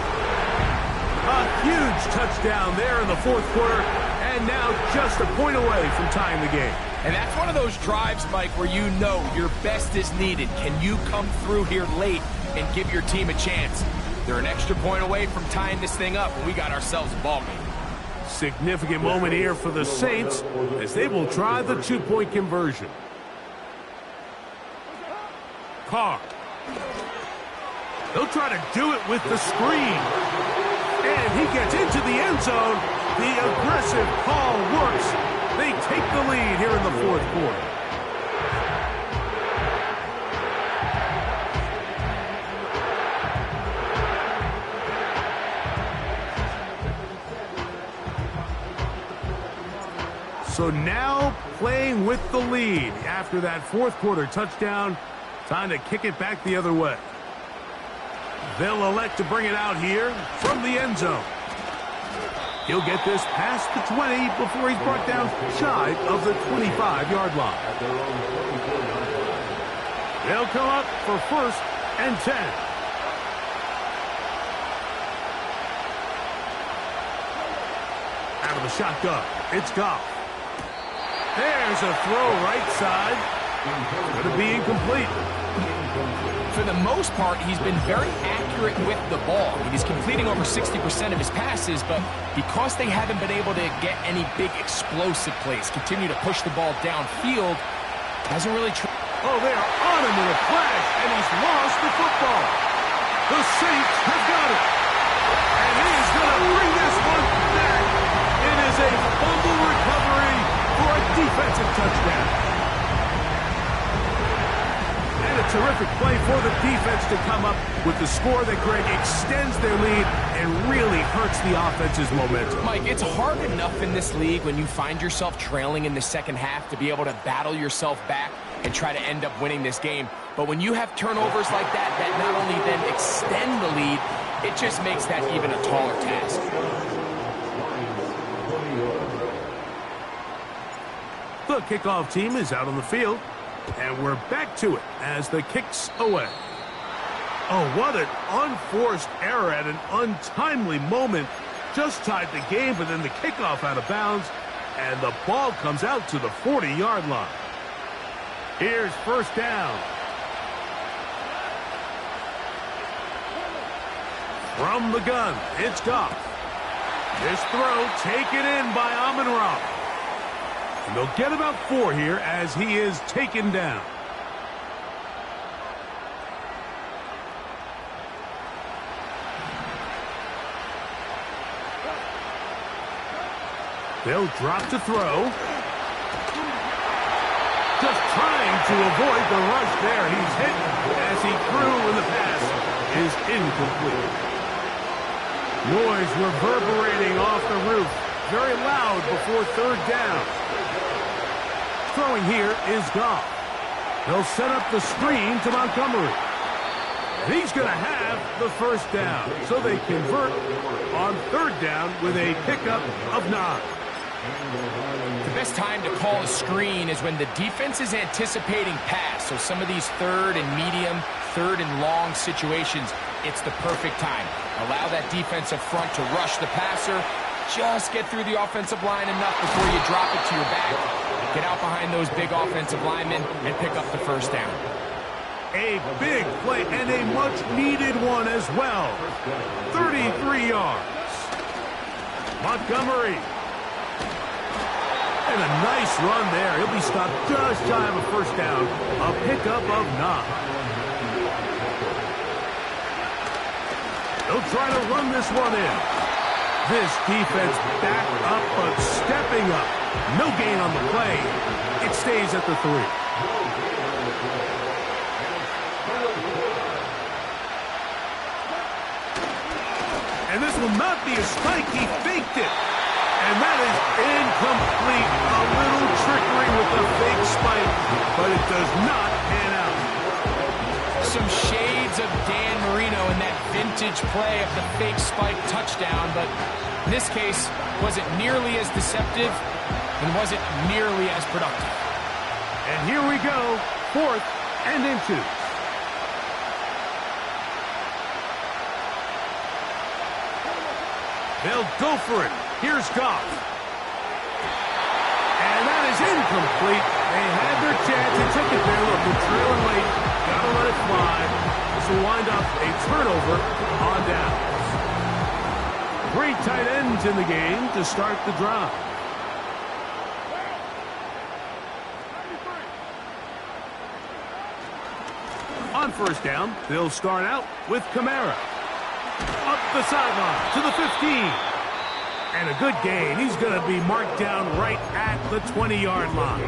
D: A huge touchdown there in the 4th quarter, and now just a point away from tying the game.
E: And that's one of those drives, Mike, where you know your best is needed. Can you come through here late and give your team a chance? They're an extra point away from tying this thing up, and we got ourselves a ball game.
D: Significant moment here for the Saints as they will try the 2-point conversion. Carr. They'll try to do it with the screen. And he gets into the end zone. The aggressive call works. They take the lead here in the 4th quarter. So now playing with the lead after that 4th quarter touchdown. Time to kick it back the other way. They'll elect to bring it out here from the end zone. He'll get this past the 20 before he's brought down shy of the 25-yard line. They'll come up for 1st and 10. out of the shotgun. It's Goff. There's a throw right side. Going to be incomplete.
E: For the most part, he's been very accurate with the ball. I mean, he's completing over 60% of his passes, but because they haven't been able to get any big explosive plays, continue to push the ball downfield, hasn't really tried.
D: Oh, they are on him with a flash, and he's lost the football. The Saints have got it. And he's going to bring this one back. It is a fumble recovery for a defensive touchdown. And a terrific play for the defense to come up with the score that, Greg, extends their lead and really hurts the offense's momentum.
E: Mike, it's hard enough in this league when you find yourself trailing in the second half to be able to battle yourself back and try to end up winning this game. But when you have turnovers like that not only then extend the lead, it just makes that even a taller task.
D: The kickoff team is out on the field, and we're back to it as the kick's away. Oh, what an unforced error at an untimely moment. Just tied the game, but then the kickoff out of bounds, and the ball comes out to the 40-yard line. Here's first down. From the gun, it's Goff. This throw taken in by Amon-Ra. And they'll get about 4 here as he is taken down. They'll drop to throw. Just trying to avoid the rush there. He's hit as he threw, and the pass is incomplete. Noise reverberating off the roof. Very loud before third down. Throwing here is Goff. They'll set up the screen to Montgomery. And he's going to have the first down. So they convert on third down with a pickup of 9.
E: The best time to call a screen is when the defense is anticipating pass. So some of these third and medium, third and long situations, it's the perfect time. Allow that defensive front to rush the passer. Just get through the offensive line enough before you drop it to your back. Get out behind those big offensive linemen and pick up the first down.
D: A big play and a much-needed one as well. 33 yards. Montgomery. And a nice run there. He'll be stopped just shy of a first down. A pickup of 9. They'll try to run this one in. This defense back up, but stepping up. No gain on the play. It stays at the 3. And this will not be a spike. He faked it. And that is incomplete. A little trickery with the fake spike, but it does not pan out.
E: Some shades of Dan Marino in that vintage play of the fake spike touchdown, but in this case, wasn't nearly as deceptive and wasn't nearly as productive.
D: And here we go, 4th and inches. They'll go for it. Here's Goff. And that is incomplete. They had their chance. They took it there. Look, they're trailing late. Got to let it fly. This will wind up a turnover on downs. 3 tight ends in the game to start the drive. On first down, they'll start out with Kamara. Up the sideline to the 15. And a good gain. He's going to be marked down right at the 20-yard line.